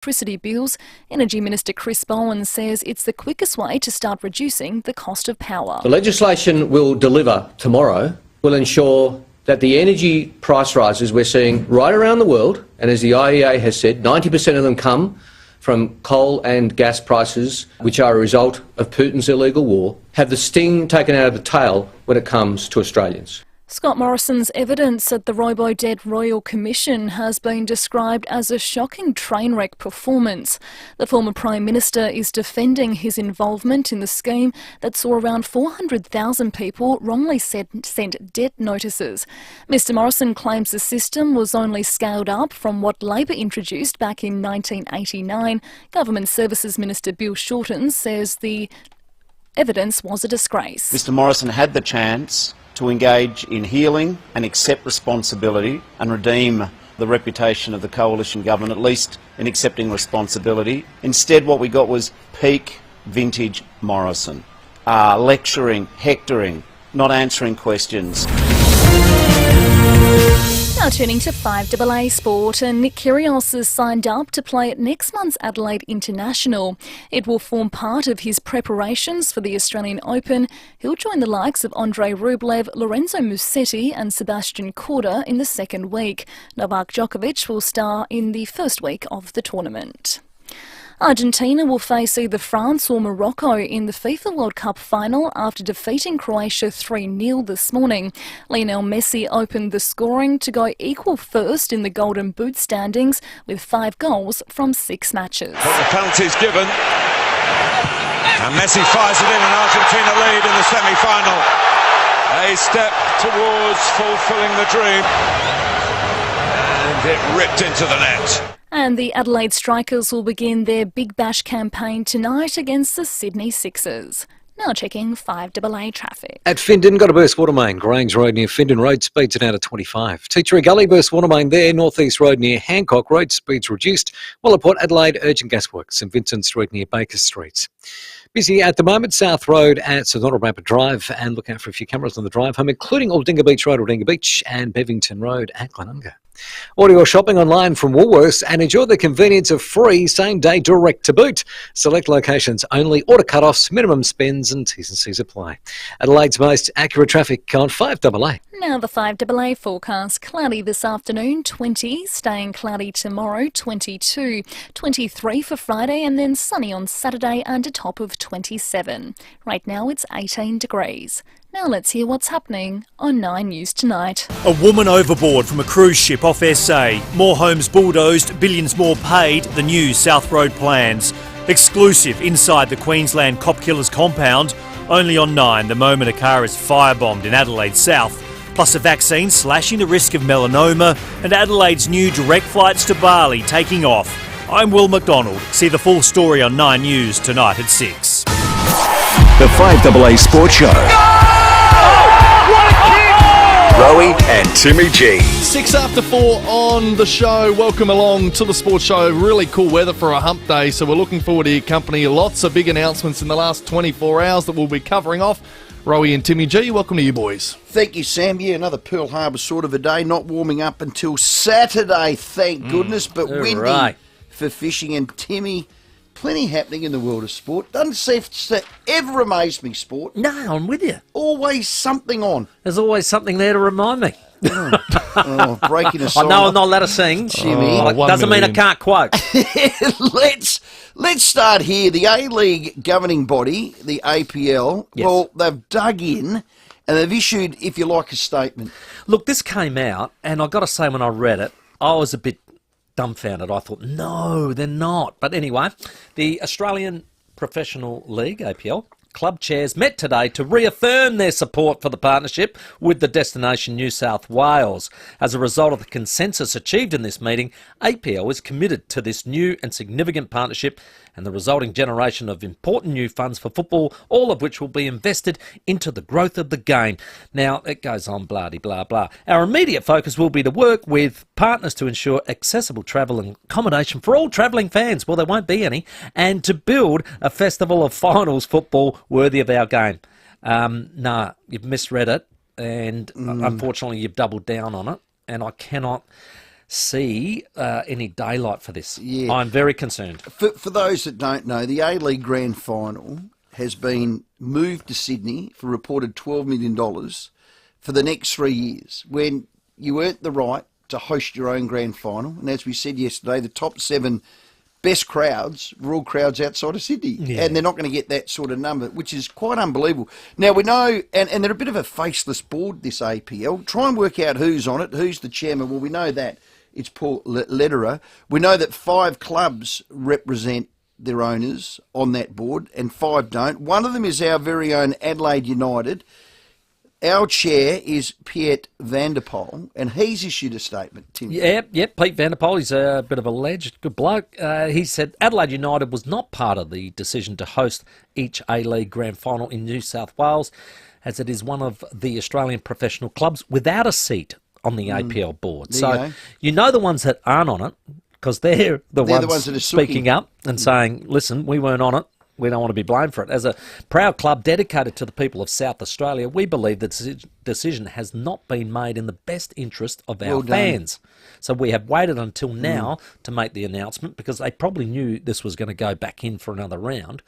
electricity bills, Energy Minister Chris Bowen says it's the quickest way to start reducing the cost of power. The legislation we'll deliver tomorrow will ensure that the energy price rises we're seeing right around the world, and as the IEA has said, 90% of them come from coal and gas prices, which are a result of Putin's illegal war, have the sting taken out of the tail when it comes to Australians. Scott Morrison's evidence at the Robo-Debt Royal Commission has been described as a shocking train wreck performance. The former Prime Minister is defending his involvement in the scheme that saw around 400,000 people wrongly sent debt notices. Mr Morrison claims the system was only scaled up from what Labor introduced back in 1989. Government Services Minister Bill Shorten says the evidence was a disgrace. Mr Morrison had the chance to engage in healing and accept responsibility and redeem the reputation of the coalition government, at least in accepting responsibility. Instead, what we got was peak vintage Morrison, lecturing, hectoring, not answering questions. Now turning to FIVEAA sport, and Nick Kyrgios has signed up to play at next month's Adelaide International. It will form part of his preparations for the Australian Open. He'll join the likes of Andrei Rublev, Lorenzo Musetti and Sebastian Korda in the second week. Novak Djokovic will star in the first week of the tournament. Argentina will face either France or Morocco in the FIFA World Cup final after defeating Croatia 3-0 this morning. Lionel Messi opened the scoring to go equal first in the Golden Boot standings with 5 goals from 6 matches. But the penalty's given, and Messi fires it in, and Argentina lead in the semi-final. A step towards fulfilling the dream, and it ripped into the net. And the Adelaide Strikers will begin their Big Bash campaign tonight against the Sydney Sixers. Now checking FIVEAA traffic. At Findon, got a burst water main. Grange Road near Findon Road, speeds are down to 25. Teacher Gully, burst water main there. North East Road near Hancock Road, speeds reduced. While Port Adelaide, urgent gasworks. St Vincent Street near Baker Street. Busy at the moment, South Road at St Donald Rampart Drive, and look out for a few cameras on the drive home, including Aldinga Beach Road, Aldinga Beach, and Bevington Road at Glenunga. Order your shopping online from Woolworths and enjoy the convenience of free same-day direct-to-boot. Select locations only, order cut-offs, minimum spends and T's and C's apply. Adelaide's most accurate traffic on FIVEAA. Now the FIVEAA forecast. Cloudy this afternoon, 20. Staying cloudy tomorrow, 22. 23 for Friday, and then sunny on Saturday and a top of 27. Right now it's 18 degrees. Now let's hear what's happening on 9 News Tonight. A woman overboard from a cruise ship off SA. More homes bulldozed, billions more paid. The new South Road plans. Exclusive inside the Queensland Cop Killers compound. Only on 9, the moment a car is firebombed in Adelaide South. Plus a vaccine slashing the risk of melanoma, and Adelaide's new direct flights to Bali taking off. I'm Will McDonald. See the full story on 9 News tonight at 6. The FIVEAA Sports Show. Rowie and Timmy G. 6 after 4 on the show. Welcome along to the sports show. Really cool weather for a hump day, so we're looking forward to your company. Lots of big announcements in the last 24 hours that we'll be covering off. Rowie and Timmy G, welcome to you boys. Thank you, Sam. Yeah, another Pearl Harbor sort of a day. Not warming up until Saturday, thank goodness, but windy for fishing. And Timmy, plenty happening in the world of sport. Doesn't seem to ever amaze me, sport. No, I'm with you. Always something on. There's always something there to remind me. Breaking a song. I know I'm not allowed to sing. Jimmy. Doesn't mean I can't quote. Let's start here. The A-League governing body, the APL, Yes. well, they've dug in and they've issued, if you like, a statement. Look, this came out, and I've got to say when I read it, I was a bit dumbfounded. I thought, no, they're not. But anyway, the Australian Professional League, APL, club chairs met today to reaffirm their support for the partnership with the destination New South Wales. As a result of the consensus achieved in this meeting, APL is committed to this new and significant partnership and the resulting generation of important new funds for football, all of which will be invested into the growth of the game. Now, it goes on blah-de-blah-blah. Our immediate focus will be to work with partners to ensure accessible travel and accommodation for all travelling fans, well, there won't be any, and to build a festival of finals football worthy of our game. Nah, you've misread it, and unfortunately you've doubled down on it, and I cannot see any daylight for this. Yeah. I'm very concerned. For those that don't know, the A-League Grand Final has been moved to Sydney for reported $12 million for the next 3 years, when you earned the right to host your own grand final. And as we said yesterday, the top 7 best crowds were all crowds outside of Sydney. Yeah. And they're not going to get that sort of number, which is quite unbelievable. Now, we know, and they're a bit of a faceless board, this APL. Try and work out who's on it, who's the chairman. Well, we know that. It's Paul Lederer. We know that 5 clubs represent their owners on that board and 5 don't. One of them is our very own Adelaide United. Our chair is Piet van der Pol, and he's issued a statement, Tim. Yeah, Pete van der Pol, he's a bit of a legend, good bloke. He said Adelaide United was not part of the decision to host each A-League Grand Final in New South Wales, as it is one of the Australian professional clubs without a seat on the APL board. So you know the ones that aren't on it, because they're the ones that are speaking up and saying, listen, we weren't on it. We don't want to be blamed for it. As a proud club dedicated to the people of South Australia, we believe that the decision has not been made in the best interest of our fans. So we have waited until now to make the announcement, because they probably knew this was going to go back in for another round,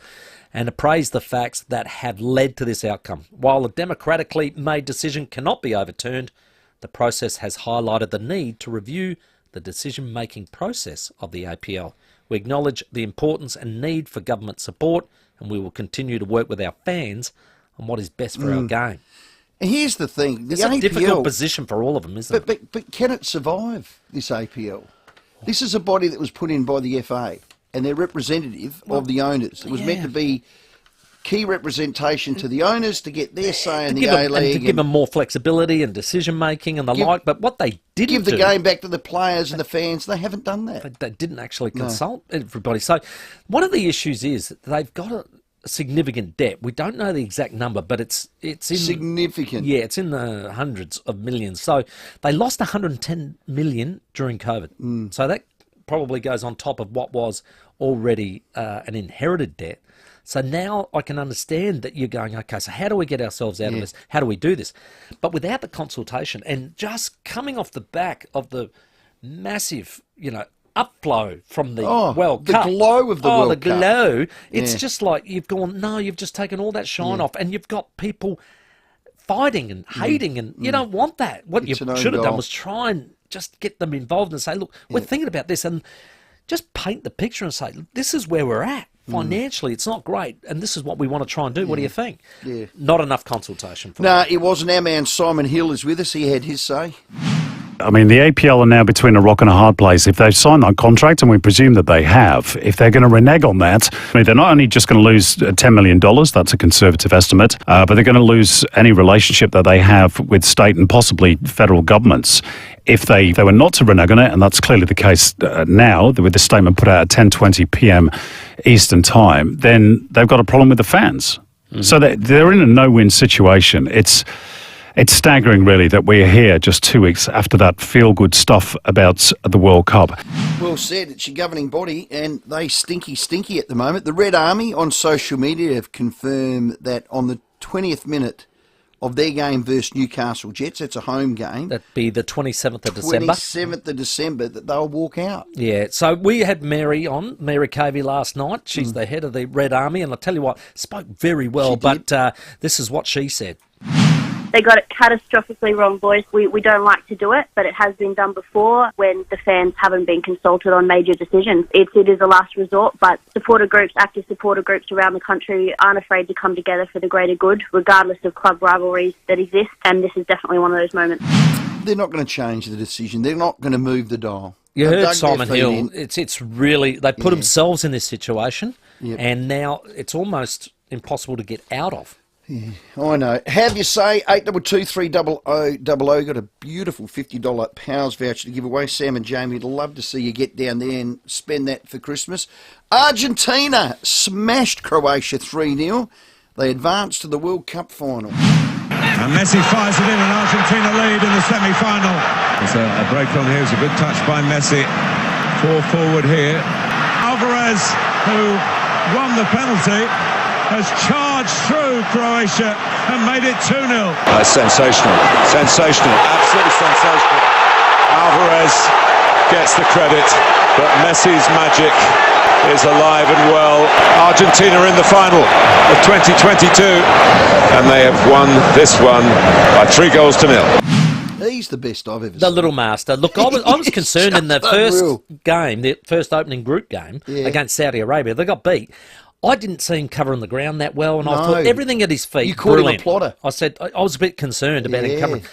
and appraise the facts that have led to this outcome. While a democratically made decision cannot be overturned, the process has highlighted the need to review the decision-making process of the APL. We acknowledge the importance and need for government support, and we will continue to work with our fans on what is best for our game. And here's the thing. It's a difficult position for all of them, isn't it? But can it survive, this APL? This is a body that was put in by the FA, and they're representative of the owners. It was meant to be key representation to the owners to get their say in the A-League. And to give them more flexibility and decision-making and the like. But what they didn't give the game back to the players and the fans, they haven't done that. They didn't actually consult everybody. So one of the issues is that they've got a significant debt. We don't know the exact number, but it's in significant. Yeah, it's in the hundreds of millions. So they lost 110 million during COVID. So that probably goes on top of what was already an inherited debt. So now I can understand that you're going, okay, so how do we get ourselves out of this? How do we do this? But without the consultation, and just coming off the back of the massive, upflow from the World Cup. The glow of the World Cup. The glow. It's just like you've gone, no, you've just taken all that shine off, and you've got people fighting and hating, and you don't want that. What you should have done was try and just get them involved and say, look, we're thinking about this, and just paint the picture and say, this is where we're at. Financially, it's not great, and this is what we want to try and do. What do you think? Yeah. Not enough consultation. No, it wasn't. Our man Simon Hill is with us. He had his say. I mean, the APL are now between a rock and a hard place. If they've signed that contract, and we presume that they have, if they're going to renege on that, they're not only just going to lose $10 million, that's a conservative estimate, but they're going to lose any relationship that they have with state and possibly federal governments. If they were not to renege on it, and that's clearly the case now, with the statement put out at 10:20 p.m. Eastern Time, then they've got a problem with the fans. So they're in a no-win situation. It's staggering, really, that we're here just 2 weeks after that feel-good stuff about the World Cup. Well said. It's your governing body, and they stinky at the moment. The Red Army on social media have confirmed that on the 20th minute of their game versus Newcastle Jets, it's a home game. That'd be the 27th of December. 27th of December, that they'll walk out. Yeah, so we had Mary Cavey last night. She's the head of the Red Army, and I'll tell you what, spoke very well, but this is what she said. They got it catastrophically wrong, boys. We don't like to do it, but it has been done before when the fans haven't been consulted on major decisions. It is a last resort, but active supporter groups around the country aren't afraid to come together for the greater good, regardless of club rivalries that exist, and this is definitely one of those moments. They're not going to change the decision. They're not going to move the dial. You heard Simon Hill. It's really, they put themselves in this situation, and now it's almost impossible to get out of. Yeah, I know. Have you say 82230000. Got a beautiful $50 Powers voucher to give away. Sam and Jamie would love to see you get down there and spend that for Christmas. Argentina smashed Croatia 3-0. They advanced to the World Cup final. And Messi fires it in, and Argentina lead in the semi-final. There's a break on here. It's a good touch by Messi. 4 forward here. Alvarez, who won the penalty, has charged through Croatia and made it 2-0. Sensational, absolutely sensational. Alvarez gets the credit, but Messi's magic is alive and well. Argentina in the final of 2022, and they have won this one by 3-0. He's the best I've ever seen. The little master. Look, I was concerned in the first game, the first opening group game against Saudi Arabia. They got beat. I didn't see him covering the ground that well, and I thought everything at his feet. You called brilliant. him a plotter. I said I was a bit concerned about him covering.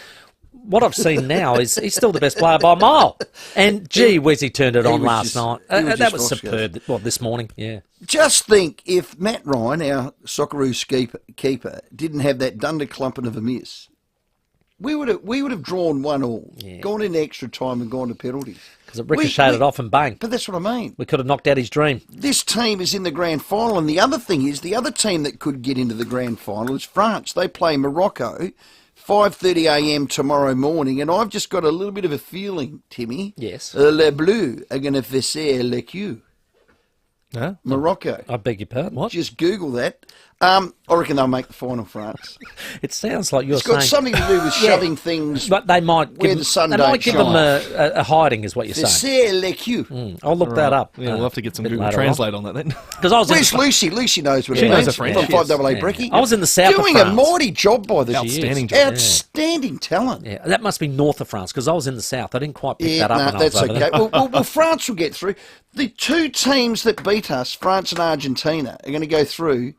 What I've seen now is he's still the best player by a mile. And gee whiz, he turned it on last night. That was superb. Well, this morning, yeah. Just think if Matt Ryan, our Socceroos keeper, didn't have that dunderclumping of a miss, we would have drawn 1-1, gone into extra time and gone to penalties. Because it ricocheted off and bang. But that's what I mean. We could have knocked out his dream. This team is in the grand final, and the other thing is, the other team that could get into the grand final is France. They play Morocco, 5:30 a.m. tomorrow morning, and I've just got a little bit of a feeling, Timmy. Yes. Les Bleus are going to faire le cul. Huh? Morocco. I beg your pardon. What? Just Google that. I reckon they'll make the final, France. It sounds like you're saying... saying... It's got something to do with shoving things but they might where give, the sun they don't might give shine. them a hiding, is what you're saying. Faire le cul. I'll look that up. Yeah, we'll have to get some Google Translate on that then. Because I was Where's Lucy? Lucy knows what she it knows means. French. From 5AA Brekkie. I was in the south Doing of a France. mighty job by this. Outstanding job. Outstanding talent. Yeah, that must be north of France, because I was in the south. I didn't quite pick that up when I was that's over okay. there. well, France will get through. The two teams that beat us, France and Argentina, are going to go through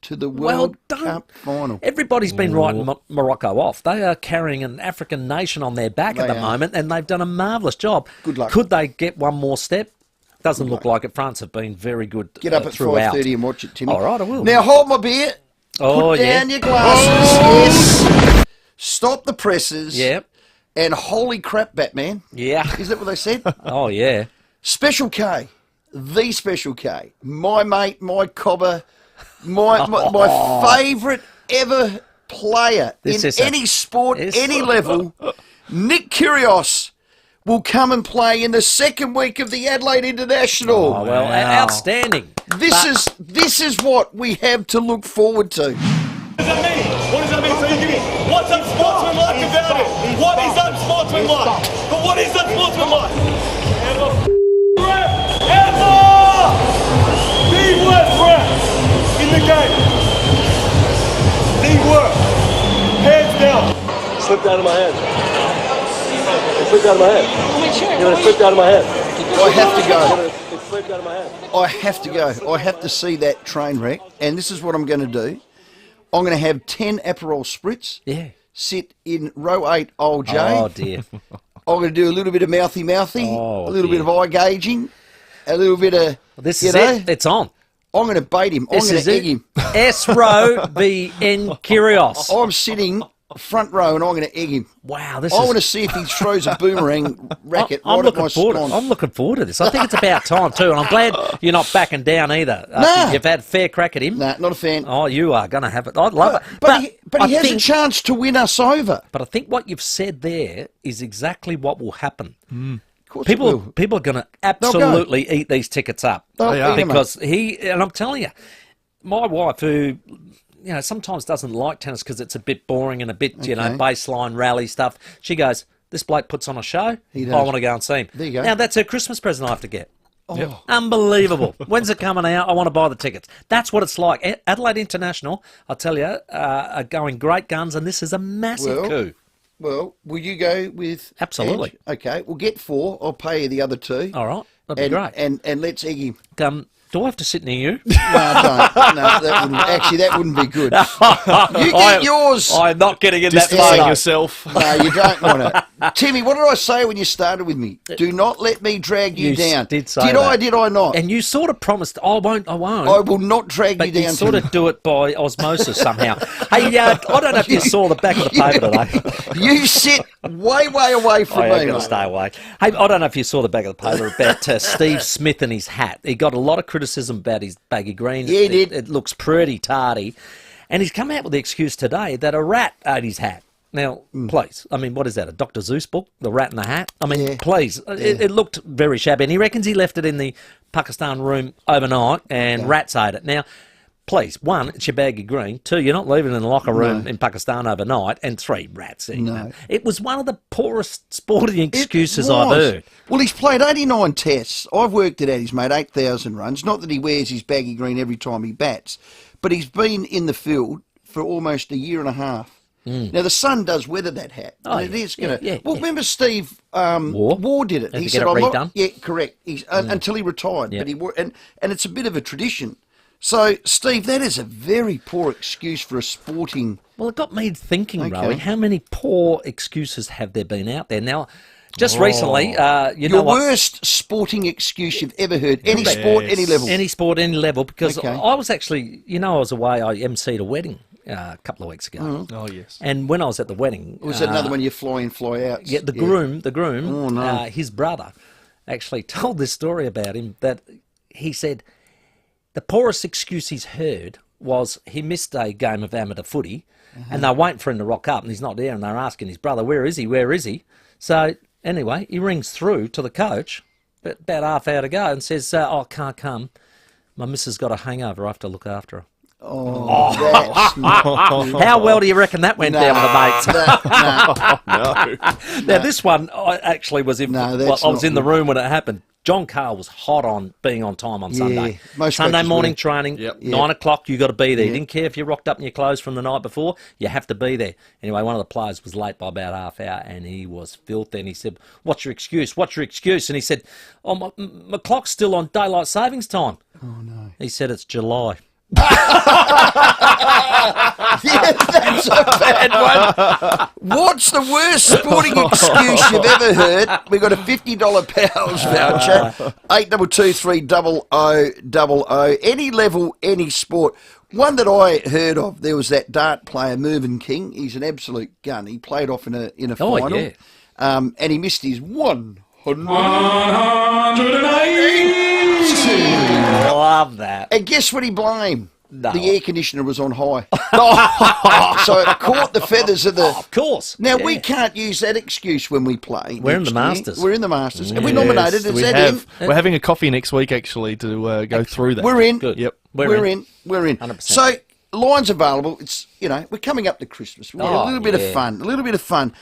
to the World Cup final. Everybody's been writing Morocco off. They are carrying an African nation on their back at the moment, and they've done a marvellous job. Good luck. Could they get one more step? Doesn't look like it. France have been very good Get up at throughout. 5:30 and watch it, Timmy. All right, I will. Now hold my beer. Oh, Put yeah. down your glasses. Yes. Stop the presses. Yep. And holy crap, Batman. Yeah. Is that what they said? Oh, yeah. Special K. The Special K. My mate, my cobber, my favourite ever player in any sport, any level, Nick Kyrgios, will come and play in the second week of the Adelaide International. Oh, well, outstandanding. This is what we have to look forward to. What does that mean? What does that mean? So you give me, what's unsportsmanlike about it? What is unsportsmanlike? But what is unsportsmanlike? Ever! The worst ref in the game. The worst. Hands down. Slipped out of my hand. It slipped out of my hand. It slipped out of my hand. I have to go. It slipped out of my hand. I have to go. I have to see that train wreck. And this is what I'm going to do. I'm going to have 10 Aperol Spritz. Yeah. Sit in row 8, Old J. Oh, dear. I'm going to do a little bit of mouthy, a little bit of eye gauging, a little bit of, This is it. It's on. I'm going to bait him. I'm going to egg him. S-R-O-V-N Kyrgios. I'm sitting front row and I'm going to egg him. Wow, I want to see if he throws a boomerang racket right at my scone. I'm looking forward to this. I think it's about time too, and I'm glad you're not backing down either. Nah. You've had a fair crack at him. Nah, not a fan. Oh, you are going to have it. I'd love it. But he has a chance to win us over. But I think what you've said there is exactly what will happen. Of course People are going to absolutely eat these tickets up. Because and I'm telling you, my wife, who sometimes doesn't like tennis because it's a bit boring and a bit, baseline rally stuff, she goes, this bloke puts on a show, I want to go and see him. There you go. Now, that's her Christmas present I have to get. Oh, unbelievable. When's it coming out? I want to buy the tickets. That's what it's like. Adelaide International, I'll tell you, are going great guns, and this is a massive coup. Well, will you go with... Absolutely. Okay, we'll get 4. I'll pay you the other 2. All right, that'd be great. And let's egg him. Do I have to sit near you? No, don't. No, that wouldn't be good. You get yours. I'm not getting in that photo. Yourself. No, you don't want it. Timmy, what did I say when you started with me? Do not let me drag you down. Did say that. Did I not? And you sort of promised, I won't. I will not drag you down. You sort of do it by osmosis somehow. Hey, I don't know if you saw the back of the paper today. You sit way away from me. I'm going to stay away. Hey, I don't know if you saw the back of the paper about Steve Smyth and his hat. He got a lot of criticism about his baggy green. Yeah, he did. It looks pretty tardy. And he's come out with the excuse today that a rat ate his hat. Now, please, I mean, what is that, a Dr. Seuss book, The Rat and the Hat? I mean, please, it looked very shabby. And he reckons he left it in the Pakistan room overnight and rats ate it. Now, please, one, it's your baggy green. Two, you're not leaving in the locker room in Pakistan overnight. And three, rats. No. It was one of the poorest sporting excuses I've heard. Well, he's played 89 tests. I've worked it out. He's made 8,000 runs. Not that he wears his baggy green every time he bats, but he's been in the field for almost a year and a half. Now, the sun does weather that hat. Oh, and it is, remember Steve War did it. He said, I'm not... Yeah, correct. Until he retired. But he and it's a bit of a tradition. So, Steve, that is a very poor excuse for a sporting... Well, it got me thinking, Rowie, how many poor excuses have there been out there? Now, just recently, Your worst sporting excuse you've ever heard. Any sport, any level. Any sport, any level, because I was actually, I was away, I emceed a wedding a couple of weeks ago. Oh, yes. And when I was at the wedding... Was that another one you fly in, fly out? Yeah, the groom, his brother, actually told this story about him, that he said the poorest excuse he's heard was he missed a game of amateur footy and they're waiting for him to rock up and he's not there and they're asking his brother, where is he? So anyway, he rings through to the coach about half hour to go and says, I can't come. My missus got a hangover. I have to look after her. That's not... How well do you reckon that went down with the No. mates? Now, this one actually was in... I was in the room when it happened. John Carl was hot on being on time on Sunday. Sunday morning training, 9 o'clock, you got to be there. You didn't care if you rocked up in your clothes from the night before, you have to be there. Anyway, one of the players was late by about half hour and he was filthy. And he said, what's your excuse? And he said, my clock's still on daylight savings time. Oh, no. He said, it's July. Yeah, that's a bad one. What's the worst sporting excuse you've ever heard? We've got a $50 Powers voucher. 82230000. Any level, any sport. One that I heard of, there was that dart player, Mervyn King. He's an absolute gun. He played off in a final. Yeah. And he missed his 180. Love that. And guess what he blamed? No. The air conditioner was on high. So it caught the feathers of the... of course. Now, we can't use that excuse when we play. We're in the Masters. We're in the Masters. Have we nominated? Is that in? We're having a coffee next week, actually, to go through that. We're in. Good. Yep. We're in. 100%. So, lines available. It's, we're coming up to Christmas. We've got a little bit of fun.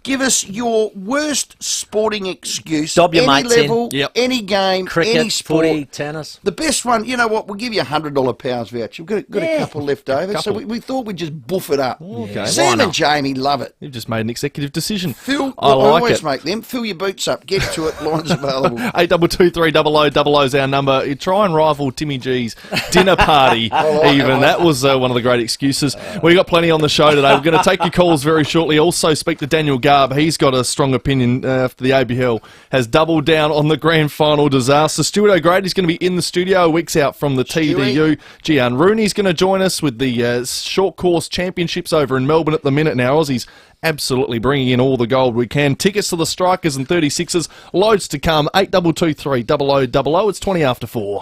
Give us your worst sporting excuse. Dob your any mates level, in. any game, cricket, any sport. footy, tennis. The best one, you know what, we'll give you a $100 Powers voucher. We've got a couple left over, so we thought we'd just buff it up. Okay. Sam and Jamie love it. You've just made an executive decision. Phil, I like always it. make them. Fill your boots up. Get to it. Lines available. 82230000 is our number. You try and rival Timmy G's dinner party. Even that was one of the great excuses. We've got plenty on the show today. We're going to take your calls very shortly. Also speak to Daniel Garb. He's got a strong opinion after the ABL has doubled down on the grand final disaster. Stuart O'Grady's going to be in the studio, weeks out from the TDU. Gian Rooney's going to join us with the short course championships over in Melbourne at the minute now. Aussies absolutely bringing in all the gold we can. Tickets to the Strikers and 36ers, loads to come. 82230000. It's 20 after 4.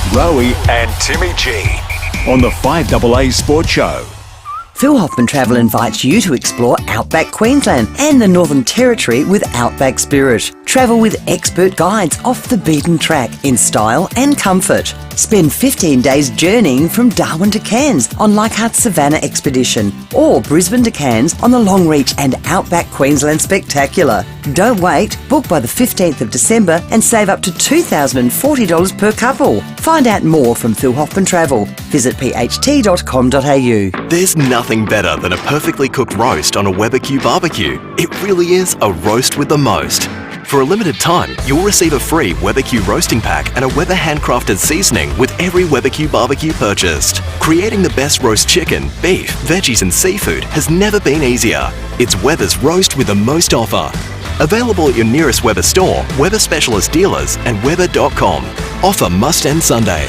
Rowie and Timmy G on the 5AA Sports Show. Phil Hoffman Travel invites you to explore Outback Queensland and the Northern Territory with Outback Spirit. Travel with expert guides off the beaten track in style and comfort. Spend 15 days journeying from Darwin to Cairns on Leichhardt's Savannah Expedition or Brisbane to Cairns on the Longreach and Outback Queensland Spectacular. Don't wait. Book by the 15th of December and save up to $2,040 per couple. Find out more from Phil Hoffman Travel. Visit pht.com.au. There's nothing better than a perfectly cooked roast on a Webbecue barbecue. It really is a roast with the most. For a limited time, you'll receive a free Webbecue roasting pack and a Weber handcrafted seasoning with every Webbecue barbecue purchased. Creating the best roast chicken, beef, veggies and seafood has never been easier. It's Weber's roast with the most offer. Available at your nearest Weber store, Weber specialist dealers and Weber.com. Offer must end Sunday.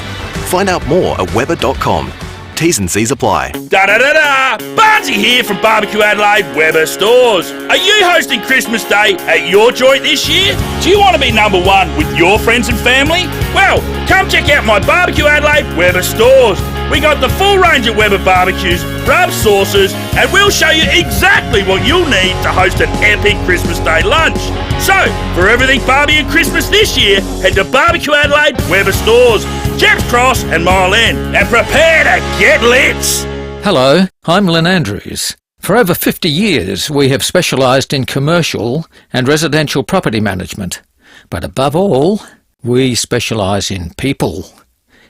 Find out more at Weber.com. T's and C's apply. Da-da-da-da! Barnsey here from Barbecue Adelaide Weber Stores. Are you hosting Christmas Day at your joint this year? Do you want to be number one with your friends and family? Well, Come check out my Barbecue Adelaide Weber stores. We got the full range of Weber barbecues, rubs, sauces, and we'll show you exactly what you'll need to host an epic Christmas Day lunch. So, for everything barbecue and Christmas this year, head to Barbecue Adelaide Weber stores, Chaps Cross and Mile End, and prepare to get lit. Hello, I'm Lynn Andrews. For over 50 years, we have specialised in commercial and residential property management. But above all, we specialise in people,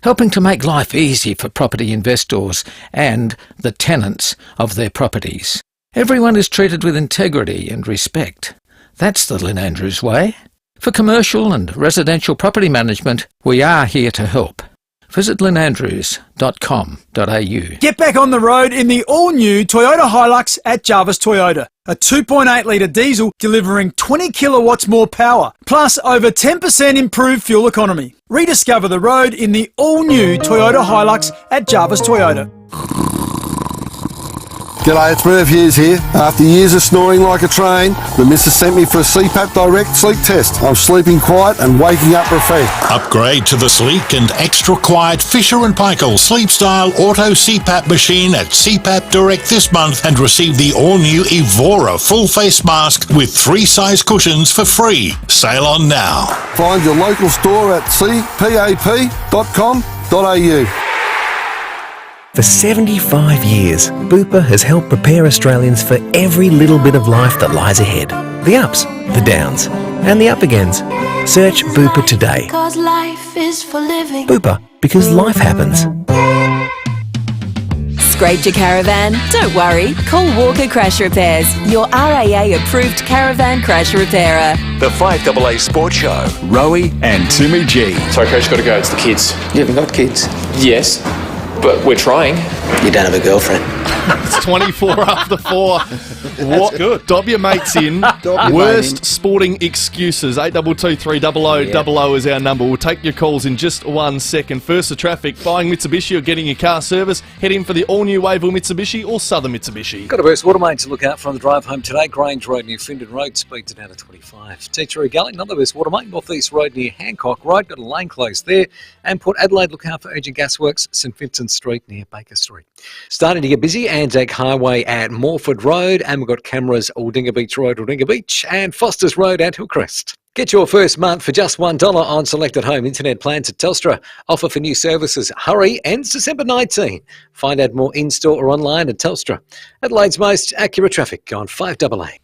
helping to make life easy for property investors and the tenants of their properties. Everyone is treated with integrity and respect. That's the Lynn Andrews way. For commercial and residential property management, we are here to help. Visit lynandrews.com.au. Get back on the road in the all-new Toyota Hilux at Jarvis Toyota. A 2.8 litre diesel delivering 20 kilowatts more power, plus over 10% improved fuel economy. Rediscover the road in the all-new Toyota Hilux at Jarvis Toyota. G'day, it's Merv Hughes here. After years of snoring like a train, the missus sent me for a CPAP Direct sleep test. I'm sleeping quiet and waking up refreshed. Upgrade to the sleek and extra quiet Fisher & Paykel Sleep Style Auto CPAP machine at CPAP Direct this month and receive the all-new Evora full face mask with 3 size cushions for free. Sail on now. Find your local store at cpap.com.au. For 75 years, Bupa has helped prepare Australians for every little bit of life that lies ahead. The ups, the downs, and the up-agains. Search Bupa today. Because life is for living. Bupa, because life happens. Scraped your caravan? Don't worry. Call Walker Crash Repairs, your RAA-approved caravan crash repairer. The 5AA Sports Show. Rowie and Timmy G. Sorry, Coach, got to go. It's the kids. You haven't got kids? Yes, but we're trying. You don't have a girlfriend. It's 24 after 4. What good? Dob your mates in. Worst sporting excuses. 82230000 is our number. We'll take your calls in just 1 second. First, the traffic. Buying Mitsubishi or getting your car service. Head in for the all-new Wavell Mitsubishi or Southern Mitsubishi. Got a burst water main to look out for on the drive home today. Grange Road near Findon Road, speeds at out of 25. Teacher Gully, another burst water main. North East Road near Hancock Road, got a lane closed there. And Port Adelaide, look out for urgent gasworks, St Vincent Street near Baker Street. Starting to get busy, Anzac Highway at Morford Road, and we've got cameras Aldinga Beach Road, Aldinga Beach, and Foster's Road at Hillcrest. Get your first month for just $1 on selected home internet plans at Telstra. Offer for new services. Hurry, ends December 19. Find out more in-store or online at Telstra. Adelaide's most accurate traffic on 5AA.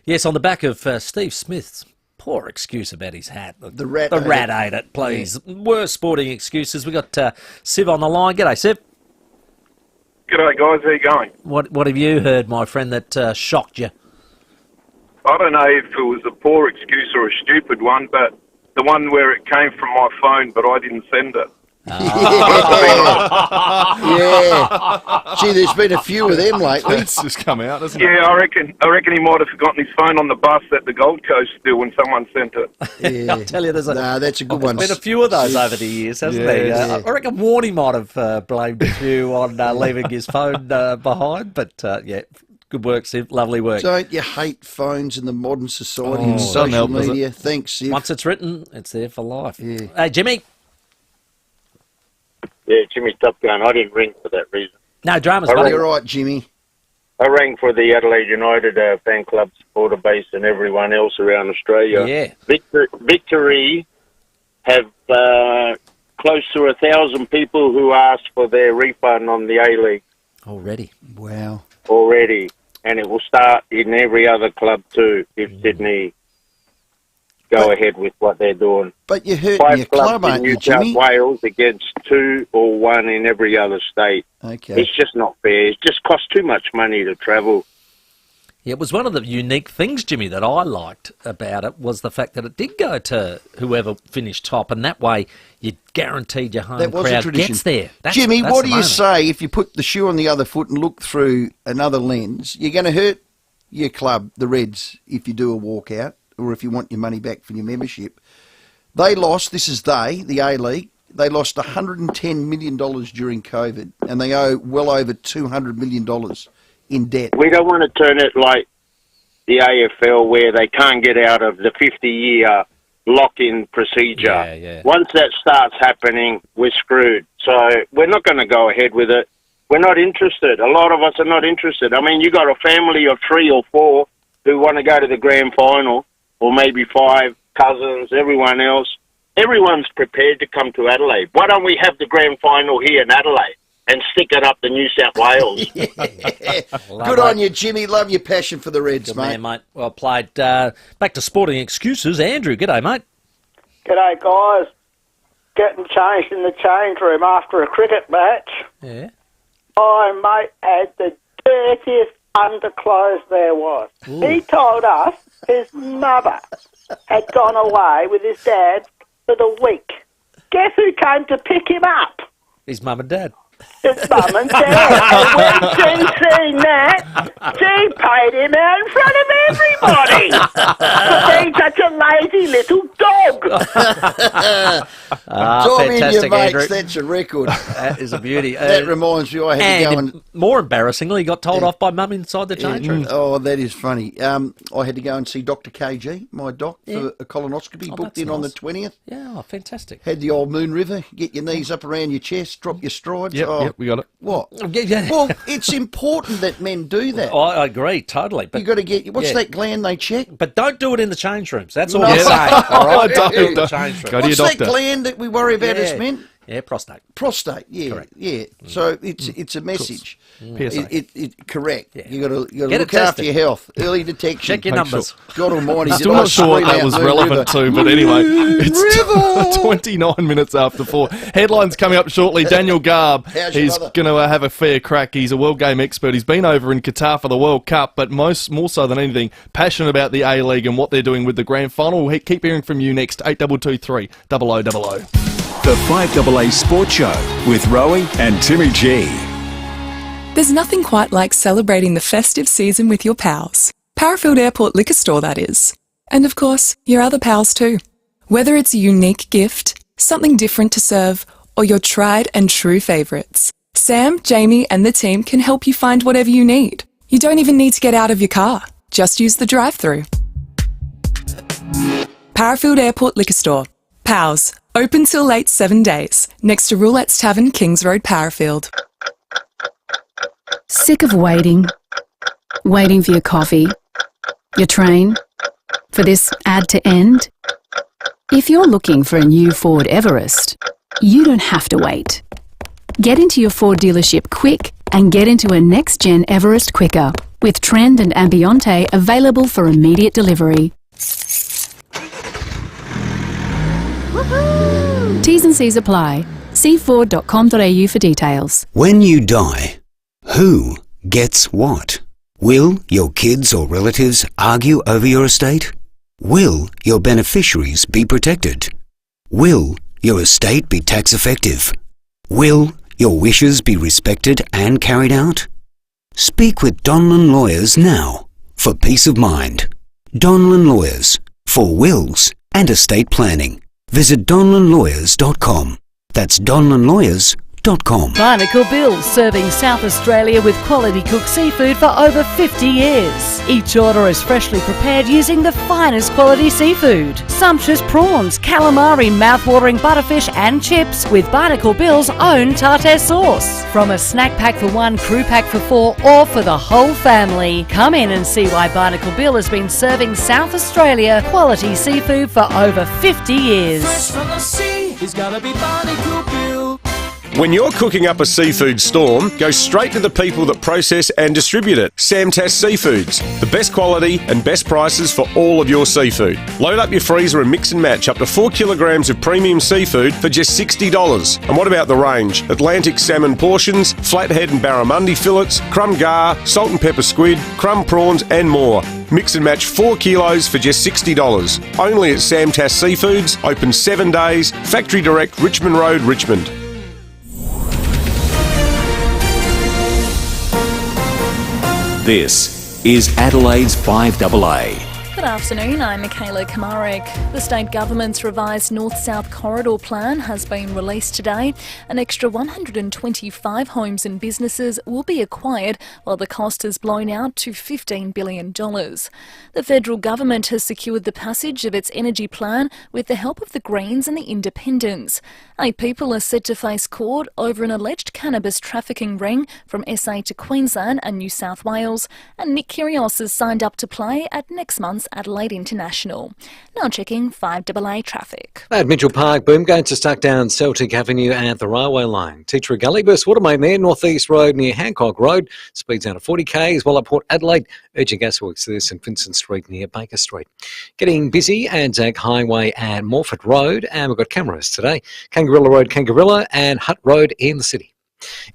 Yes, on the back of Steve Smith's poor excuse about his hat. The rat ate it, please. Yeah. Worst sporting excuses. We got Siv on the line. G'day, Siv. G'day, guys. How you going? What have you heard, my friend, that shocked you? I don't know if it was a poor excuse or a stupid one, but the one where it came from my phone, but I didn't send it. Yeah. Gee, there's been a few of them lately. It's just come out, hasn't it? Yeah, I reckon he might have forgotten his phone on the bus at the Gold Coast still when someone sent it. Yeah. I'll tell you, that's a good one. There's been a few of those over the years, hasn't there? Yeah. I reckon Warney might have blamed a few on leaving his phone behind, but yeah. Good work, Siv. Lovely work. Don't you hate phones in the modern society and social media? Thanks, Siv. Once it's written, it's there for life. Yeah. Hey, Jimmy. Yeah, Jimmy, stop going. I didn't ring for that reason. No dramas, buddy. You're right, Jimmy. I rang for the Adelaide United fan club supporter base and everyone else around Australia. Yeah. Victory have close to 1,000 people who asked for their refund on the A-League. Already. Wow. Already. And it will start in every other club too if Sydney go ahead with what they're doing. But you're hurting your club, aren't you, Jimmy? 5 clubs in New South Wales against 2 or 1 in every other state. Okay. It's just not fair. It just costs too much money to travel. Yeah, it was one of the unique things, Jimmy, that I liked about it was the fact that it did go to whoever finished top, and that way you guaranteed your home crowd gets there. Jimmy, what do you say if you put the shoe on the other foot and look through another lens? You're going to hurt your club, the Reds, if you do a walkout, or if you want your money back for your membership. They lost, the A-League, they lost $110 million during COVID, and they owe well over $200 million in debt. We don't want to turn it like the AFL where they can't get out of the 50-year lock-in procedure. Yeah, yeah. Once that starts happening, we're screwed. So we're not going to go ahead with it. We're not interested. A lot of us are not interested. I mean, you got a family of 3 or 4 who want to go to the grand final, or maybe 5 cousins, everyone else. Everyone's prepared to come to Adelaide. Why don't we have the grand final here in Adelaide and stick it up to New South Wales? Good on you, Jimmy. Love your passion for the Reds, Good mate. man, mate. Well played. Back to sporting excuses. Andrew, g'day, mate. G'day, guys. Getting changed in the change room after a cricket match. Yeah. My mate had the dirtiest underclothes there was. Ooh. He told us his mother had gone away with his dad for the week. Guess who came to pick him up? His mum and dad. His mum and dad. And when she seen that, she paid him out in front of everybody for being such a lazy little dog. Tom in your fantastic, mates, Andrew. that's a record. That is a beauty. That reminds me, I had to go and... more embarrassingly, he got told off by mum inside the change room. Oh, that is funny. I had to go and see Dr. KG, my doc, for a colonoscopy, booked that's in on the nice. 20th. Yeah, oh, fantastic. Had the old Moon River, get your knees up around your chest, drop your strides. Yep, we got it. What? Yeah. Well, it's important that men do that. I agree, totally. But you got to get, what's yeah. that gland they check? But don't do it in the change rooms. That's all No. I'm saying. All right? Don't. Do it in the change room. Go to your What's that doctor. gland that we worry about Yeah. as men? Yeah, prostate. Prostate, yeah, Correct. yeah. So it's a message. PSA. Correct. Yeah. You got to Get look it tested. after your health, early detection. Check your numbers. God Almighty, Still did I not sure what scream that out was Moon relevant River? to, but anyway, Moon it's River! 29 minutes after 4. Headlines coming up shortly. Daniel Garb, How's your he's mother? going to have a fair crack. He's a world game expert. He's been over in Qatar for the World Cup, but more so than anything, passionate about the A-League and what they're doing with the grand final. We'll keep hearing from you next. 8223 0000. The 5AA Sports Show with Rowie and Timmy G. There's nothing quite like celebrating the festive season with your pals. Parafield Airport Liquor Store, that is. And of course, your other pals too. Whether it's a unique gift, something different to serve, or your tried and true favourites, Sam, Jamie and the team can help you find whatever you need. You don't even need to get out of your car. Just use the drive-thru. Parafield Airport Liquor Store. Pals. Open till late 7 days. Next to Roulette's Tavern, Kings Road, Parafield. Sick of waiting? Waiting for your coffee? Your train? For this ad to end? If you're looking for a new Ford Everest, you don't have to wait. Get into your Ford dealership quick and get into a next-gen Everest quicker with Trend and Ambiente available for immediate delivery. T's and C's apply. See Ford.com.au for details. When you die, who gets what? Will your kids or relatives argue over your estate? Will your beneficiaries be protected? Will your estate be tax effective? Will your wishes be respected and carried out? Speak with Donlan Lawyers now for peace of mind. Donlan Lawyers for wills and estate planning. Visit donlanlawyers.com. That's donlanlawyers.com. Barnacle Bill, serving South Australia with quality cooked seafood for over 50 years. Each order is freshly prepared using the finest quality seafood. Sumptuous prawns, calamari, mouth-watering butterfish and chips with Barnacle Bill's own tartare sauce. From a snack pack for 1, crew pack for 4 or for the whole family. Come in and see why Barnacle Bill has been serving South Australia quality seafood for over 50 years. Fresh from the sea, it's gotta be Barnacle Bill. When you're cooking up a seafood storm, go straight to the people that process and distribute it. Samtas Seafoods, the best quality and best prices for all of your seafood. Load up your freezer and mix and match up to 4 kilograms of premium seafood for just $60. And what about the range? Atlantic salmon portions, flathead and barramundi fillets, crumb gar, salt and pepper squid, crumb prawns and more. Mix and match 4 kilos for just $60. Only at Samtas Seafoods, open 7 days, Factory Direct, Richmond Road, Richmond. This is Adelaide's 5AA. Good afternoon, I'm Michaela Kamarek. The state government's revised North-South Corridor plan has been released today. An extra 125 homes and businesses will be acquired, while the cost has blown out to $15 billion. The federal government has secured the passage of its energy plan with the help of the Greens and the Independents. 8 people are set to face court over an alleged cannabis trafficking ring from SA to Queensland and New South Wales, and Nick Kyrgios has signed up to play at next month's Adelaide International. Now checking 5AA traffic. At Mitchell Park, boom going to stuck down Celtic Avenue at the railway line. Teacher Gully burst water main there, North East Road near Hancock Road. Speeds down to 40 k's, while at Port Adelaide, urgent gasworks there, St Vincent Street near Baker Street. Getting busy Anzac Highway and Morford Road, and we've got cameras today. Kangarilla Road, Kangarilla, and Hutt Road in the city.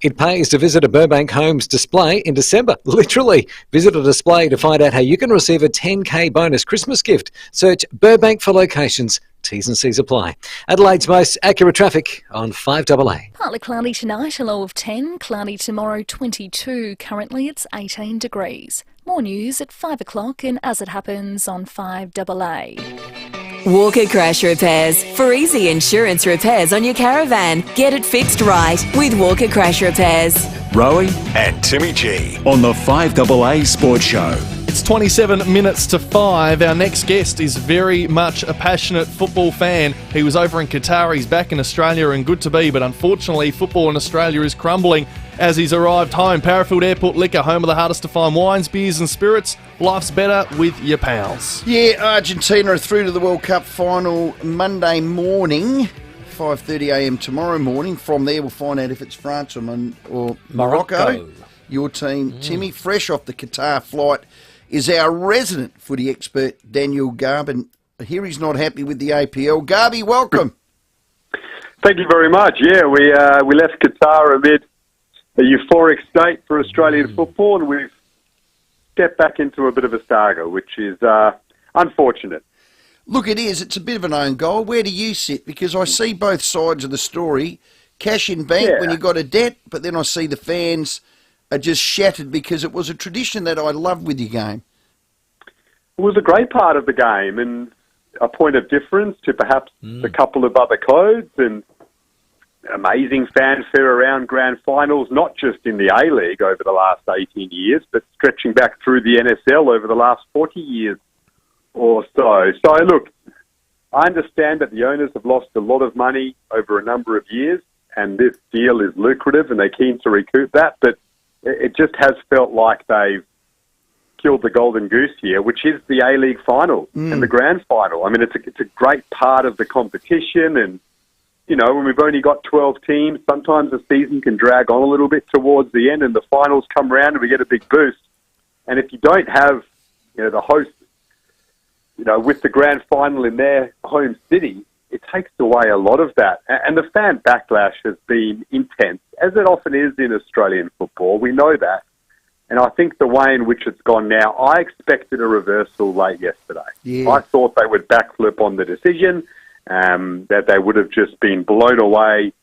It pays to visit a Burbank Homes display in December. Literally, visit a display to find out how you can receive a 10k bonus Christmas gift. Search Burbank for locations. T's and C's apply. Adelaide's most accurate traffic on 5AA. Partly cloudy tonight, a low of 10. Cloudy tomorrow, 22. Currently it's 18 degrees. More news at 5 o'clock and As It Happens on 5AA. Walker Crash Repairs. For easy insurance repairs on your caravan. Get it fixed right with Walker Crash Repairs. Rowie and Timmy G on the 5AA Sports Show. It's 27 minutes to 5. Our next guest is very much a passionate football fan. He was over in Qatar, he's back in Australia and good to be, but unfortunately football in Australia is crumbling as he's arrived home. Parafield Airport Liquor, home of the hardest to find wines, beers and spirits. Life's better with your pals. Yeah, Argentina are through to the World Cup final Monday morning, 5:30am tomorrow morning. From there we'll find out if it's France or Morocco. Your team, Timmy, fresh off the Qatar flight, is our resident footy expert, Daniel Garb. Here he's not happy with the APL. Garby, welcome. Thank you very much. Yeah, we left Qatar amid a euphoric state for Australian football, and we've stepped back into a bit of a saga, which is unfortunate. Look, it is. It's a bit of an own goal. Where do you sit? Because I see both sides of the story. Cash in bank when you got a debt, but then I see the fans are just shattered because it was a tradition that I loved with your game. It was a great part of the game and a point of difference to perhaps a couple of other codes, and amazing fanfare around grand finals, not just in the A-League over the last 18 years, but stretching back through the NSL over the last 40 years or so. So, look, I understand that the owners have lost a lot of money over a number of years, and this deal is lucrative, and they're keen to recoup that, but it just has felt like they've killed the golden goose here, which is the A-League final and the grand final. I mean, it's a great part of the competition, and you know, when we've only got 12 teams, sometimes the season can drag on a little bit towards the end and the finals come around and we get a big boost. And if you don't have, you know, the host, you know, with the grand final in their home city, it takes away a lot of that. And the fan backlash has been intense, as it often is in Australian football. We know that. And I think the way in which it's gone now, I expected a reversal late yesterday. Yeah. I thought they would backflip on the decision, that they would have just been blown away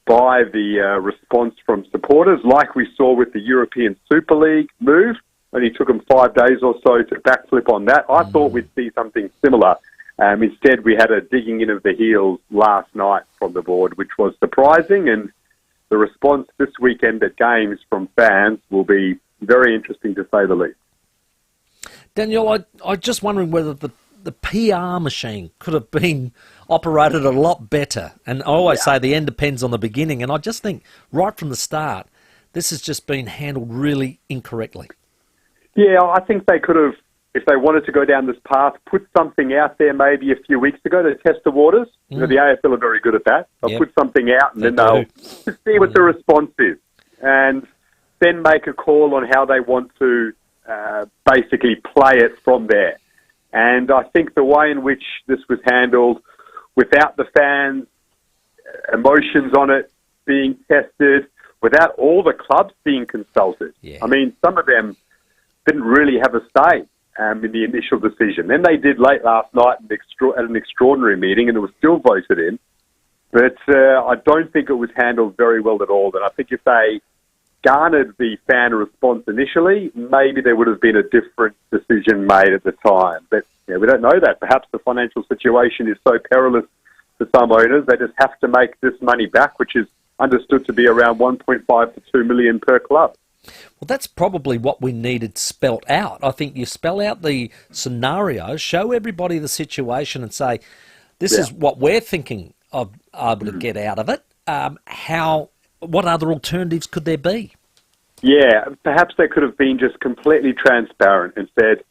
by the response from supporters, like we saw with the European Super League move. Only took them 5 days or so to backflip on that. I thought we'd see something similar. Instead, we had a digging in of the heels last night from the board, which was surprising, and the response this weekend at games from fans will be very interesting, to say the least. Daniel, I'm just wondering whether the PR machine could have been operated a lot better. And I always say the end depends on the beginning. And I just think right from the start, this has just been handled really incorrectly. Yeah, I think they could have, if they wanted to go down this path, put something out there maybe a few weeks ago to test the waters. You know, the AFL are very good at that. They'll put something out and then they'll just see what the response is. And then make a call on how they want to basically play it from there. And I think the way in which this was handled, without the fans' emotions on it being tested, without all the clubs being consulted. I mean, some of them didn't really have a say in the initial decision. Then they did late last night at an extraordinary meeting, and it was still voted in. But I don't think it was handled very well at all. And I think if they garnered the fan response initially, maybe there would have been a different decision made at the time. But we don't know that. Perhaps the financial situation is so perilous for some owners, they just have to make this money back, which is understood to be around 1.5 to 2 million per club. Well, that's probably what we needed spelt out. I think you spell out the scenario, show everybody the situation and say, this is what we're thinking of able to get out of it. What other alternatives could there be? Yeah, perhaps they could have been just completely transparent and said,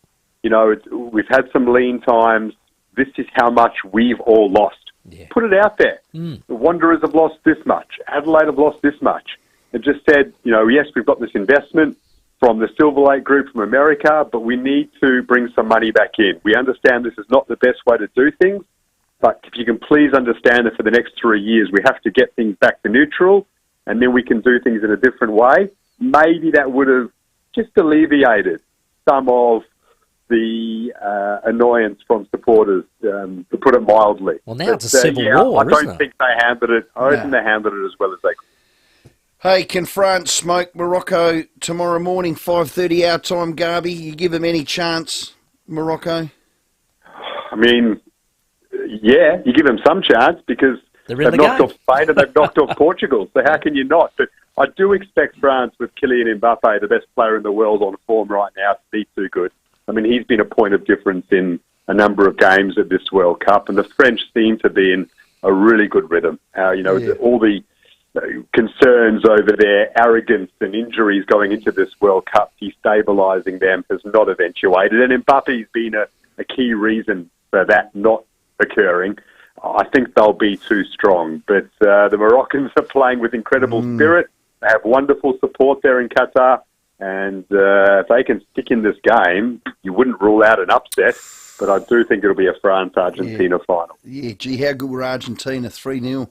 we've had some lean times. This is how much we've all lost. Yeah. Put it out there. The Wanderers have lost this much. Adelaide have lost this much. And just said, yes, we've got this investment from the Silver Lake Group from America, but we need to bring some money back in. We understand this is not the best way to do things, but if you can please understand that for the next 3 years, we have to get things back to neutral, and then we can do things in a different way. Maybe that would have just alleviated some of the annoyance from Supporters, to put it mildly. Well, now it's a civil war, I don't think they handled it. I don't think they handled it as well as they could. Hey, can France smoke Morocco tomorrow morning, 5:30 our time, Garby? You give them any chance, Morocco? I mean, yeah, you give them some chance because they've knocked off Spain and they've knocked off Portugal. So how can you not? But I do expect France, with Kylian Mbappe, the best player in the world on form right now, to be too good. I mean, he's been a point of difference in a number of games at this World Cup, and the French seem to be in a really good rhythm. All the concerns over their arrogance and injuries going into this World Cup, destabilising them, has not eventuated. And Mbappe's been a key reason for that not occurring. I think they'll be too strong. But the Moroccans are playing with incredible spirit. They have wonderful support there in Qatar. And if they can stick in this game, you wouldn't rule out an upset. But I do think it'll be a France-Argentina final. Yeah, gee, how good were Argentina? 3-0.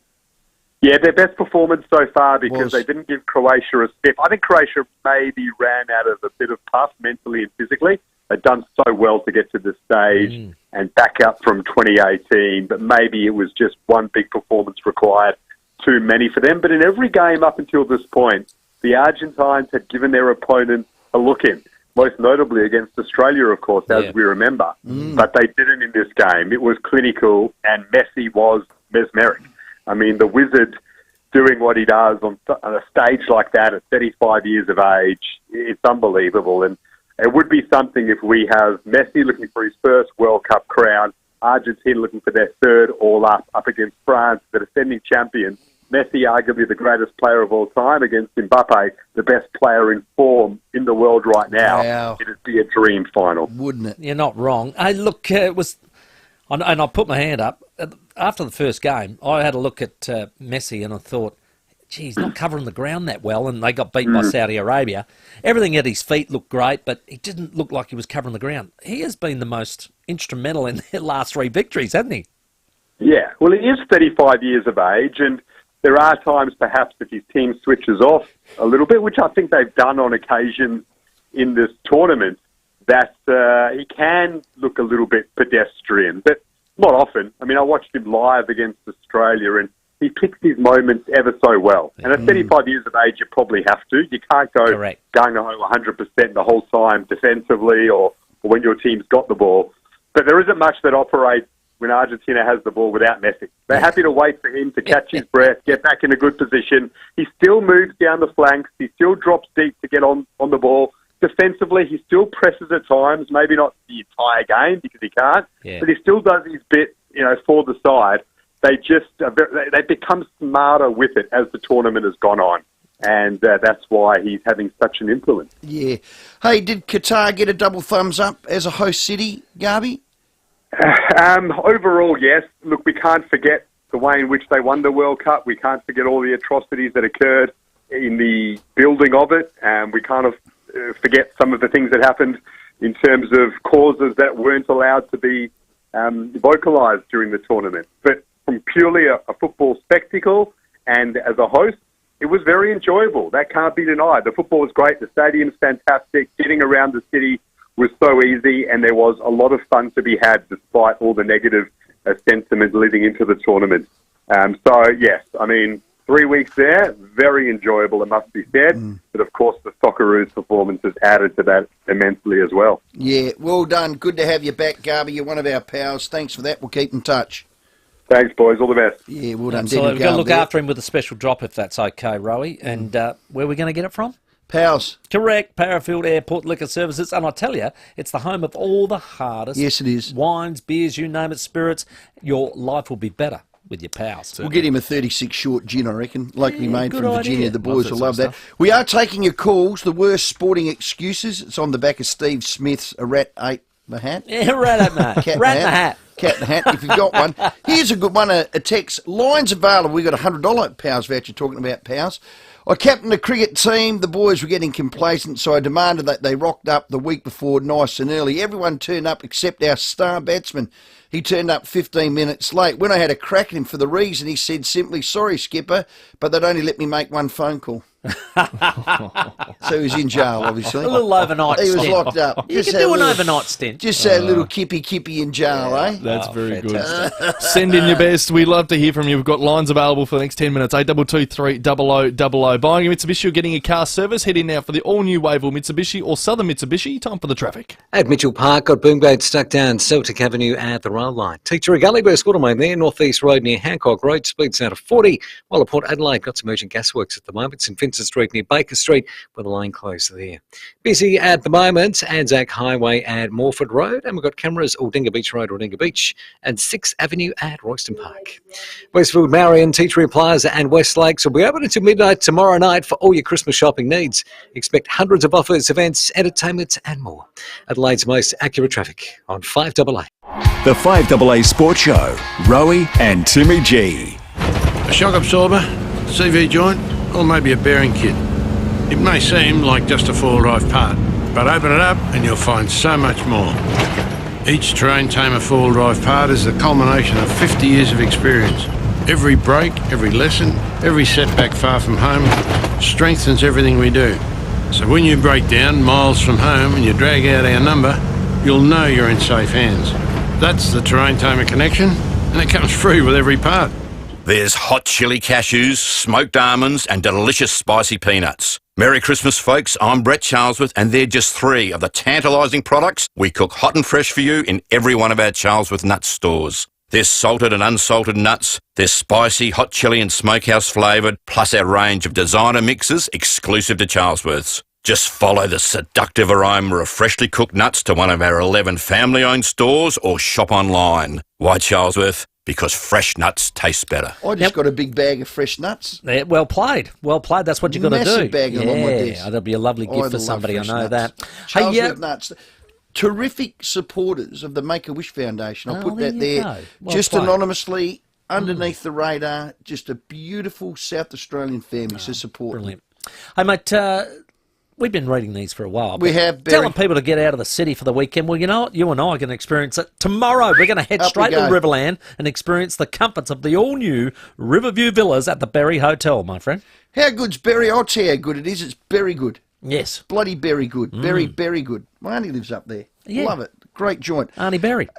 Yeah, their best performance so far because they didn't give Croatia a step. I think Croatia maybe ran out of a bit of puff mentally and physically. They've done so well to get to this stage and back up from 2018, but maybe it was just one big performance required, too many for them. But in every game up until this point, the Argentines had given their opponents a look in, most notably against Australia, of course, as we remember. But they didn't in this game. It was clinical, and Messi was mesmeric. I mean, the wizard doing what he does on a stage like that at 35 years of age, it's unbelievable. And it would be something if we have Messi looking for his first World Cup crown, Argentina looking for their third all-up against France, the defending champions. Messi, arguably the greatest player of all time, against Mbappe, the best player in form in the world right now. Wow. It'd be a dream final. Wouldn't it? You're not wrong. Hey, look, it was... And I put my hand up. After the first game, I had a look at Messi and I thought, gee, he's not covering the ground that well, and they got beat by Saudi Arabia. Everything at his feet looked great, but he didn't look like he was covering the ground. He has been the most instrumental in their last 3 victories, hasn't he? Yeah, well, he is 35 years of age, and there are times perhaps if his team switches off a little bit, which I think they've done on occasion in this tournament, that he can look a little bit pedestrian, but not often. I mean, I watched him live against Australia, and he picks his moments ever so well. And at 35 years of age, you probably have to. You can't go gung-ho 100% the whole time defensively or when your team's got the ball. But there isn't much that operates when Argentina has the ball without Messi. They're happy to wait for him to catch his breath, get back in a good position. He still moves down the flanks. He still drops deep to get on the ball. Defensively, he still presses at times, maybe not the entire game because he can't, but he still does his bit, for the side. They just they become smarter with it as the tournament has gone on, and that's why he's having such an influence. Yeah. Hey, did Qatar get a double thumbs up as a host city, Garby? Overall, yes. Look, we can't forget the way in which they won the World Cup. We can't forget all the atrocities that occurred in the building of it, and we kind of forget some of the things that happened in terms of causes that weren't allowed to be vocalised during the tournament. But from purely a football spectacle and as a host, it was very enjoyable. That can't be denied. The football was great. The stadium's fantastic. Getting around the city was so easy, and there was a lot of fun to be had despite all the negative sentiment leading into the tournament. So, yes, I mean, 3 weeks there, very enjoyable, it must be said. But of course, the Socceroos performance has added to that immensely as well. Yeah, well done. Good to have you back, Garby. You're one of our pals. Thanks for that. We'll keep in touch. Thanks, boys. All the best. Yeah, well done. So we've got to look after him with a special drop, if that's okay, Rowie. And where are we going to get it from? Pals. Correct, Parafield Airport Liquor Services. And I tell you, it's the home of all the hardest. Yes, it is. Wines, beers, you name it, spirits. Your life will be better with your pals. We'll get him a 36 short gin, I reckon, locally made from Virginia. idea. The boys will love that. We are taking your calls. The worst sporting excuses. It's on the back of Steve Smith's A Rat Ate the Hat. Yeah, rat at mate. Cat Rat in in the hat. Cat in the hat, if you've got one. Here's a good one, a text. Lines available. We've got a $100 Powers voucher talking about Powers. I captained the cricket team. The boys were getting complacent, so I demanded that they rocked up the week before nice and early. Everyone turned up except our star batsman. He turned up 15 minutes late. When I had a crack at him for the reason, he said simply, "Sorry, skipper, but they'd only let me make one phone call." So he was in jail, obviously. A little overnight He was stint. locked up. You can do an overnight stint. Just a little kippy in jail, eh? That's very good. Send in your best. We'd love to hear from you. We've got lines available for the next 10 minutes. 8223 0000. Buying a Mitsubishi or getting a car service, head in now for the all-new Wavell Mitsubishi or Southern Mitsubishi. Time for the traffic. At Mitchell Park, got boom gates stuck down Celtic Avenue at the rail line. Teacher Gully burst water main there, North East Road near Hancock Road, speeds out of 40. While at Port Adelaide, got some urgent gasworks at the moment. St Vincent Street near Baker Street, with the lane closed there. Busy at the moment, Anzac Highway at Morford Road, and we've got cameras Aldinga Beach Road, Aldinga Beach, and 6th Avenue at Royston Park. Westfield, Marion, Tea Tree Plaza and West Lakes will be open until midnight tomorrow night for all your Christmas shopping needs. Expect hundreds of offers, events, entertainment and more. Adelaide's most accurate traffic on 5AA. The 5AA Sports Show, Rowie and Timmy G. A shock absorber, CV joint, or maybe a bearing kit. It may seem like just a four-wheel drive part, but open it up and you'll find so much more. Each terrain tamer four-wheel drive part is the culmination of 50 years of experience. Every break, every lesson, every setback far from home strengthens everything we do. So when you break down miles from home and you drag out our number, you'll know you're in safe hands. That's the terrain tamer connection, and it comes free with every part. There's hot chili cashews, smoked almonds and delicious spicy peanuts. Merry Christmas, folks. I'm Brett Charlesworth, and they're just 3 of the tantalising products we cook hot and fresh for you in every one of our Charlesworth Nuts stores. There's salted and unsalted nuts, there's spicy, hot chili and smokehouse flavoured, plus our range of designer mixes exclusive to Charlesworth's. Just follow the seductive aroma of freshly cooked nuts to one of our 11 family-owned stores or shop online. Why Charlesworth? Because fresh nuts taste better. I just got a big bag of fresh nuts. Yeah, well played. Well played. That's what you've got to do. Massive bag of them like this. Yeah, that'll be a lovely gift for somebody. I know that. Charlesworth Nuts. Terrific supporters of the Make-A-Wish Foundation. I'll put that there. Well just played. Anonymously, underneath the radar. Just a beautiful South Australian family to support. Brilliant. Hey, mate, we've been reading these for a while. We but have, Barry. telling people to get out of the city for the weekend. Well, you know what? You and I are going to experience it tomorrow. We're going to head Up straight we to go. Riverland and experience the comforts of the all-new Riverview Villas at the Berry Hotel, my friend. How good's Berry? I'll tell you how good it is. It's very good. Yes. Bloody very good. Very good. My auntie lives up there. Yeah. Love it. Great joint. Auntie Berry.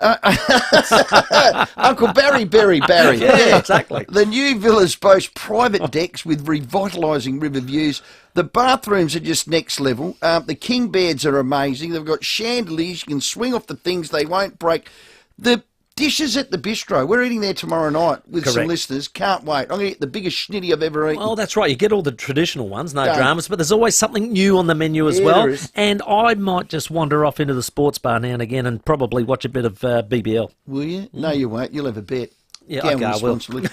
Uncle Barry. Yeah, exactly. The new villas boast private decks with revitalising river views. The bathrooms are just next level. The king beds are amazing. They've got chandeliers. You can swing off the things. They won't break. The dishes at the bistro. We're eating there tomorrow night with some Correct. listeners. Can't wait. I'm going to get the biggest schnitty I've ever eaten. Well, that's right. You get all the traditional ones, no Done. dramas, but there's always something new on the menu as Yeah, well. there is. And I might just wander off into the sports bar now and again and probably watch a bit of BBL. Will you? No, you won't. You'll have a bet. Yeah, Gamble okay, I will. responsibly.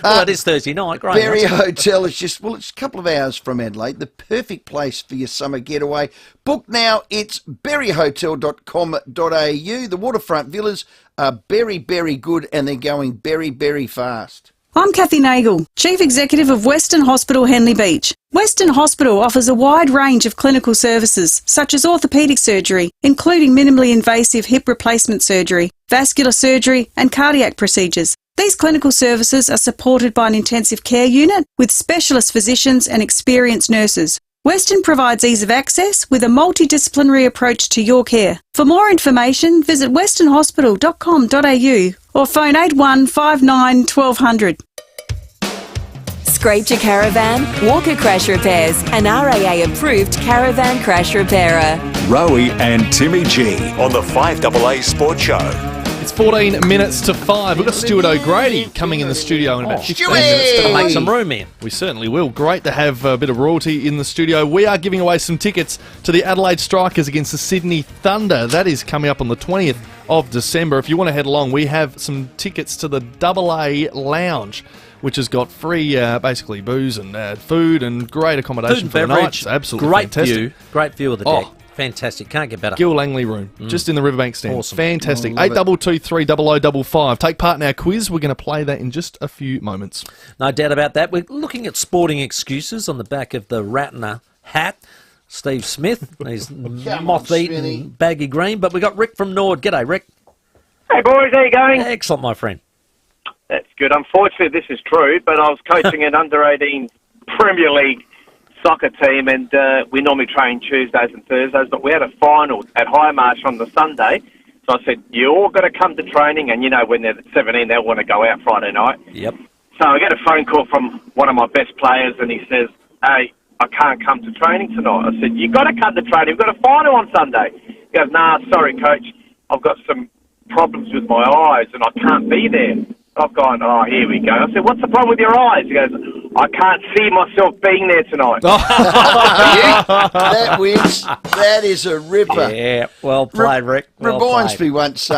Well, it is Thursday night. Great. Berry night. Hotel is just, well, it's a couple of hours from Adelaide. The perfect place for your summer getaway. Book now. It's berryhotel.com.au. The waterfront villas are very good, and they're going very fast. I'm Kathy Nagel, Chief Executive of Western Hospital Henley Beach. Western Hospital offers a wide range of clinical services, such as orthopaedic surgery, including minimally invasive hip replacement surgery, vascular surgery and cardiac procedures. These clinical services are supported by an intensive care unit with specialist physicians and experienced nurses. Western provides ease of access with a multidisciplinary approach to your care. For more information, visit westernhospital.com.au or phone 8159 1200. Scraped your caravan? Walker Crash Repairs, an RAA approved caravan crash repairer. Rowie and Timmy G on the 5AA Sports Show. It's 14 minutes to 5. We've got Stuart O'Grady coming in the studio in about 15 minutes. Gotta make some room here. We certainly will. Great to have a bit of royalty in the studio. We are giving away some tickets to the Adelaide Strikers against the Sydney Thunder. That is coming up on the 20th of December. If you want to head along, we have some tickets to the AA Lounge, which has got free, basically, booze and food and great accommodation for the night. It's absolutely fantastic. Great view of the deck. Fantastic. Can't get better. Gil Langley room, just in the Riverbank stand. Awesome. Fantastic. 8223 0055. Take part in our quiz. We're going to play that in just a few moments. No doubt about that. We're looking at sporting excuses on the back of the Ratner hat. Steve Smyth, he's moth-eaten baggy green. But we got Rick from Nord. G'day, Rick. Hey, boys. How you going? Excellent, my friend. That's good. Unfortunately, this is true, but I was coaching an under-18 Premier League soccer team, and we normally train Tuesdays and Thursdays, but we had a final at High Marsh on the Sunday. So I said, you all got to come to training, and you know when they're 17, they want to go out Friday night. Yep. So I get a phone call from one of my best players, and he says, hey, I can't come to training tonight. I said, you got to come to training. We've got a final on Sunday. He goes, nah, sorry, coach. I've got some problems with my eyes, and I can't be there. I've gone, oh, here we go. I said, what's the problem with your eyes? He goes, I can't see myself being there tonight. That wins. That is a ripper. Yeah, well played, Rick. Well Reminds played. me once,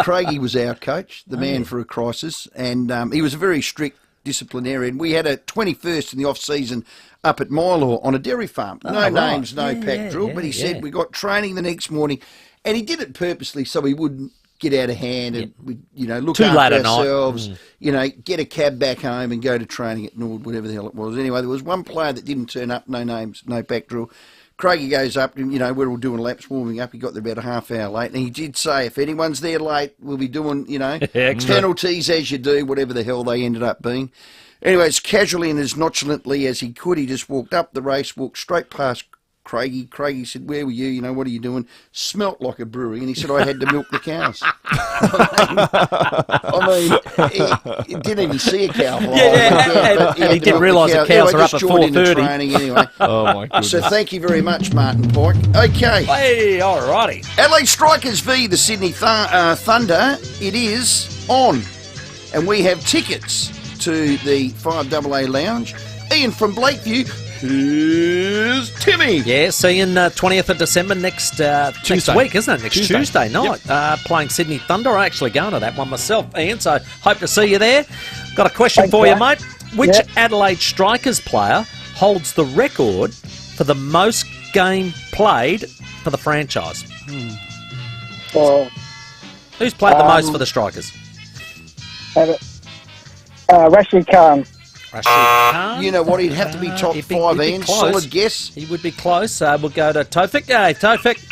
Craigie was our coach, the man for a crisis, and he was a very strict disciplinarian. We had a 21st in the off-season up at Mylor on a dairy farm. No names, no pack drill, but he said we got training the next morning, and he did it purposely so he wouldn't get out of hand and we, look Too late after at ourselves, get a cab back home and go to training at Nord, whatever the hell it was. Anyway, there was one player that didn't turn up, no names, no pack drill. Craigie goes up, and, we're all doing laps, warming up. He got there about a half hour late, and he did say, if anyone's there late, we'll be doing, penalties as you do, whatever the hell they ended up being. Anyway, as casually and as nonchalantly as he could, he just walked up the race, walked straight past Craigie. Craigie said, where were you? What are you doing? Smelt like a brewery. And he said, I had to milk the cows. He didn't even see a cow. And he didn't realise the cows are up at 4:30. Anyway. Oh, my goodness. So thank you very much, Martin Pike. Okay. Hey, all righty. Adelaide Strikers v the Sydney Thunder. It is on. And we have tickets to the 5AA Lounge. Ian from Blakeview. Here's Timmy. Yeah, see you in 20th of December next week, isn't it? Next Tuesday night. Yep. Playing Sydney Thunder. I'm actually going to that one myself, Ian, so hope to see you there. Got a question for you, mate. Which Adelaide Strikers player holds the record for the most game played for the franchise? Who's played the most for the Strikers? Rashid Khan. Rashid Khan. You know what? He'd have to be top five, Ian. Solid guess. He would be close. We'll go to Tofik. Hey, Tofik.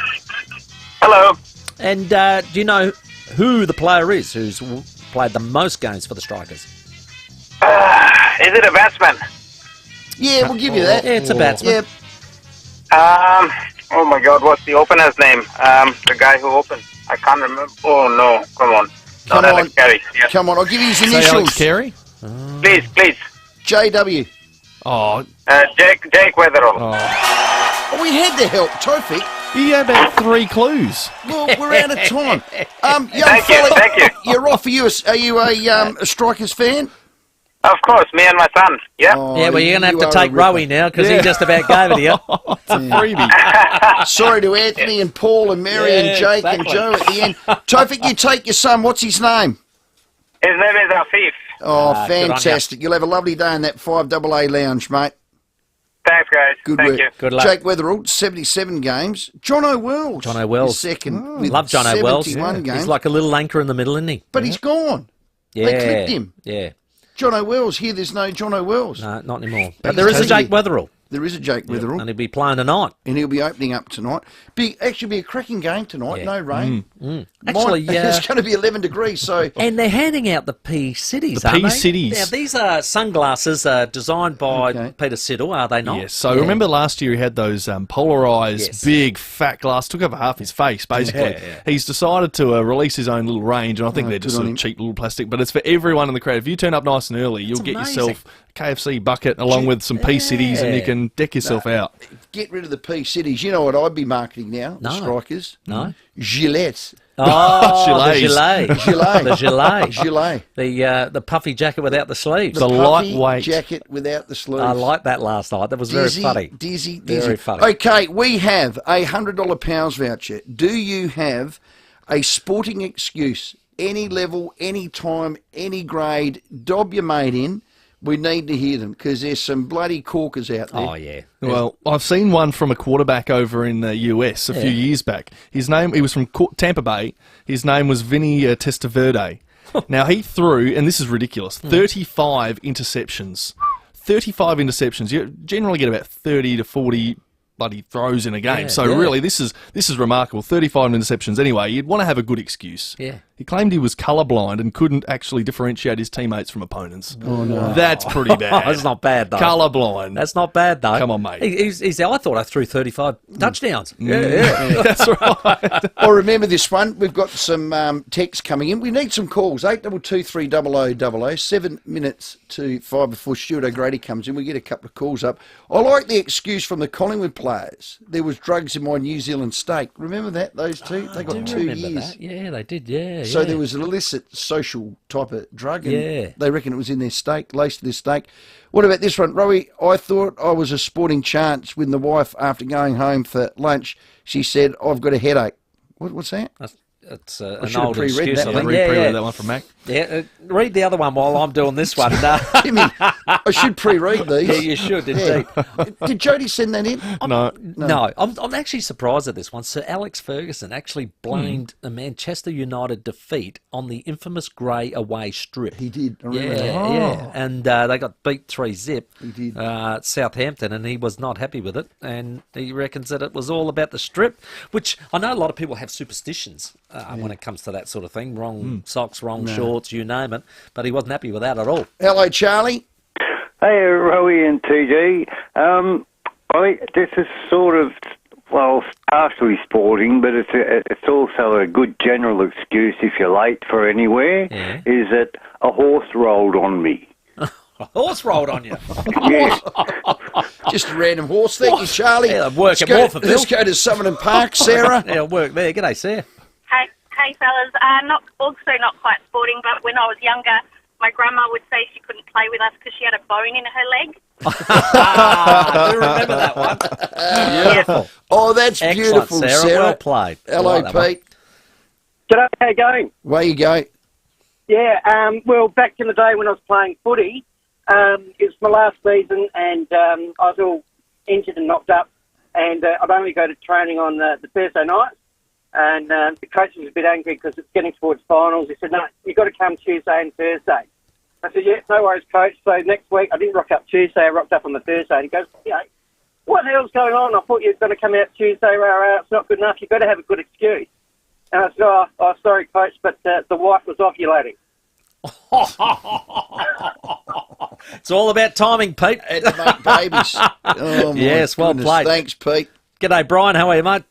Hello. And do you know who the player is who's played the most games for the Strikers? Is it a batsman? Yeah, we'll give you that. Yeah, it's a batsman. Yeah. Oh my God, what's the opener's name? The guy who opened. I can't remember. Oh no, come on. Come Not on. Alex Carey. Yeah. Come on, I'll give you his Say initials. Alex Carey? Please. JW. Oh. Jake Weatherall. Oh, we had to help Tofik. You had about 3 clues. Well, we're out of time. Young Thank you, fella, thank you. You're off. Are you a Strikers fan? Of course, me and my son. Yeah. Oh, Yeah, well, you're going to you have to are take a ripper. Rowie now because he just about gave it to you. It's a freebie. Sorry to Anthony and Paul and Mary and Jake and Joe at the end. Tofik, you take your son. What's his name? His name is Afif. Oh, good on fantastic. You'll have a lovely day in that 5AA Lounge, mate. Thanks, guys. Good Thank work. you. Good luck. Jake Weatherall, 77 games. John O'Wells. John O'Wells. is second. with Love John O'Wells. 71 games. He's like a little anchor in the middle, isn't he? But he's gone. Yeah. They clipped him. Yeah. John O'Wells. Here, there's no John O'Wells. No, not anymore. But But there is a he's Jake totally- Weatherall. There is a Jake Weatherall. And he'll be playing tonight. And he'll be opening up tonight. Actually be a cracking game tonight. Yeah. No rain. Actually, it's going to be 11 degrees, so... And they're handing out the P Cities, The aren't P they? Cities. Now, these are sunglasses designed by Peter Siddle, are they not? Yes, so remember last year he had those polarised, Yes. big, fat glass, took over half his face, basically. Yeah. He's decided to release his own little range, and I think they're just good on sort of him. cheap little plastic, but it's for everyone in the crowd. If you turn up nice and early, you'll get amazing. yourself a KFC bucket along with some P-Cities and you can deck yourself out. Get rid of the P-Cities. You know what I'd be marketing now? No. The Strikers? No. Gillette. Oh, the gilet. Gilet. The gilet. Gilet. The puffy jacket without the sleeves. The lightweight jacket without the sleeves. I liked that last night. That was very funny. Dizzy. Very funny. Okay, we have a $100 Powers voucher. Do you have a sporting excuse? Any level, any time, any grade, dob your mate in. We need to hear them because there's some bloody corkers out there. Oh, yeah. Well, I've seen one from a quarterback over in the US a few years back. He was from Tampa Bay. His name was Vinny Testaverde. Now, he threw, and this is ridiculous, 35 interceptions. 35 interceptions. You generally get about 30 to 40 bloody throws in a game. Really, this is remarkable. 35 interceptions. Anyway, you'd want to have a good excuse. Yeah. He claimed he was colourblind and couldn't actually differentiate his teammates from opponents. Oh, no. That's pretty bad. That's not bad, though. Colourblind. That's not bad, though. Come on, mate. I thought I threw 35 touchdowns. Yeah. That's right. Well, remember this one. We've got some texts coming in. We need some calls. 82230000. 7 minutes to 5 before Stuart O'Grady comes in. We get a couple of calls up. I like the excuse from the Collingwood players. There was drugs in my New Zealand steak. Remember that? Those two? They got 2 years. That. Yeah, they did. Yeah. So there was an illicit social type of drug, and they reckon it was in their steak, laced their steak. What about this one, Rowie? I thought I was a sporting chance when the wife, after going home for lunch, she said, "I've got a headache." What's that? It's I an should have old pre-read excuse. that I one. think. Pre-read that one from Mac. Yeah, read the other one while I'm doing this one. Jimmy, I should pre-read these. Yeah, you should indeed. Did Jody send that in? No. I'm actually surprised at this one. Sir Alex Ferguson actually blamed a Manchester United defeat on the infamous grey away strip. He did. I remember Yeah. And they got beat 3-0. He did. At Southampton, and he was not happy with it. And he reckons that it was all about the strip, which I know a lot of people have superstitions when it comes to that sort of thing. Wrong socks, wrong shorts, you name it. But he wasn't happy with that at all. Hello, Charlie. Hey, Rowie and TG. This is sort of, well, partially sporting, but it's also a good general excuse if you're late for anywhere, is that a horse rolled on me. A horse rolled on you? Yes. Just a random horse. Thank you, Charlie. Yeah, work at Morpheville. Let's go to Summerton Park, Sarah. Yeah, work there. G'day, Sarah. Hey, fellas. Not quite sporting, but when I was younger, my grandma would say she couldn't play with us because she had a bone in her leg. I do remember that one. Beautiful. Oh, that's Excellent, beautiful, Sarah. Well played. Hello, Like that Pete. G'day, how you going? Where you go? Yeah, well, back in the day when I was playing footy, it was my last season, and I was all injured and knocked up, and I'd only go to training on the Thursday night. And the coach was a bit angry because it's getting towards finals. He said, "No, you've got to come Tuesday and Thursday." I said, "Yeah, no worries, coach." So next week, I didn't rock up Tuesday. I rocked up on the Thursday. And he goes, "What the hell's going on? I thought you were going to come out Tuesday. It's not good enough. You've got to have a good excuse." And I said, "Oh, sorry, coach, but the wife was ovulating." It's all about timing, Pete. And to make babies. Oh, my yes, well goodness. played. Thanks, Pete. G'day, Brian. How are you, mate?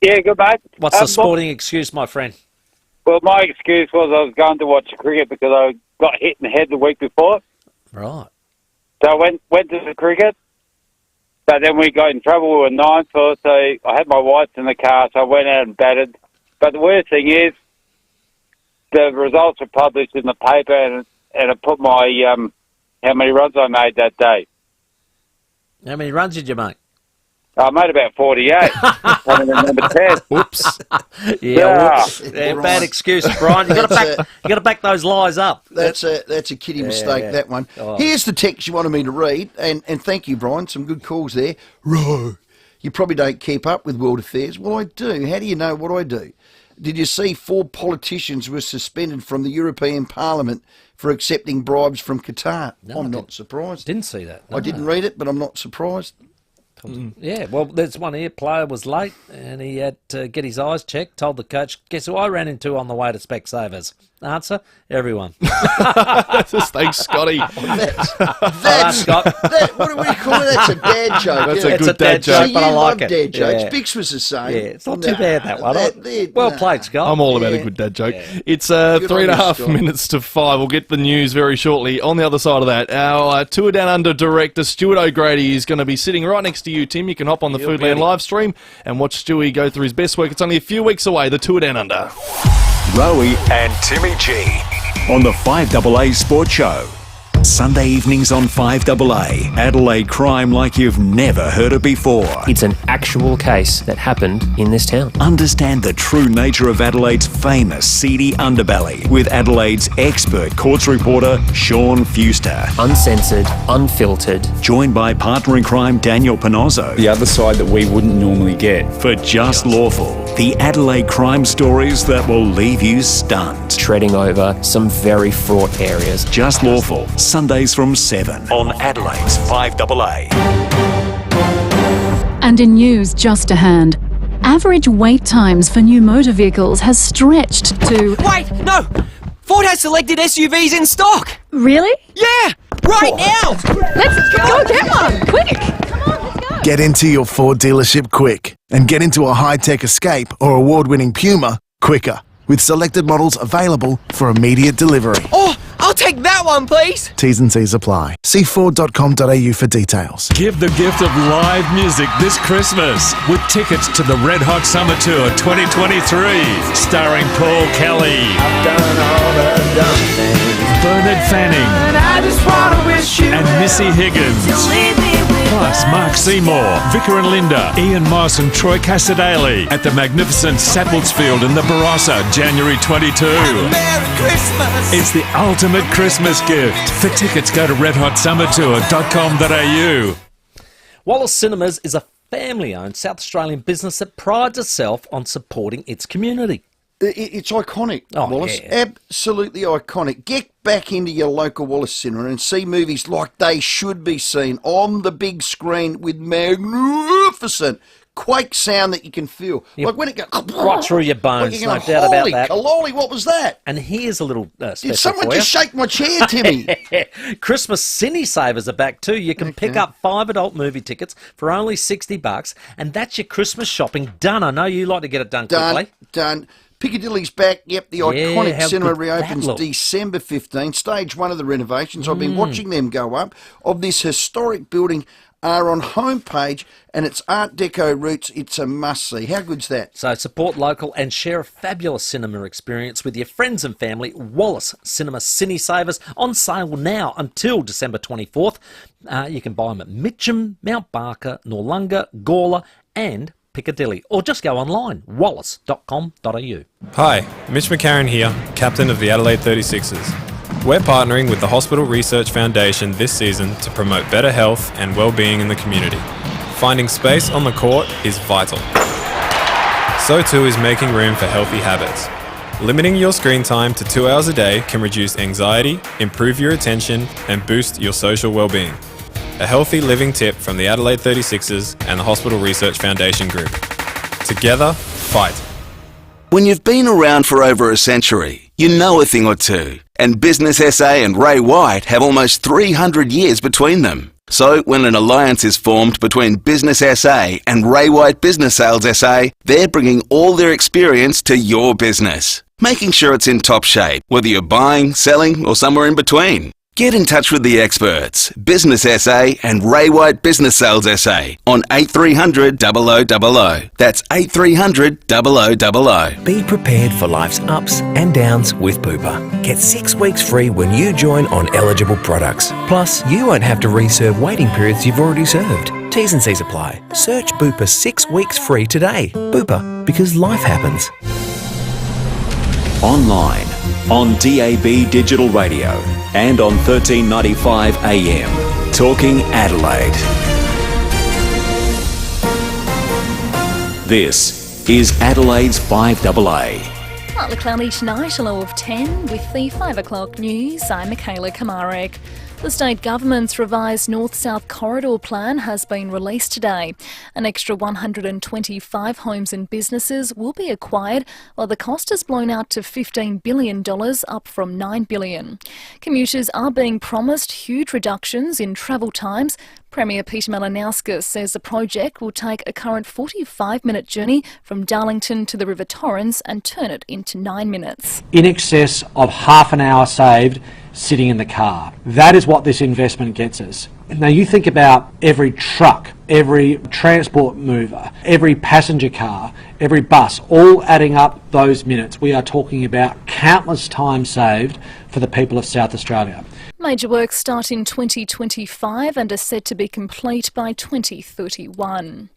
Yeah, good, mate. What's the sporting excuse, my friend? Well, my excuse was I was going to watch cricket because I got hit in the head the week before. Right. So I went to the cricket, but then we got in trouble. We were ninth, so I had my whites in the car, so I went out and batted. But the worst thing is, the results were published in the paper, and it put my how many runs I made that day. How many runs did you make? I made about 48. Number 10. Whoops. Whoops. Yeah, bad excuse, Brian. You got to back those lies up. That's a kiddie mistake. That one. Oh. Here's the text you wanted me to read, and thank you, Brian. Some good calls there. Ro, you probably don't keep up with world affairs. Well, I do. How do you know what I do? Did you see 4 politicians were suspended from the European Parliament for accepting bribes from Qatar? No, I'm not surprised. Didn't see that. No. I didn't read it, but I'm not surprised. Yeah, well, there's one here. Player was late and he had to get his eyes checked. Told the coach, guess who I ran into on the way to Specsavers? Answer, everyone. Thanks, Scotty. What do we call it? That's a dad joke. That's a good dad joke. See, but I you like love it. dad jokes. Yeah. Bix was the same. Yeah, it's not too bad, that one. Well played, Scott. I'm all about a good dad joke. It's 3.5 minutes to 5. We'll get the news very shortly. On the other side of that, our Tour Down Under director, Stuart O'Grady, is going to be sitting right next to you, Tim. You can hop on the Foodland live stream and watch Stewie go through his best work. It's only a few weeks away, the Tour Down Under. Rowie and Timmy G on the 5AA Sports Show. Sunday evenings on 5AA. Adelaide crime like you've never heard it before. It's an actual case that happened in this town. Understand the true nature of Adelaide's famous seedy underbelly with Adelaide's expert courts reporter Sean Fuster. Uncensored, unfiltered. Joined by partner in crime Daniel Panozzo. The other side that we wouldn't normally get. For Just Lawful. The Adelaide crime stories that will leave you stunned. Treading over some very fraught areas. Just Lawful. Sundays from 7 on Adelaide's 5AA. And in news just to hand, average wait times for new motor vehicles has stretched to... Wait, no! Ford has selected SUVs in stock! Really? Yeah! Right now! Let's go get one! Quick! Get into your Ford dealership quick and get into a high-tech Escape or award-winning Puma quicker with selected models available for immediate delivery. Oh, I'll take that one, please! T's and C's apply. See Ford.com.au for details. Give the gift of live music this Christmas with tickets to the Red Hot Summer Tour 2023, starring Paul Kelly, Bernard Fanning, And I just wanna wish you and Missy Higgins. Plus Mark Seymour, Vicar and Linda, Ian Moss and Troy Casadale at the magnificent Saddlesfield in the Barossa, January 22. Merry Christmas! It's the ultimate Christmas gift. For tickets, go to redhotsummertour.com.au. Wallace Cinemas is a family-owned South Australian business that prides itself on supporting its community. It's iconic, Oh, Wallace. yeah. Absolutely iconic. Get back into your local Wallace cinema and see movies like they should be seen on the big screen with magnificent quake sound that you can feel. Yep. Like when it goes... Right through your bones, like no going, doubt about that. Holy, what was that? And here's a little special Did someone for you. just shake my chair, Timmy? Christmas Cine Savers are back too. You can pick up 5 adult movie tickets for only $60, and that's your Christmas shopping done. I know you like to get it done quickly. Done. Piccadilly's back. Yep, the iconic how cinema good that reopens look. December 15. Stage 1 of the renovations. I've been watching them go up. Of this historic building are on homepage, and its Art Deco roots. It's a must-see. How good's that? So support local and share a fabulous cinema experience with your friends and family. Wallace Cinema Cine Savers on sale now until December 24th. You can buy them at Mitcham, Mount Barker, Noarlunga, Gawler and Piccadilly, or just go online, wallace.com.au. Hi, Mitch McCarron here, captain of the Adelaide 36ers. We're partnering with the Hospital Research Foundation this season to promote better health and well-being in the community. Finding space on the court is vital. So too is making room for healthy habits. Limiting your screen time to 2 hours a day can reduce anxiety, improve your attention, and boost your social well-being. A healthy living tip from the Adelaide 36ers and the Hospital Research Foundation Group. Together, fight. When you've been around for over a century, you know a thing or two. And Business SA and Ray White have almost 300 years between them. So when an alliance is formed between Business SA and Ray White Business Sales SA, they're bringing all their experience to your business, making sure it's in top shape, whether you're buying, selling, or somewhere in between. Get in touch with the experts, Business SA and Ray White Business Sales SA on 8300 0000. That's 8300 0000. Be prepared for life's ups and downs with Bupa. Get 6 weeks free when you join on eligible products. Plus, you won't have to reserve waiting periods you've already served. T's and C's apply. Search Bupa 6 weeks free today. Bupa, because life happens. Online, on DAB Digital Radio, and on 1395 AM. Talking Adelaide. This is Adelaide's 5AA. Partly cloudy tonight, a low of 10. With the 5 o'clock news, I'm Michaela Kamarek. The state government's revised north-south corridor plan has been released today. An extra 125 homes and businesses will be acquired, while the cost has blown out to $15 billion, up from $9 billion. Commuters are being promised huge reductions in travel times. Premier Peter Malinauskas says the project will take a current 45-minute journey from Darlington to the River Torrens and turn it into 9 minutes. In excess of half an hour saved sitting in the car. That is what this investment gets us. Now you think about every truck, every transport mover, every passenger car, every bus, all adding up those minutes. We are talking about countless time saved for the people of South Australia. Major works start in 2025 and are set to be complete by 2031.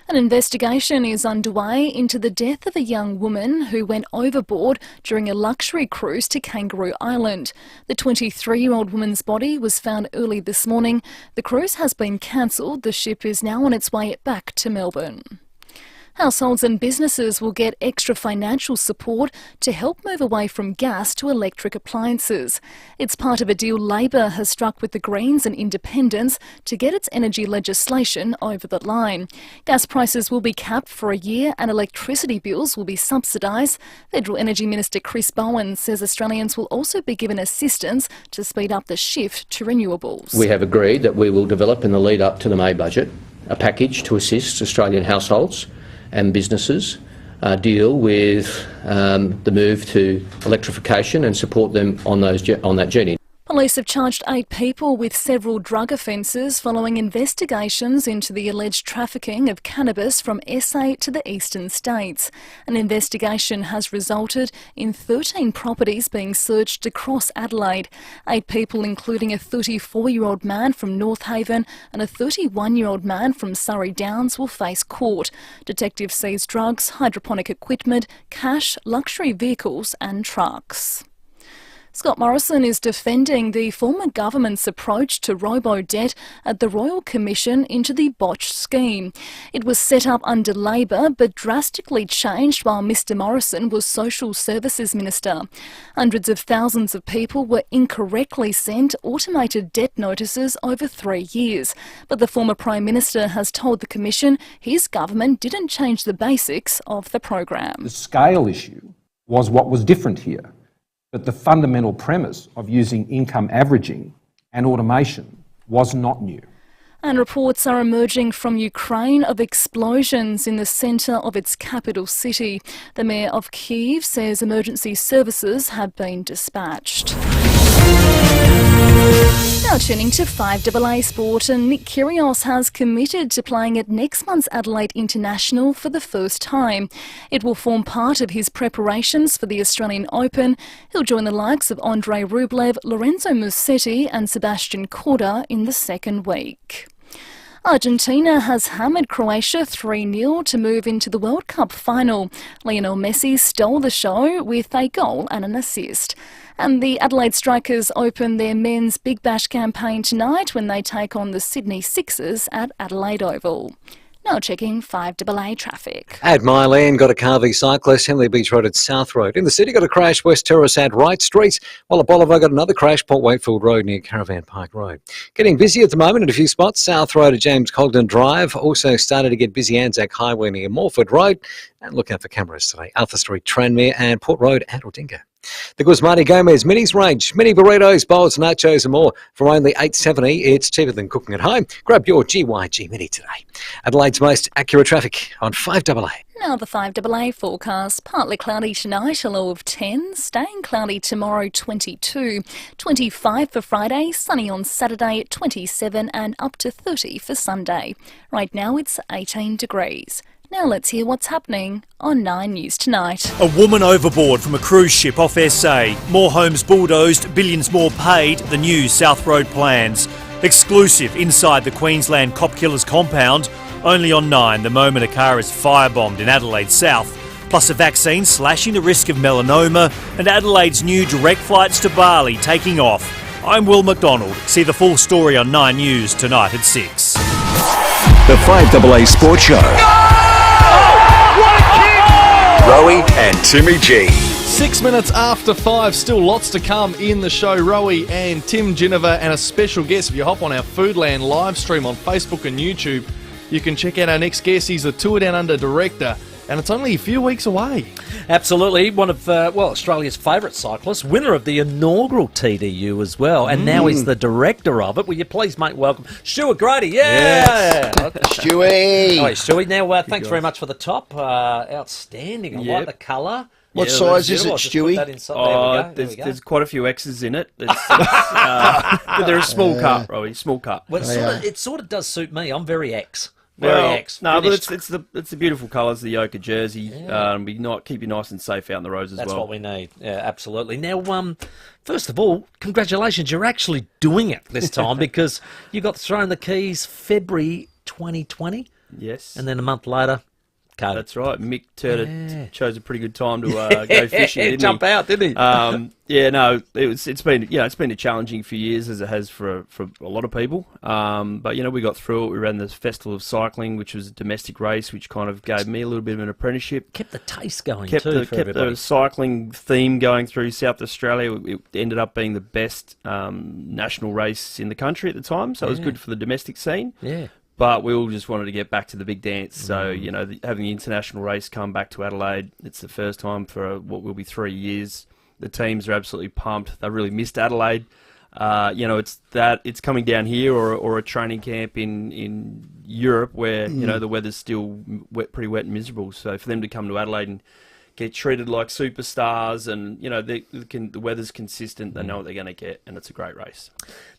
An investigation is underway into the death of a young woman who went overboard during a luxury cruise to Kangaroo Island. The 23-year-old woman's body was found early this morning. The cruise has been cancelled. The ship is now on its way back to Melbourne. Households and businesses will get extra financial support to help move away from gas to electric appliances. It's part of a deal Labor has struck with the Greens and Independents to get its energy legislation over the line. Gas prices will be capped for a year and electricity bills will be subsidised. Federal Energy Minister Chris Bowen says Australians will also be given assistance to speed up the shift to renewables. We have agreed that we will develop in the lead up to the May budget a package to assist Australian households and businesses deal with the move to electrification and support them on that journey. Police have charged 8 people with several drug offences following investigations into the alleged trafficking of cannabis from SA to the eastern states. An investigation has resulted in 13 properties being searched across Adelaide. 8 people, including a 34-year-old man from North Haven and a 31-year-old man from Surrey Downs, will face court. Detectives seized drugs, hydroponic equipment, cash, luxury vehicles and trucks. Scott Morrison is defending the former government's approach to robo-debt at the Royal Commission into the botched scheme. It was set up under Labor but drastically changed while Mr Morrison was Social Services Minister. Hundreds of thousands of people were incorrectly sent automated debt notices over 3 years. But the former Prime Minister has told the Commission his government didn't change the basics of the program. The scale issue was what was different here. But the fundamental premise of using income averaging and automation was not new. And reports are emerging from Ukraine of explosions in the centre of its capital city. The mayor of Kyiv says emergency services have been dispatched. Now tuning to 5AA Sport, and Nick Kyrgios has committed to playing at next month's Adelaide International for the first time. It will form part of his preparations for the Australian Open. He'll join the likes of Andrei Rublev, Lorenzo Musetti and Sebastian Korda in the second week. Argentina has hammered Croatia 3-0 to move into the World Cup final. Lionel Messi stole the show with a goal and an assist. And the Adelaide Strikers open their men's Big Bash campaign tonight when they take on the Sydney Sixers at Adelaide Oval. Now checking 5AA traffic. At Mile End, got a car v cyclist, Henley Beach Road at South Road. In the city, got a crash, West Terrace at Wright Street. While at Bolivar, got another crash, Port Wakefield Road near Caravan Park Road. Getting busy at the moment at a few spots. South Road at James Cogden Drive. Also started to get busy Anzac Highway near Morford Road. And look out for cameras today. Arthur Street, Tranmere and Port Road at Aldinga. The Guzmani Gomez Minis range. Mini burritos, bowls, nachos and more for only $8.70. It's cheaper than cooking at home. Grab your GYG Mini today. Adelaide's most accurate traffic on 5AA. Now the 5AA forecast. Partly cloudy tonight, a low of 10. Staying cloudy tomorrow, 22. 25 for Friday, sunny on Saturday, 27 and up to 30 for Sunday. Right now it's 18 degrees. Now let's hear what's happening on 9 News Tonight. A woman overboard from a cruise ship off SA. More homes bulldozed, billions more paid, the new South Road plans. Exclusive inside the Queensland Cop Killers compound. Only on 9, the moment a car is firebombed in Adelaide South. Plus a vaccine slashing the risk of melanoma and Adelaide's new direct flights to Bali taking off. I'm Will McDonald. See the full story on 9 News tonight at 6. The 5AA Sports Show. Rowie and Timmy G. 6 minutes after 5, still lots to come in the show. Rowie and Tim Ginniver and a special guest. If you hop on our Foodland live stream on Facebook and YouTube, you can check out our next guest. He's the Tour Down Under director, and it's only a few weeks away. Absolutely. One of, Australia's favourite cyclists, winner of the inaugural TDU as well, and now he's the director of it. Will you please, mate, welcome Stuart Grady. Yeah! Stewie! All right, Stewie. Now, thanks very much for the top. Outstanding. I like the colour. What size is it, Stewie? There's quite a few X's in it. But they're a small cut, Robbie. Small cut. Well, it sort of does suit me. I'm very X. No, but it's the beautiful colours, the Yoka jersey. Keep you nice and safe out on the roads as well. That's what we need. Yeah, absolutely. Now, first of all, congratulations. You're actually doing it this time because you got thrown the keys February 2020. Yes. And then a month later, COVID. That's right. Mick chose a pretty good time to go fishing, didn't he? Jump out, didn't he? It's been a challenging few years, as it has for a lot of people. But we got through it. We ran the Festival of Cycling, which was a domestic race, which kind of gave me a little bit of an apprenticeship. Kept the taste going kept too. Kept the cycling theme going through South Australia. It ended up being the best national race in the country at the time, so it was good for the domestic scene. Yeah. But we all just wanted to get back to the big dance. So, having the international race come back to Adelaide, it's the first time for what will be 3 years. The teams are absolutely pumped. They really missed Adelaide. It's coming down here or a training camp in Europe where, the weather's still pretty wet and miserable. So for them to come to Adelaide and get treated like superstars and, the weather's consistent, they know what they're going to get, and it's a great race.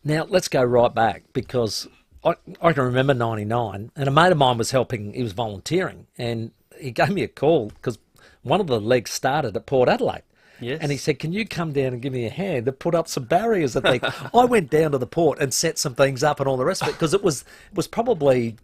Now, let's go right back because I can remember 99, and a mate of mine was helping, he was volunteering, and he gave me a call because one of the legs started at Port Adelaide. Yes. And he said, can you come down and give me a hand to put up some barriers? I I went down to the port and set some things up and all the rest of it because it was probably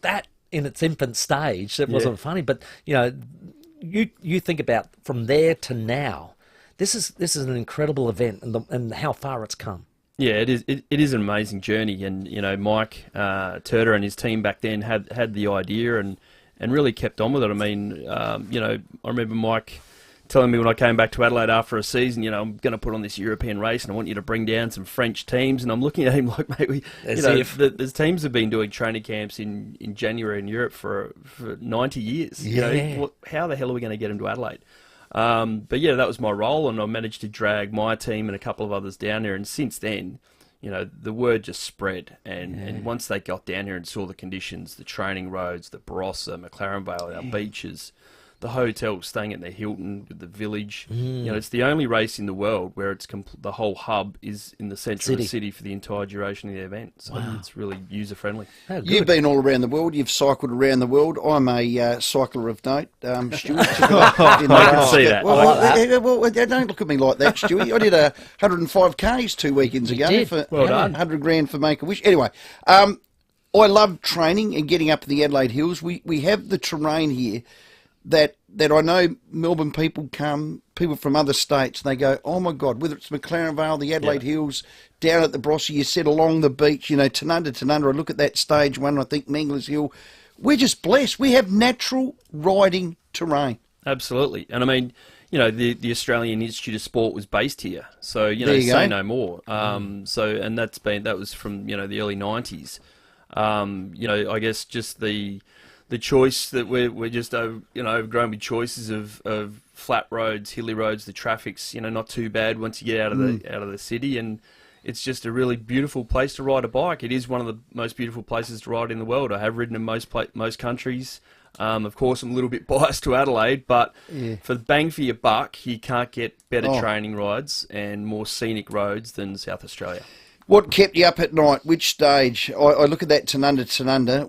that in its infant stage. It wasn't funny, but, you think about from there to now, this is an incredible event and how far it's come. Yeah, it is. It is an amazing journey, and Mike Turter and his team back then had the idea and really kept on with it. I mean, I remember Mike telling me when I came back to Adelaide after a season, I'm going to put on this European race, and I want you to bring down some French teams. And I'm looking at him like, mate, the teams have been doing training camps in January in Europe for 90 years. Yeah. How the hell are we going to get them to Adelaide? That was my role, and I managed to drag my team and a couple of others down there. And since then, the word just spread. And once they got down here and saw the conditions, the training roads, the Barossa, McLaren Vale, our beaches, the hotel, staying at the Hilton with the village. It's the only race in the world where it's the whole hub is in the centre of the city for the entire duration of the event. So it's really user-friendly. You've been all around the world. You've cycled around the world. I'm a cycler of note, Stuart. I can see that. Well, don't look at me like that, Stewie. I did 105 Ks 2 weekends ago. For well done. 100 grand for Make-A-Wish. Anyway, I love training and getting up to the Adelaide Hills. We have the terrain here that I know Melbourne people come, people from other states, and they go, oh my God, whether it's McLaren Vale, the Adelaide Hills, down at the Barossa, you sit along the beach, Tanunda, I look at that stage one, I think Mengler's Hill. We're just blessed. We have natural riding terrain. Absolutely. And I mean, the Australian Institute of Sport was based here. So, say no more. And that was from, the early 90s. I guess just the choice that we're just overgrown with choices of flat roads, hilly roads. The traffic's not too bad once you get out of the city, and it's just a really beautiful place to ride a bike. It is one of the most beautiful places to ride in the world. I have ridden in most countries. Of course, I'm a little bit biased to Adelaide, but for the bang for your buck, you can't get better training rides and more scenic roads than South Australia. What kept you up at night? Which stage? I look at that Tanunda,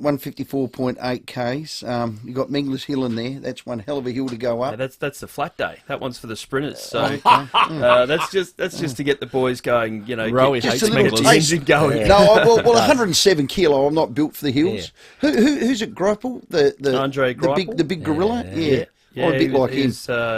154.8 Ks. You got Mengler's Hill in there. That's one hell of a hill to go up. Yeah, that's the flat day. That one's for the sprinters. So that's just to get the boys going. Rowie hates Mengler's engine going. Yeah. No, 107 kilo. I'm not built for the hills. Yeah. Who's at Greipel? Andre Greipel? The big gorilla. Yeah. Yeah, a bit like him.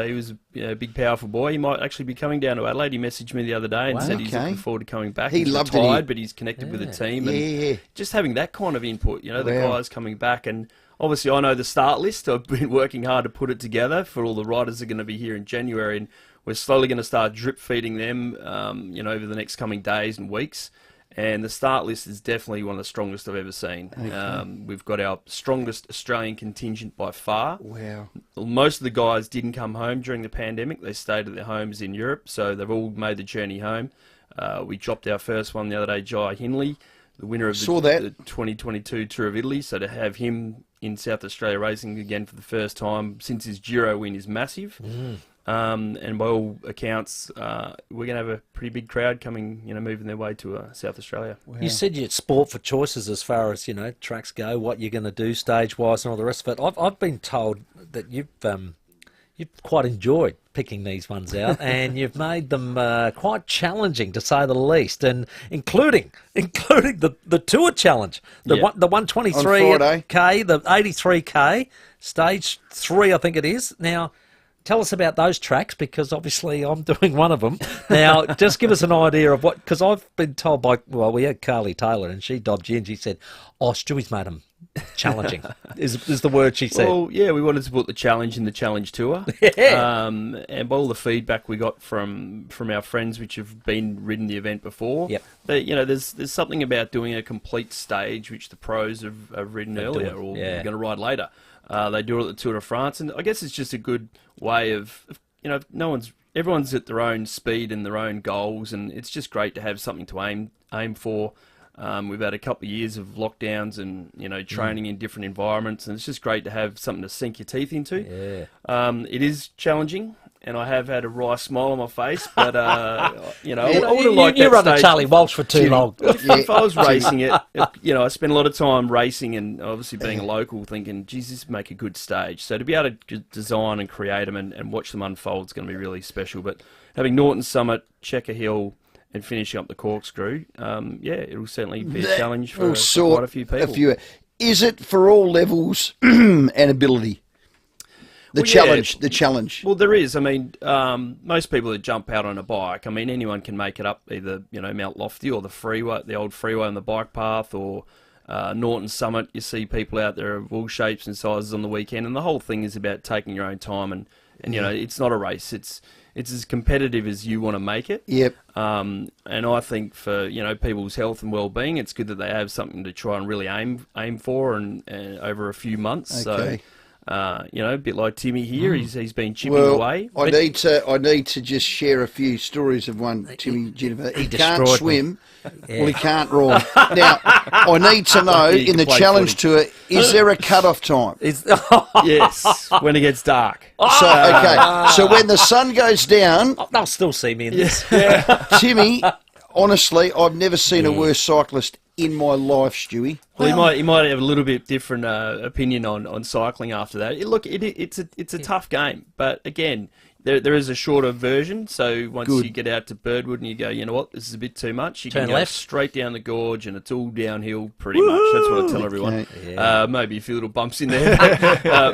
He was a big, powerful boy. He might actually be coming down to Adelaide. He messaged me the other day and said he's looking forward to coming back. He he's loved retired, it. but he's connected with the team. And just having that kind of input, the guys coming back. And obviously I know the start list. I've been working hard to put it together for all the riders that are going to be here in January. And we're slowly going to start drip feeding them, over the next coming days and weeks. And the start list is definitely one of the strongest I've ever seen. Okay. We've got our strongest Australian contingent by far. Wow. Most of the guys didn't come home during the pandemic. They stayed at their homes in Europe, so they've all made the journey home. We dropped our first one the other day, Jai Hindley, the winner of the 2022 Tour of Italy. So to have him in South Australia racing again for the first time since his Giro win is massive. And by all accounts, we're going to have a pretty big crowd coming, moving their way to South Australia. Wow. You said you'd sport for choices as far as, tracks go, what you're going to do stage-wise and all the rest of it. I've been told that you've quite enjoyed picking these ones out, and you've made them quite challenging, to say the least, and including the Tour Challenge, the 123K, the 83K, stage 3, I think it is. Now, tell us about those tracks, because obviously I'm doing one of them. Now, just give us an idea of what, because I've been told we had Carly Taylor, and she dobbed you, and she said, Stewie's made them challenging, is the word she said. Well, yeah, we wanted to put the challenge in the Challenge Tour. Yeah. And by all the feedback we got from our friends which have ridden the event before, there's something about doing a complete stage which the pros have ridden earlier or are going to ride later. They do it at the Tour de France, and I guess it's just a good way of everyone's at their own speed and their own goals, and it's just great to have something to aim for. We've had a couple of years of lockdowns and training in different environments, and it's just great to have something to sink your teeth into. Yeah. It is challenging, and I have had a wry smile on my face, but I would have liked that run stage. a Charlie Walsh for too long. If I was racing it, I spent a lot of time racing, and obviously being a local, thinking, geez, this would make a good stage. So to be able to design and create them and watch them unfold is going to be really special. But having Norton Summit, Checker Hill, and finishing up the Corkscrew, it'll certainly be a challenge for quite a few people. Is it for all levels and ability? The challenge. Well, there is. I mean, most people that jump out on a bike, I mean, anyone can make it up, either Mount Lofty or the old freeway on the bike path, or Norton Summit. You see people out there of all shapes and sizes on the weekend, and the whole thing is about taking your own time, and it's not a race. It's as competitive as you want to make it. Yep. And I think for people's health and well-being, it's good that they have something to try and really aim for, and over a few months. Okay. So. A bit like Timmy here, he's been chipping away. I need to just share a few stories of one Timmy Jennifer. He can't swim. Well, he can't ride. Now, I need to know, in the Challenge Tour, is there a cut-off time? Yes, when it gets dark. So when the sun goes down... They'll still see me in this. Timmy, honestly, I've never seen a worse cyclist in my life, Stewie. Well, he might have a little bit different opinion on cycling after that. It's a tough game, but again, there is a shorter version. So once you get out to Birdwood and you go, you know what, this is a bit too much, you can go straight down the gorge and it's all downhill pretty much. That's what I tell everyone. Yeah. Maybe a few little bumps in there,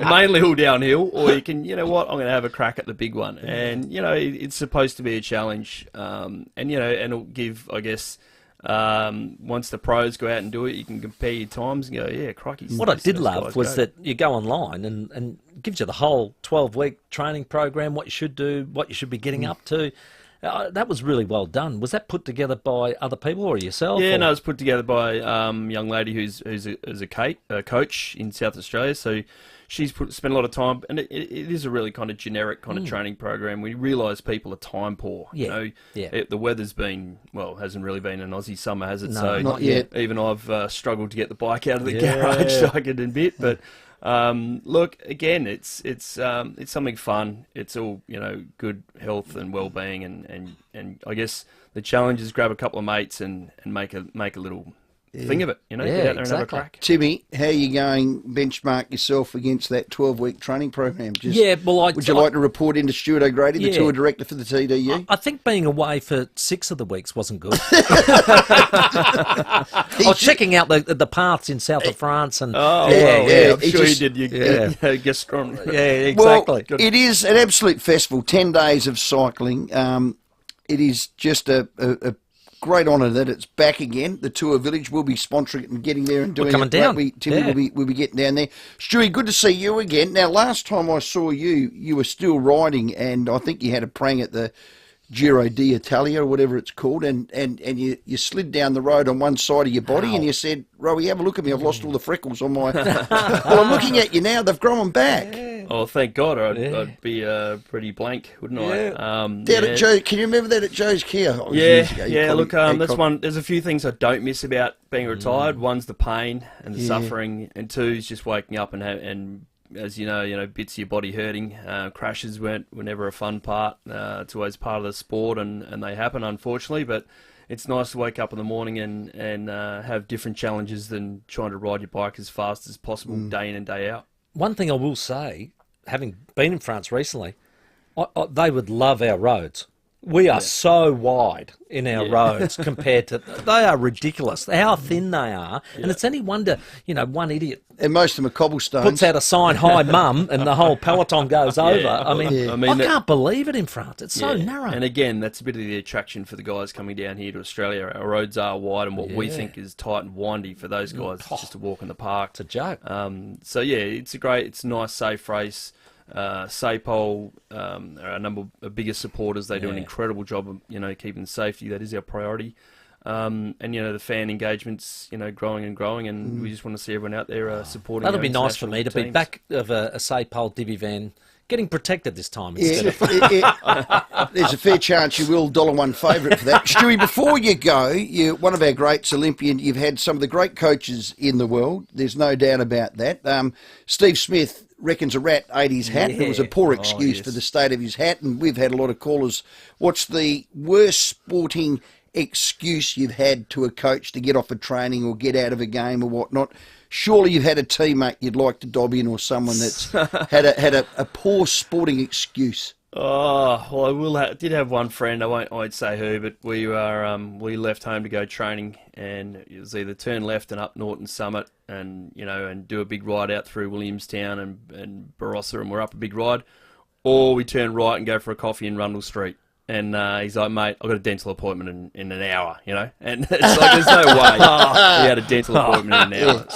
mainly all downhill. Or you can, I'm going to have a crack at the big one. And it's supposed to be a challenge, and it'll give, I guess. Once the pros go out and do it, you can compare your times and go, yeah, crikey. What I did love was that you go online and it gives you the whole 12-week training program, what you should do, what you should be getting up to. That was really well done. Was that put together by other people or yourself? Yeah, no, it was put together by a young lady who's a coach in South Australia. So she's spent a lot of time, and it is a really kind of generic kind of training program. We realise people are time poor. Yeah. The weather's hasn't really been an Aussie summer, has it? No, so not yet. Even I've struggled to get the bike out of the garage like it a bit. But look, again, it's something fun. It's all good health and well-being, and I guess the challenge is grab a couple of mates and make a little thing of it, get out there and have a crack. Timmy, how are you going benchmark yourself against that 12-week training program? Would you like to report into Stuart O'Grady, the tour director for the TDU? I think being away for 6 of the weeks wasn't good. I was checking out the paths in south of France, and I'm sure you did. You get strong. Yeah, exactly. Well, it is an absolute festival. 10 days of cycling. It is just a great honour that it's back again. The Tour Village will be sponsoring it and getting there and doing coming it. down. Timmy will be getting down there. Stewie, good to see you again. Now, last time I saw you, you were still riding, and I think you had a prang at the Giro d'Italia or whatever it's called, and you slid down the road on one side of your body, and you said, Rowie, have a look at me, I've lost all the freckles on my... Well, I'm looking at you now, they've grown back. Oh, thank God, I'd be pretty blank, wouldn't I? Down at Joe, can you remember that at Joe's Care? Look, that's one. There's a few things I don't miss about being retired. One's the pain and the suffering, and two is just waking up and as you know, bits of your body hurting. Crashes were never a fun part. It's always part of the sport, and they happen, unfortunately. But it's nice to wake up in the morning and have different challenges than trying to ride your bike as fast as possible day in and day out. One thing I will say, having been in France recently, they would love our roads. We are so wide in our roads compared to... They are ridiculous, how thin they are. And it's any wonder, one idiot... And most of them are cobblestones. ...puts out a sign, hi, mum, and the whole peloton goes over. I can't believe it in France. It's so narrow. And again, that's a bit of the attraction for the guys coming down here to Australia. Our roads are wide, and what we think is tight and windy for those guys is just to walk in the park. It's a joke. It's a nice, safe race. Sapol are our biggest supporters. They do an incredible job of keeping safety. That is our priority. And the fan engagement's growing and growing, and we just want to see everyone out there supporting. That'll be nice for me to be back of a Sapol divvy van, getting protected this time. There's a fair chance you will $1 favourite for that. Stewie, before you go, you're one of our greats, Olympian. You've had some of the great coaches in the world. There's no doubt about that. Steve Smyth reckons a rat ate his hat. It was a poor excuse for the state of his hat, and we've had a lot of callers. What's the worst sporting excuse you've had to a coach to get off a training or get out of a game or whatnot? Surely you've had a teammate you'd like to dob in, or someone that's had a poor sporting excuse. Oh, well, I did have one friend, I won't say who, but we left home to go training, and it was either turn left and up Norton Summit and do a big ride out through Williamstown and Barossa, and we're up a big ride, or we turn right and go for a coffee in Rundle Street. And he's like, mate, I've got a dental appointment in an hour, and it's like, there's no way he had a dental appointment in an hour.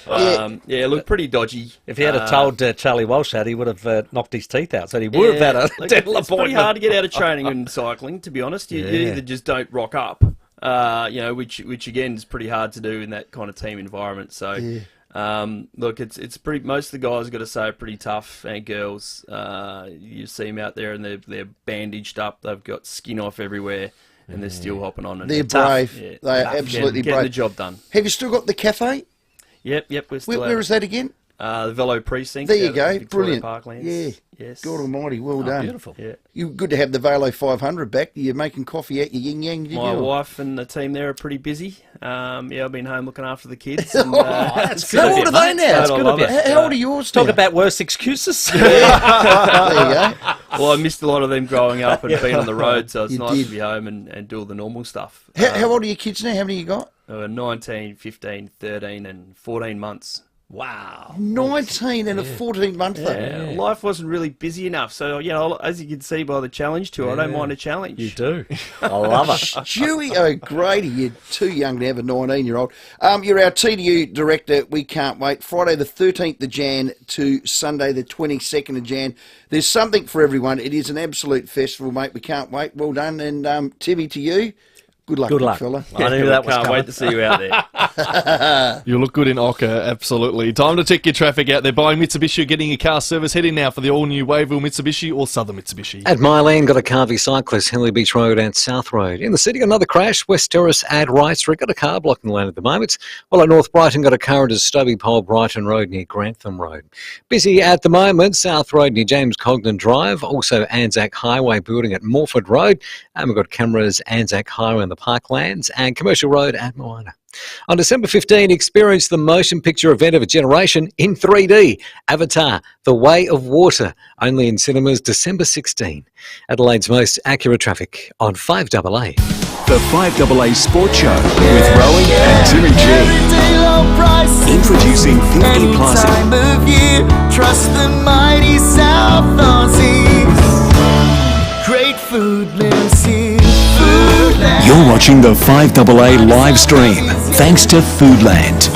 So, look, pretty dodgy. If he had told Charlie Walsh that, he would have knocked his teeth out, so he would have had a dental appointment. It's pretty hard to get out of training and cycling, to be honest. You either just don't rock up, which again is pretty hard to do in that kind of team environment. So. Look, it's pretty. Most of the guys, I've got to say, are pretty tough, and girls. You see them out there, and they're bandaged up. They've got skin off everywhere, and they're still hopping on. And they're brave. They're absolutely getting brave. the job done. Have you still got the cafe? Yep. We're still where is that again? The Velo Precinct. There you go. Victoria Brilliant. Parklands. Yeah. Yes. God almighty, well done. Beautiful. Yeah. You good to have the Velo 500 back. You're making coffee out your yin yang. My wife and the team there are pretty busy. I've been home looking after the kids. And, that's good. How old are they now? How old are yours now? Talk about worse excuses. There you go. Well, I missed a lot of them growing up and being on the road, so it's nice to be home and do all the normal stuff. How old are your kids now? How many you got? 19, 15, 13 and 14 months. Wow. 19 and a 14-monther. Life wasn't really busy enough. So, as you can see by the challenge tour, I don't mind a challenge. You do. I love it. Stewie O'Grady, you're too young to have a 19-year-old. You're our TDU director. We can't wait. Friday the 13th of Jan to Sunday the 22nd of Jan. There's something for everyone. It is an absolute festival, mate. We can't wait. Well done. And Timmy, to you. Good luck, big fella. I knew that was Can't wait to see you out there. You look good in Ocker, absolutely. Time to check your traffic out there. Buying Mitsubishi or getting your car service. Head in now for the all-new Wavell Mitsubishi or Southern Mitsubishi. At Myland, got a Carvey cyclist, Henley Beach Road and South Road. In the city, got another crash, West Terrace at Wright Street. Got a car blocking the lane at the moment. While at North Brighton, got a car into Stubby Pole, Brighton Road near Grantham Road. Busy at the moment, South Road near James Cogden Drive. Also Anzac Highway building at Morford Road. And we've got cameras Anzac Highway on the Parklands and Commercial Road at Moana. On December 15, experience the motion picture event of a generation in 3D. Avatar, The Way of Water, only in cinemas December 16. Adelaide's most accurate traffic on 5AA. The 5AA Sports Show with Rowie and Timmy G. Introducing 50 Plus. Trust the mighty South Aussies. Great food lives here. You're watching the 5AA live stream thanks to Foodland.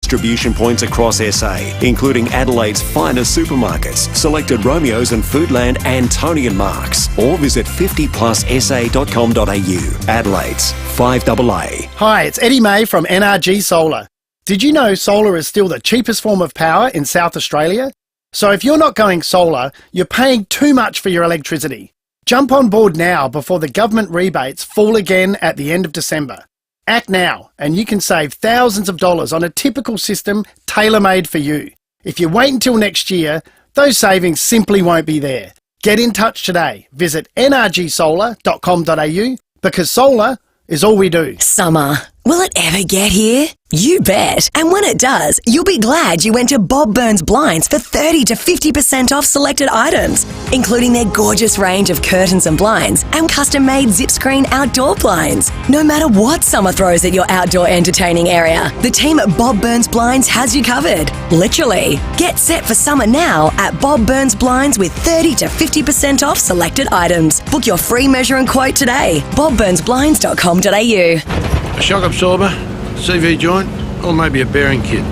Distribution points across SA, including Adelaide's finest supermarkets, selected Romeos and Foodland Antonian Marks, or visit 50plussa.com.au. Adelaide's 5AA. Hi, it's Eddie May from NRG Solar. Did you know solar is still the cheapest form of power in South Australia? So if you're not going solar, you're paying too much for your electricity. Jump on board now before the government rebates fall again at the end of December. Act now and you can save thousands of dollars on a typical system tailor-made for you. If you wait until next year, those savings simply won't be there. Get in touch today. Visit nrgsolar.com.au because solar is all we do. Summer. Will it ever get here? You bet. And when it does, you'll be glad you went to Bob Burns Blinds for 30 to 50% off selected items, including their gorgeous range of curtains and blinds and custom-made zip screen outdoor blinds. No matter what summer throws at your outdoor entertaining area, the team at Bob Burns Blinds has you covered. Literally. Get set for summer now at Bob Burns Blinds with 30 to 50% off selected items. Book your free measure and quote today. bobburnsblinds.com.au. A shock absorber, CV joint, or maybe a bearing kit.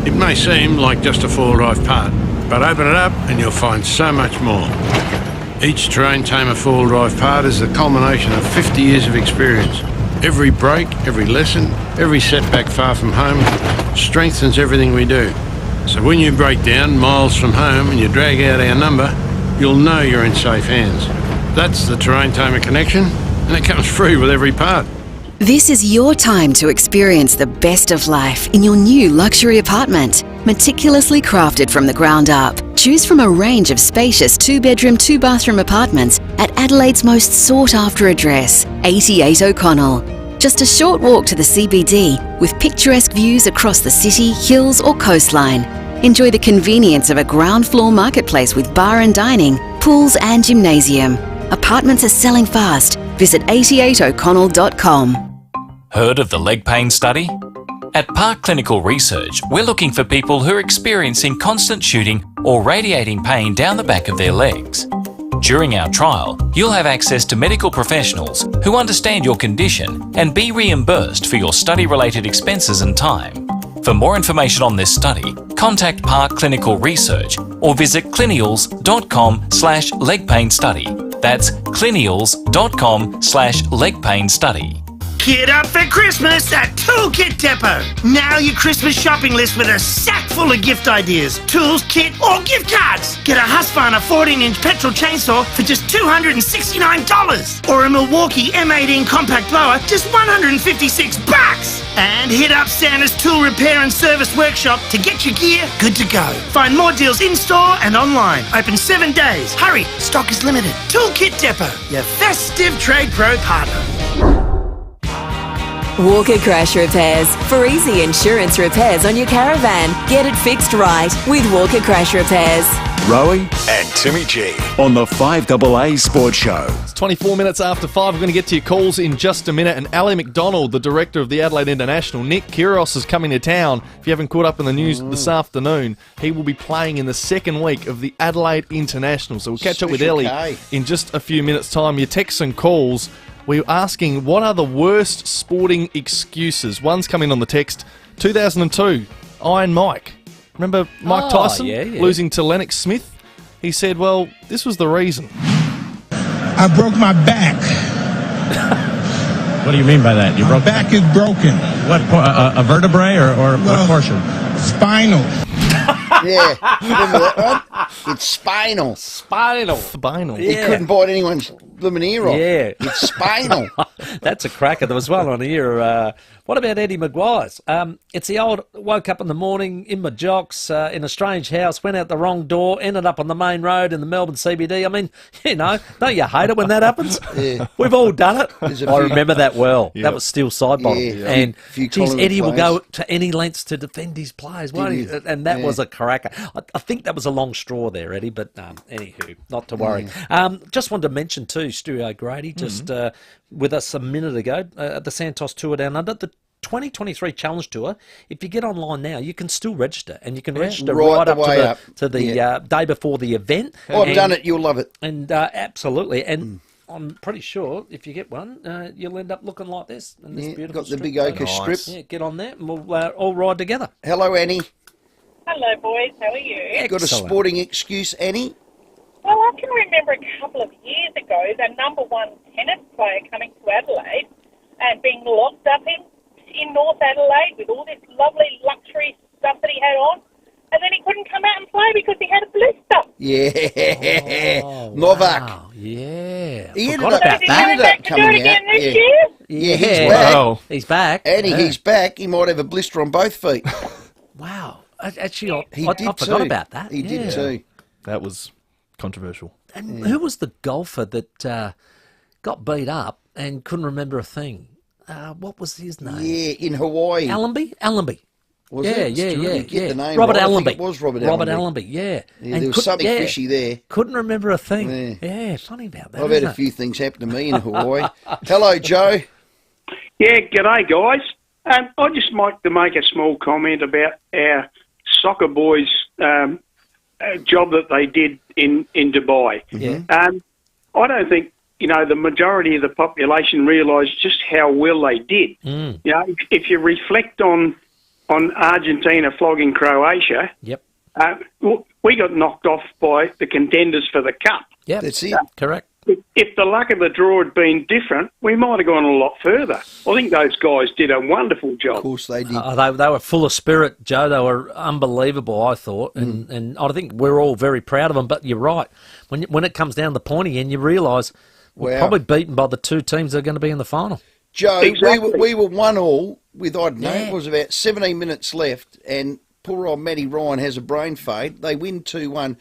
It may seem like just a four-wheel drive part, but open it up and you'll find so much more. Each Terrain Tamer four-wheel drive part is the culmination of 50 years of experience. Every break, every lesson, every setback far from home strengthens everything we do. So when you break down miles from home and you drag out our number, you'll know you're in safe hands. That's the Terrain Tamer connection, and it comes free with every part. This is your time to experience the best of life in your new luxury apartment, meticulously crafted from the ground up. Choose from a range of spacious 2-bedroom, 2-bathroom apartments at Adelaide's most sought-after address, 88 O'Connell. Just a short walk to the CBD with picturesque views across the city, hills or coastline. Enjoy the convenience of a ground floor marketplace with bar and dining, pools and gymnasium. Apartments are selling fast. Visit 88o'connell.com. Heard of the leg pain study? At Park Clinical Research, we're looking for people who are experiencing constant shooting or radiating pain down the back of their legs. During our trial, you'll have access to medical professionals who understand your condition and be reimbursed for your study-related expenses and time. For more information on this study, contact Park Clinical Research or visit clinials.com/leg pain study. That's clinials.com/leg pain study. Kit up for Christmas at Toolkit Depot. Now your Christmas shopping list with a sack full of gift ideas. Tools, kit or gift cards. Get a Husqvarna 14-inch petrol chainsaw for just $269. Or a Milwaukee M18 compact blower, just $156. And hit up Santa's Tool Repair and Service Workshop to get your gear good to go. Find more deals in-store and online. Open 7 days. Hurry, stock is limited. Toolkit Depot, your festive trade pro partner. Walker Crash Repairs. For easy insurance repairs on your caravan. Get it fixed right with Walker Crash Repairs. Rowie and Timmy G on the 5AA Sports Show. It's 24 minutes after 5. We're going to get to your calls in just a minute. And Ali McDonald, the director of the Adelaide International, Nick Kyrgios is coming to town. If you haven't caught up in the news this afternoon, he will be playing in the second week of the Adelaide International. So we'll catch up with Ellie in just a few minutes' time. Your texts and calls. We're asking, what are the worst sporting excuses? One's coming on the text, 2002, Iron Mike. Remember Mike Tyson losing to Lennox Smith? He said, well, this was the reason. I broke my back. What do you mean by that? My back is broken. What, a vertebrae or what portion? Spinal. Yeah, remember that one? It's spinal. Spinal. He couldn't bite anyone's blooming ear off. Yeah. It's spinal. That's a cracker. There was one on here. What about Eddie Maguire's? It's the old, woke up in the morning in my jocks in a strange house, went out the wrong door, ended up on the main road in the Melbourne CBD. I mean, don't you hate it when that happens? Yeah. We've all done it. I remember that well. Yep. That was still side bottom. Yeah. And geez, Eddie will players. go to any lengths to defend his players, won't he? Did he? And that Yeah. was a cracker. I think that was a long straw there, Eddie, but anywho, not to worry. Just wanted to mention too, Stu O'Grady, just with us a minute ago at the Santos Tour Down Under, the 2023 Challenge Tour. If you get online now, you can still register, and you can register Right right the up way up. to the day before the event. I've done it. You'll love it. And absolutely. And I'm pretty sure if you get one, you'll end up looking like this. In this beautiful got the strip. big ochre strip. Yeah, get on there, and we'll all ride together. Hello, Annie. Hello, boys. How are you? Got a sporting excuse, Annie? Well, I can remember a couple of years ago the number one tennis player coming to Adelaide and being locked up in North Adelaide with all this lovely luxury stuff that he had on, and then he couldn't come out and play because he had a blister. Yeah. Novak. Wow. Yeah. He ended Forgot up, about he that. ended up coming out. Yeah, he's back. Wow. He's back. Annie, he's back. He might have a blister on both feet. Wow. Actually, He I did forgot too. about that. He did too. That was controversial. And who was the golfer that got beat up and couldn't remember a thing? What was his name? Yeah, in Hawaii. Allenby? Was yeah, it? yeah, Stuart, yeah, you get yeah. the name Robert right. I think Allenby. it was Robert Allenby, yeah. Yeah, there was something fishy there. Couldn't remember a thing. Yeah, funny about that. I've had a few things happen to me in Hawaii. Hello, Joe. Yeah, g'day, guys. I'd just like to make a small comment about our soccer boys' job that they did in Dubai. Yeah. I don't think, the majority of the population realised just how well they did. Mm. If you reflect on Argentina flogging Croatia, yep, we got knocked off by the contenders for the cup. Yeah, that's it. Correct. If the luck of the draw had been different, we might have gone a lot further. I think those guys did a wonderful job. Of course they did. They were full of spirit, Joe. They were unbelievable, I thought. And I think we're all very proud of them. But you're right. When it comes down to the pointy end, you realise we're probably beaten by the two teams that are going to be in the final. Joe, Exactly. we were 1-1 with, I don't know, Yeah. it was about 17 minutes left, and poor old Matty Ryan has a brain fade. They win 2-1.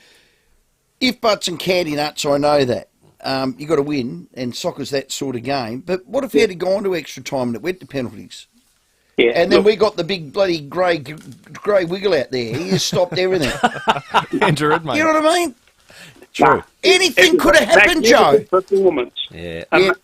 If buts and candy nuts, I know that. You got to win, and soccer's that sort of game. But what if we had to go on to extra time and it went to penalties? Yeah, and then we got the big bloody grey wiggle out there. He just stopped everything. Andrew, mate. You know what I mean? True. Anything could have happened, Joe. Magnificent performance. Yeah.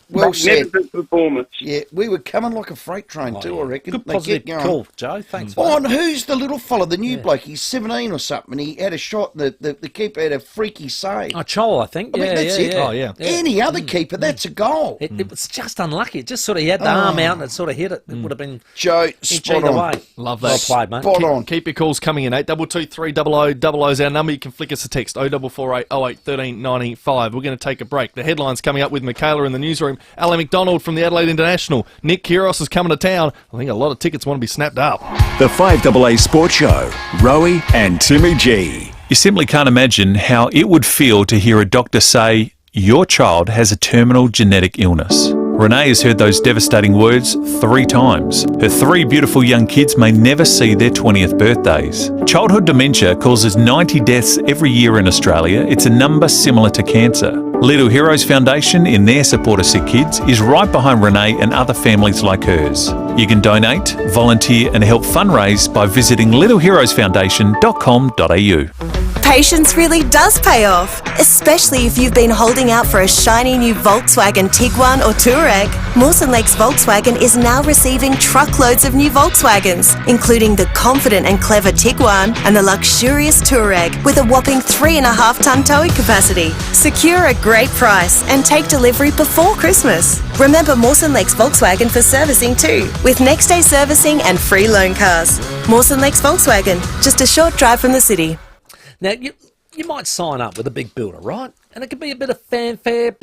Well said. Magnificent performance. Yeah, we were coming like a freight train too, I reckon. Good They positive get going. call, Joe. Thanks for Oh, that. and who's the little fella, the new bloke? He's 17 or something. He had a shot, and the keeper had a freaky save. Oh, Chol, I think. I mean, Yeah, that's yeah, it. yeah. Oh, yeah. Any other keeper, that's a goal. It was just unlucky. It just sort of, he had the arm out and it sort of hit it. It would have been Joe, inch spot either on. way. Love Well that. played, mate. Spot on. Keep your calls coming in. 822300 is our number. You can flick us a text 0448 08 13 95. We're going to take a break. The headlines coming up with Michaela in the newsroom. Alan McDonald from the Adelaide International. Nick Kyrgios is coming to town. I think a lot of tickets want to be snapped up. The 5AA Sports Show, Rowie and Timmy G. You simply can't imagine how it would feel to hear a doctor say, your child has a terminal genetic illness. Renee has heard those devastating words 3 times. Her 3 beautiful young kids may never see their 20th birthdays. Childhood dementia causes 90 deaths every year in Australia. It's a number similar to cancer. Little Heroes Foundation, in their support of sick kids, is right behind Renee and other families like hers. You can donate, volunteer and help fundraise by visiting littleheroesfoundation.com.au. Patience really does pay off, especially if you've been holding out for a shiny new Volkswagen Tiguan or Touareg. Mawson Lakes Volkswagen is now receiving truckloads of new Volkswagens, including the confident and clever Tiguan and the luxurious Touareg with a whopping 3.5-ton towing capacity. Secure a great price and take delivery before Christmas. Remember Mawson Lakes Volkswagen for servicing too, with next day servicing and free loan cars. Mawson Lakes Volkswagen, just a short drive from the city. Now, you might sign up with a big builder, right? And it could be a bit of fanfare.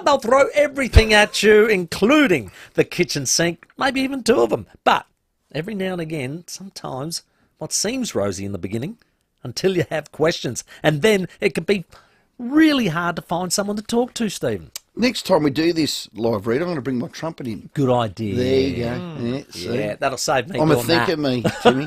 They'll throw everything at you, including the kitchen sink, maybe even 2 of them. But every now and again, sometimes what seems rosy in the beginning until you have questions. And then it can be really hard to find someone to talk to, Stephen. Next time we do this live read, I'm going to bring my trumpet in. Good idea. There you go. Yeah, see? Yeah, that'll save me. I'm a doing thinker, that. me, Jimmy.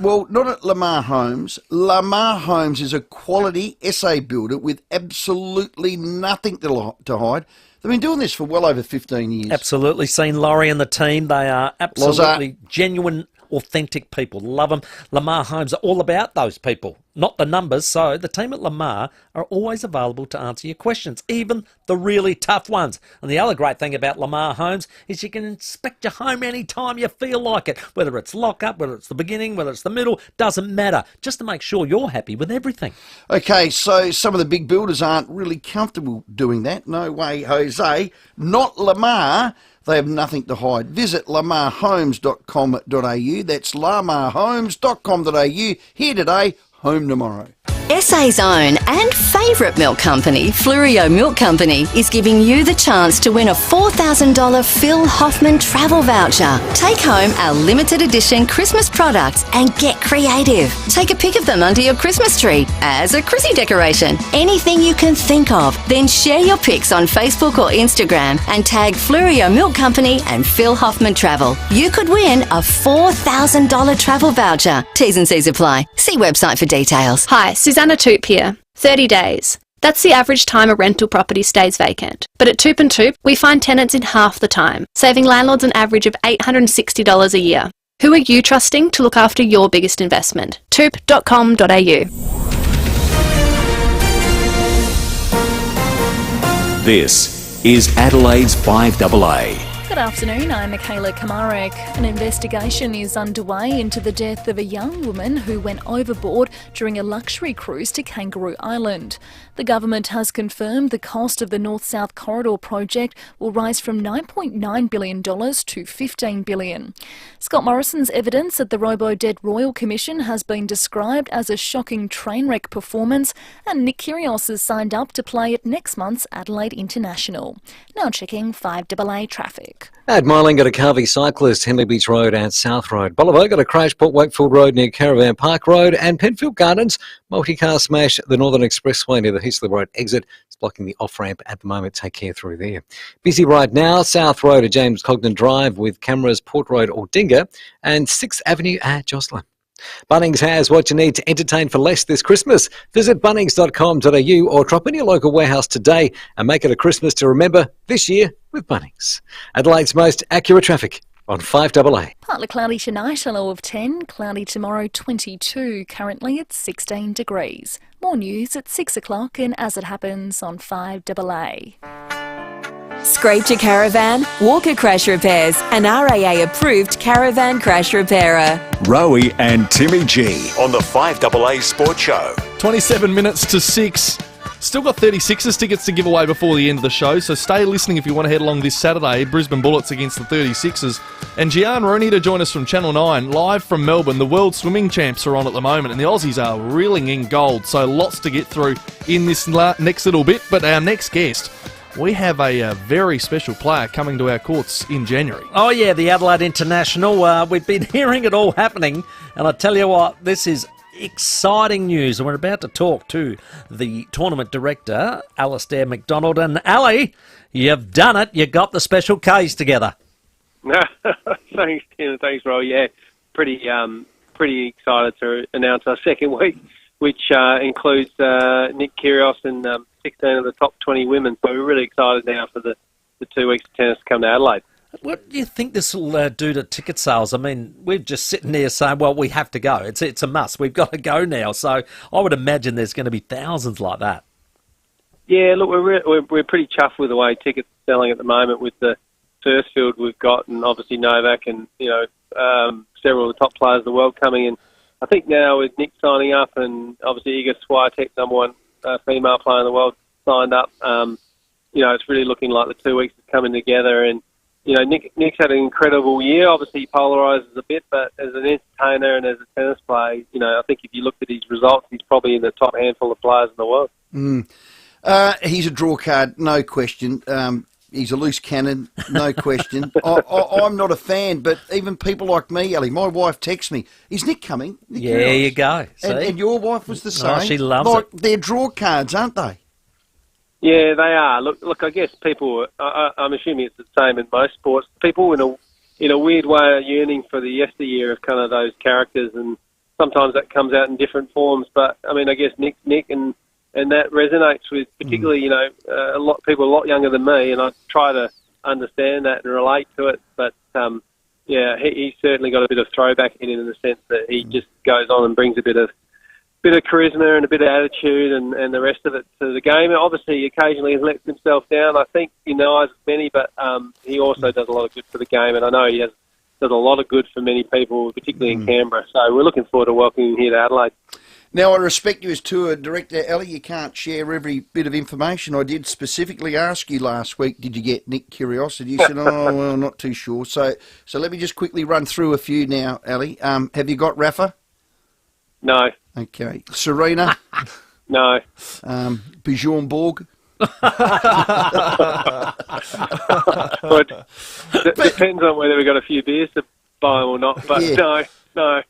Well, not at Lamar Homes. Lamar Homes is a quality SA builder with absolutely nothing to hide. They've been doing this for well over 15 years. Absolutely. Seen Laurie and the team. They are absolutely genuine authentic people. Love them. Lamar Homes are all about those people, not the numbers. So the team at Lamar are always available to answer your questions, even the really tough ones. And the other great thing about Lamar Homes is you can inspect your home anytime you feel like it, whether it's lock-up, whether it's the beginning, whether it's the middle, doesn't matter, just to make sure you're happy with everything. Okay, so some of the big builders aren't really comfortable doing that. No way, Jose. Not Lamar. They have nothing to hide. Visit lamarhomes.com.au. That's lamarhomes.com.au. Here today, home tomorrow. SA's own and favourite milk company, FIVEAA Milk Company, is giving you the chance to win a $4,000 Phil Hoffman travel voucher. Take home our limited edition Christmas products and get creative. Take a pic of them under your Christmas tree as a Chrissy decoration. Anything you can think of. Then share your pics on Facebook or Instagram and tag FIVEAA Milk Company and Phil Hoffman Travel. You could win a $4,000 travel voucher. T's and C's apply. See website for details. Hi, Susanna Toop here. 30 days. That's the average time a rental property stays vacant. But at Toop & Toop, we find tenants in half the time, saving landlords an average of $860 a year. Who are you trusting to look after your biggest investment? Toop.com.au. This is Adelaide's 5AA. Good afternoon, I'm Michaela Kamarek. An investigation is underway into the death of a young woman who went overboard during a luxury cruise to Kangaroo Island. The government has confirmed the cost of the North-South Corridor project will rise from $9.9 billion to $15 billion. Scott Morrison's evidence at the Robo-Debt Royal Commission has been described as a shocking train wreck performance, and Nick Kyrgios has signed up to play at next month's Adelaide International. Now checking 5AA traffic. At Marling got a Carvey cyclist, Henley Beach Road and South Road. Bolivar got a crash, Port Wakefield Road near Caravan Park Road, and Penfield Gardens, multi-car smash the Northern Expressway near the Heasley Road exit. It's blocking the off-ramp at the moment. Take care through there. Busy right now, South Road at James Cogden Drive with cameras, Port Road or Dinga, and 6th Avenue at Jocelyn. Bunnings has what you need to entertain for less this Christmas. Visit bunnings.com.au or drop in your local warehouse today and make it a Christmas to remember this year with Bunnings. Adelaide's most accurate traffic on 5AA. Partly cloudy tonight, a low of 10. Cloudy tomorrow, 22. Currently at 16 degrees. More news at 6 o'clock and As It Happens on 5AA. Scraped your caravan? Walker Crash Repairs, an RAA-approved caravan crash repairer. Rowie and Timmy G on the 5AA Sports Show. 27 minutes to 6. Still got 36ers tickets to give away before the end of the show, so stay listening if you want to head along this Saturday. Brisbane Bullets against the 36ers. And Gian Rooney to join us from Channel 9, live from Melbourne. The World Swimming Champs are on at the moment, and the Aussies are reeling in gold, so lots to get through in this next little bit. But our next guest, we have a very special player coming to our courts in January. Oh yeah, the Adelaide International. We've been hearing it all happening, and I tell you what, this is exciting news. And we're about to talk to the tournament director, Alistair McDonald. And Ali, you've done it. You got the special case together. Thanks, Tim. Thanks, Roy. Yeah, pretty excited to announce our second week, which includes Nick Kyrgios and 16 of the top 20 women. So we're really excited now for the 2 weeks of tennis to come to Adelaide. What do you think this will do to ticket sales? I mean, we're just sitting there saying, well, we have to go. It's a must. We've got to go now. So I would imagine there's going to be thousands like that. Yeah, look, we're pretty chuffed with the way tickets are selling at the moment with the first field we've got, and obviously Novak and several of the top players of the world coming in. I think now with Nick signing up and obviously Iga Swiatek, number one female player in the world, signed up, it's really looking like the 2 weeks is coming together. And Nick's had an incredible year. Obviously, he polarises a bit, but as an entertainer and as a tennis player, I think if you looked at his results, he's probably in the top handful of players in the world. He's a draw card, no question. He's a loose cannon, no question. I'm not a fan, but even people like me, Ellie, my wife texts me, is Nick coming? There you go. And your wife was the same. Oh, she loves it. They're draw cards, aren't they? Yeah, they are. Look. I guess people. I'm assuming it's the same in most sports. People, in a weird way, are yearning for the yesteryear of kind of those characters, and sometimes that comes out in different forms. But I mean, I guess Nick, and that resonates with particularly, a lot of people a lot younger than me, and I try to understand that and relate to it. But he's certainly got a bit of throwback in him in the sense that he just goes on and brings a bit of charisma and a bit of attitude and the rest of it to the game. And obviously, occasionally he lets himself down, I think, in the eyes of many, but he also does a lot of good for the game, and I know he does a lot of good for many people, particularly in Canberra. So we're looking forward to welcoming him here to Adelaide. Now, I respect you as tour director, Ellie. You can't share every bit of information. I did specifically ask you last week, did you get Nick Curiosity? You said, oh, well, not too sure. So let me just quickly run through a few now, Ellie. Have you got Rafa? No. Okay. Serena? No. Bjorn Borg? Depends on whether we've got a few beers to buy or not, but no.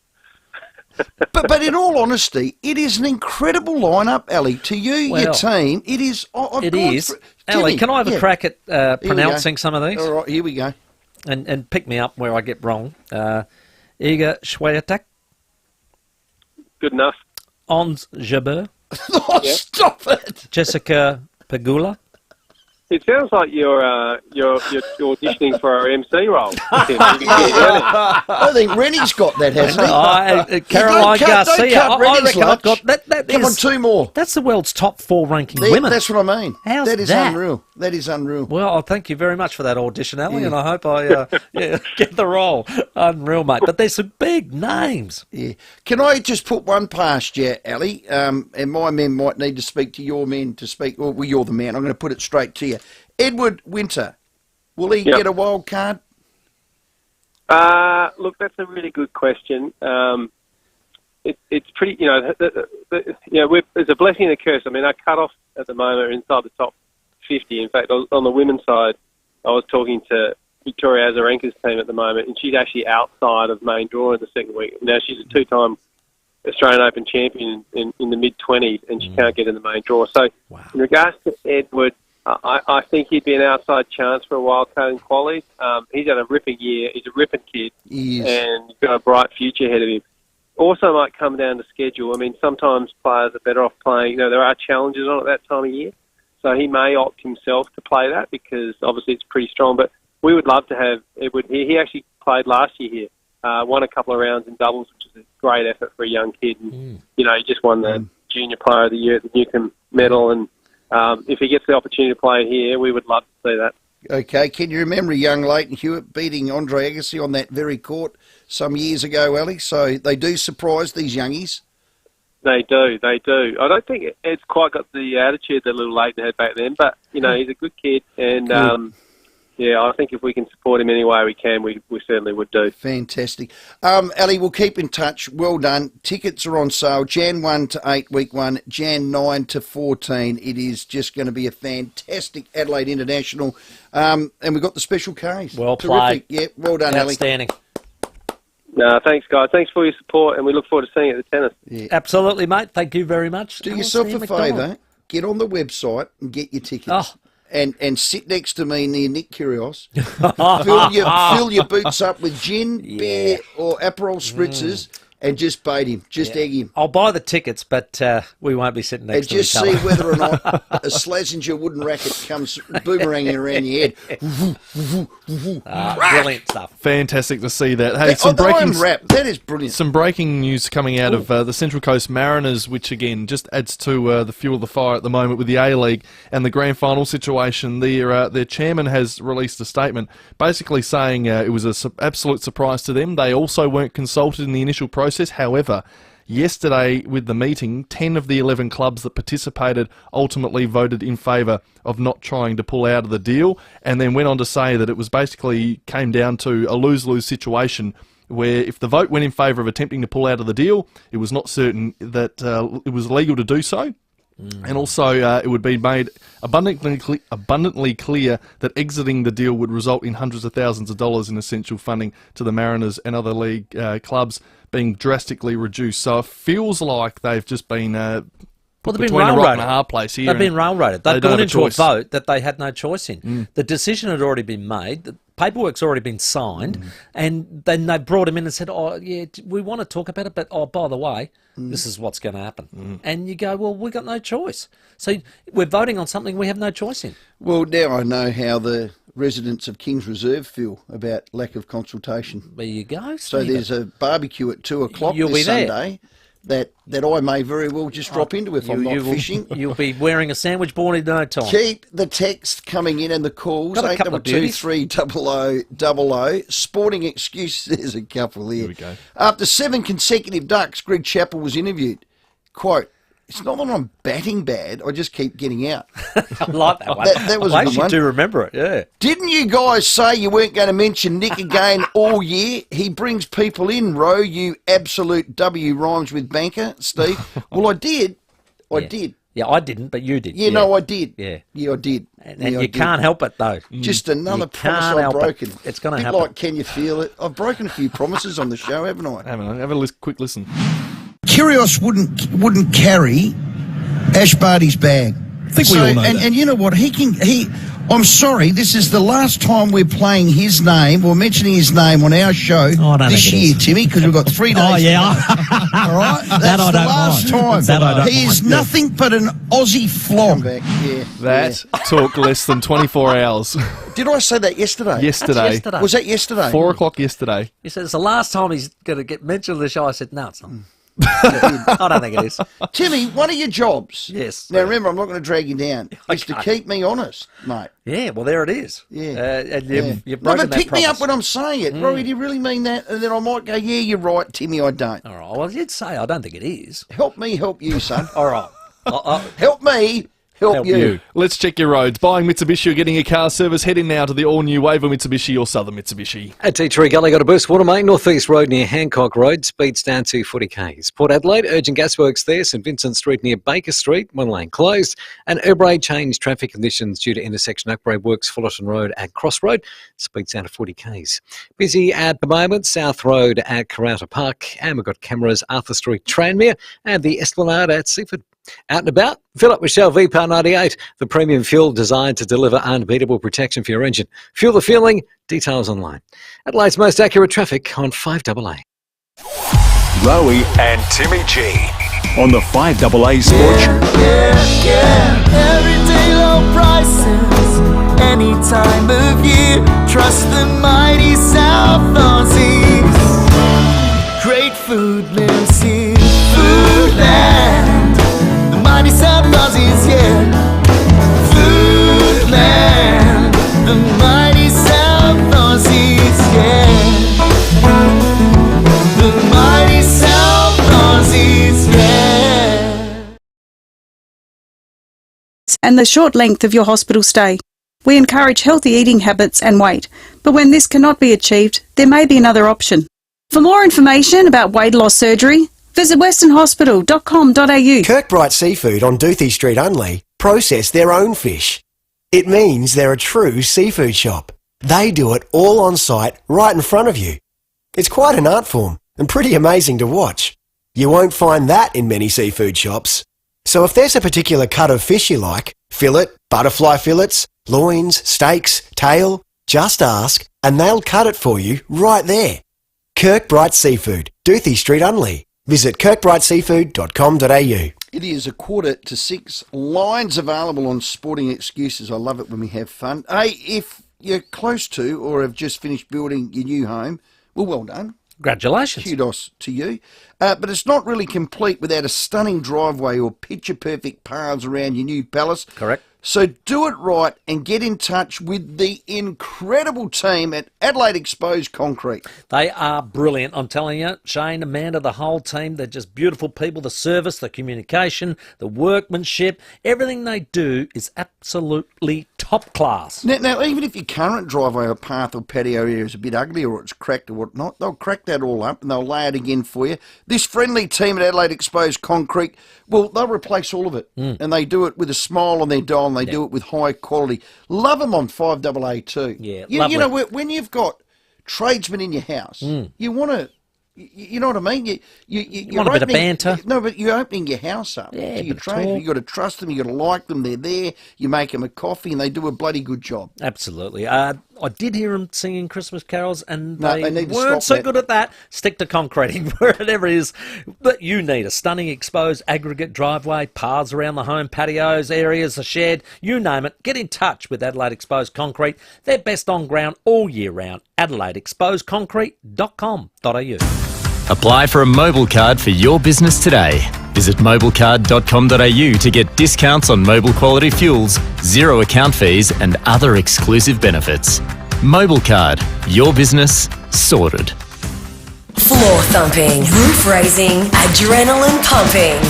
but in all honesty, it is an incredible lineup, Ellie. To you, your team, it is. It is. Ellie, can I have a crack at pronouncing some of these? All right, here we go. And pick me up where I get wrong. Iga Swiatek. Good enough. Ons Jabeur. Stop it. Jessica Pegula. It sounds like you're auditioning for our MC role. I think Rennie's got that, hasn't he? Caroline Garcia. I reckon I've got that. Come on, two more. That's the world's top 4 ranking women. That's what I mean. How's that is unreal. That is unreal. Well, thank you very much for that audition, Ellie, and I hope I get the role. Unreal, mate. But there's some big names. Yeah. Can I just put one past you, Ellie? And my men might need to speak to your men to speak. Well, you're the man. I'm going to put it straight to you. Edward Winter, will he get a wild card? Look, that's a really good question. It's pretty, there's a blessing and a curse. I mean, our cut-off at the moment are inside the top 50. In fact, on the women's side, I was talking to Victoria Azarenka's team at the moment, and she's actually outside of main draw in the second week. Now, she's a 2-time Australian Open champion in the mid-20s, and she can't get in the main draw. So, in regards to Edward, I think he'd be an outside chance for a wild card in qualies. He's had a ripping year. He's a ripping kid, and he's got a bright future ahead of him. Also might come down to schedule. I mean, sometimes players are better off playing. There are challenges on at that time of year, so he may opt himself to play that because obviously it's pretty strong. But we would love to have Edward. He actually played last year here, won a couple of rounds in doubles, which is a great effort for a young kid. And, he just won the Junior Player of the Year at the Newcomb Medal, and if he gets the opportunity to play here, we would love to see that. Okay, can you remember young Leighton Hewitt beating Andre Agassi on that very court some years ago, Ellie? So they do surprise these youngies. They do. I don't think Ed's quite got the attitude that little Leighton had back then, but, he's a good kid, and, I think if we can support him any way we can, we certainly would do. Fantastic. Ellie, we'll keep in touch. Well done. Tickets are on sale, Jan 1 to 8, week 1, Jan 9 to 14. It is just going to be a fantastic Adelaide International. And we've got the special case. Well played. Yeah, well done, Ellie. Outstanding. No, thanks, guys. Thanks for your support, and we look forward to seeing you at the tennis. Yeah. Absolutely, mate. Thank you very much. Do yourself a favour. Get on the website and get your tickets. And sit next to me near Nick Kyrgios. fill your boots up with gin, beer, or Aperol spritzers, and just bait him. Just egg him. I'll buy the tickets, but we won't be sitting next to each other. And just see whether or not a Slazenger wooden racket comes boomeranging around your head. Brilliant stuff. Fantastic to see that. Hey, some breaking rap. That is brilliant. Some breaking news coming out of the Central Coast Mariners, which again just adds to the fuel of the fire at the moment with the A-League and the grand final situation. Their chairman has released a statement basically saying it was an absolute surprise to them. They also weren't consulted in the initial process. However, yesterday with the meeting, 10 of the 11 clubs that participated ultimately voted in favour of not trying to pull out of the deal, and then went on to say that it was basically came down to a lose-lose situation where if the vote went in favour of attempting to pull out of the deal, it was not certain that it was legal to do so. And also, it would be made abundantly clear that exiting the deal would result in hundreds of thousands of dollars in essential funding to the Mariners and other league clubs being drastically reduced. So it feels like they've just been between a rock and a hard place here. They've been railroaded. They've gone into a vote that they had no choice in. The decision had already been made. The paperwork's already been signed. And then they brought him in and said, we want to talk about it, but, by the way, this is what's going to happen. And you go, well, we've got no choice. So we're voting on something we have no choice in. Well, now I know how the residents of Kings Reserve feel about lack of consultation. There you go. So Stephen. there's a barbecue at 2 o'clock You'll this be there. Sunday that I may very well just drop into if I'm not fishing. You'll be wearing a sandwich board in no time. Keep the text coming in and the calls. Got a couple of beauties. 822 Sporting excuses. There's a couple there. Here we go. After 7 consecutive ducks, Greg Chappell was interviewed. Quote, "It's not that I'm batting bad, I just keep getting out." I like that one. That was I a good actually one. do remember it, yeah. Didn't you guys say you weren't going to mention Nick again all year? He brings people in, Ro, you absolute W rhymes with banker, Steve. Well, I did. I did. Yeah, I didn't, but you did. Yeah, no, I did. Yeah. Yeah, I did. And Yeah, I you did. can't help it, though. Just another You promise can't I've help it. broken. It's going to Bit happen. like, can you feel it? I've broken a few promises on the show, haven't I? Have a quick listen. Kyrgios wouldn't carry Ash Barty's bag. I think we all know that. And you know what? I'm sorry, this is the last time we're playing his name or mentioning his name on our show this year, Timmy, because we've got 3 days. Oh, yeah. All right? That's That I the don't last mind. time. That I don't He is mind. nothing but an Aussie flog. That took less than 24 hours. Did I say that yesterday? Yesterday. That's yesterday. Was that yesterday? 4 o'clock yesterday. He said it's the last time he's going to get mentioned on the show. I said, no, it's not. I don't think it is. Timmy, one of your jobs. Yes. Now remember, I'm not going to drag you down. Is to keep me honest, mate. Yeah, well, there it is. Yeah. And you've No, broken but pick that me up promise. when I'm saying it. Rory, do you really mean that? And then I might go, yeah, you're right, Timmy, I don't. All right, well, you'd say I don't think it is. Help me, help you, son. All right. Help me, help you. Let's check your roads. Buying Mitsubishi or getting a car service, heading now to the all-new Waiver Mitsubishi or Southern Mitsubishi. At Tea Tree Gully, got a burst water main, North East Road near Hancock Road, speeds down to 40 k's. Port Adelaide, urgent gasworks there, St Vincent Street near Baker Street, one lane closed. And Urbray changed traffic conditions due to intersection upgrade works, Fullerton Road at Crossroad, speeds down to 40 k's. Busy at the moment, South Road at Karata Park, and we've got cameras Arthur Street, Tranmere, and the Esplanade at Seaford. Out and about, fill up with Shell V-Power 98, the premium fuel designed to deliver unbeatable protection for your engine. Fuel the feeling, details online. Adelaide's most accurate traffic on 5AA. Rowie and Timmy G on the 5AA Sport Show. Everyday low prices, any time of year. Trust the mighty South Aussies. Great food lives here, Foodland. The mighty South Aussies, yeah. Foodland. The mighty South Aussies, yeah. The mighty South Aussies, yeah. And the short length of your hospital stay. We encourage healthy eating habits and weight, but when this cannot be achieved, there may be another option. For more information about weight loss surgery, visit westernhospital.com.au. Kirkbright Seafood on Doothie Street Unley process their own fish. It means they're a true seafood shop. They do it all on site, right in front of you. It's quite an art form and pretty amazing to watch. You won't find that in many seafood shops. So if there's a particular cut of fish you like, fillet, butterfly fillets, loins, steaks, tail, just ask and they'll cut it for you right there. Kirkbright Seafood, Doothie Street Unley. Visit kirkbrightseafood.com.au. It is 5:45. Lines available on Sporting Excuses. I love it when we have fun. Hey, if you're close to or have just finished building your new home, well done. Congratulations. Kudos to you. But it's not really complete without a stunning driveway or picture-perfect paths around your new palace. Correct. So do it right and get in touch with the incredible team at Adelaide Exposed Concrete. They are brilliant, I'm telling you. Shane, Amanda, the whole team, they're just beautiful people. The service, the communication, the workmanship, everything they do is absolutely top class. Now, even if your current driveway or path or patio area is a bit ugly or it's cracked or whatnot, they'll crack that all up and they'll lay it again for you. This friendly team at Adelaide Exposed Concrete, well, they'll replace all of it. And they do it with a smile on their dial and they do it with high quality. Love them on 5AA too. Yeah, you know, when you've got tradesmen in your house, you want to... You know what I mean? You want a bit of banter. No, but you're opening your house up to your tradesmen. You've got to trust them. You've got to like them. They're there. You make them a coffee and they do a bloody good job. Absolutely. I did hear them singing Christmas carols, and No, they they need to weren't stop so good at that. Stick to concreting, wherever it is that you need. A stunning exposed aggregate driveway, paths around the home, patios, areas, a shed, you name it. Get in touch with Adelaide Exposed Concrete. They're best on ground all year round. AdelaideExposedConcrete.com.au. Apply for a mobile card for your business today. Visit mobilecard.com.au to get discounts on mobile quality fuels, zero account fees and other exclusive benefits. Mobile Card, your business sorted. Floor thumping, roof raising, adrenaline pumping.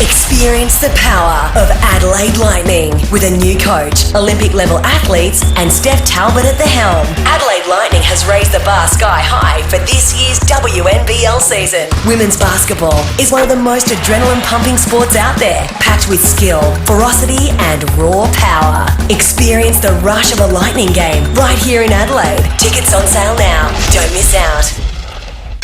Experience the power of Adelaide Lightning with a new coach, Olympic level athletes, and Steph Talbot at the helm. Adelaide Lightning has raised the bar sky high for this year's WNBL season. Women's basketball is one of the most adrenaline pumping sports out there, packed with skill, ferocity, and raw power. Experience the rush of a Lightning game right here in Adelaide. Tickets on sale now. Don't miss out.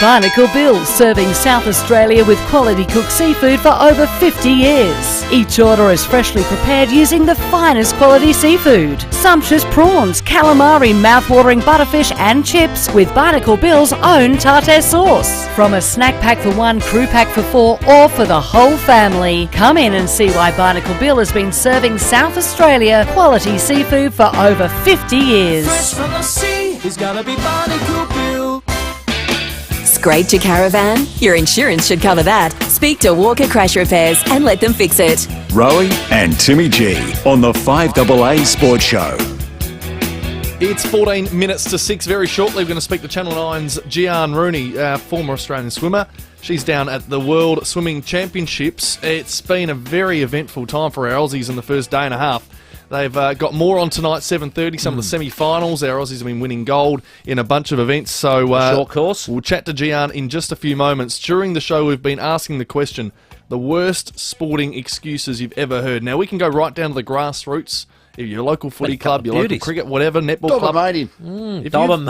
Barnacle Bill, serving South Australia with quality cooked seafood for over 50 years. Each order is freshly prepared using the finest quality seafood. Sumptuous prawns, calamari, mouth-watering butterfish and chips with Barnacle Bill's own tartare sauce. From a snack pack for one, crew pack for four, or for the whole family. Come in and see why Barnacle Bill has been serving South Australia quality seafood for over 50 years. Fresh from the sea, he's gotta be Barnacle Bill. Scraped your caravan? Your insurance should cover that. Speak to Walker Crash Repairs and let them fix it. Rowie and Timmy G on the 5AA Sports Show. It's 14 minutes to 6. Very shortly, we're going to speak to Channel 9's Gian Rooney, former Australian swimmer. She's down at the World Swimming Championships. It's been a very eventful time for our Aussies in the first day and a half. They've got more on tonight, 7:30, some of the semi-finals. Our Aussies have been winning gold in a bunch of events. So short course. We'll chat to Gian in just a few moments. During the show, we've been asking the question, the worst sporting excuses you've ever heard. Now, we can go right down to the grassroots. Your local footy club, your local cricket, whatever, netball club.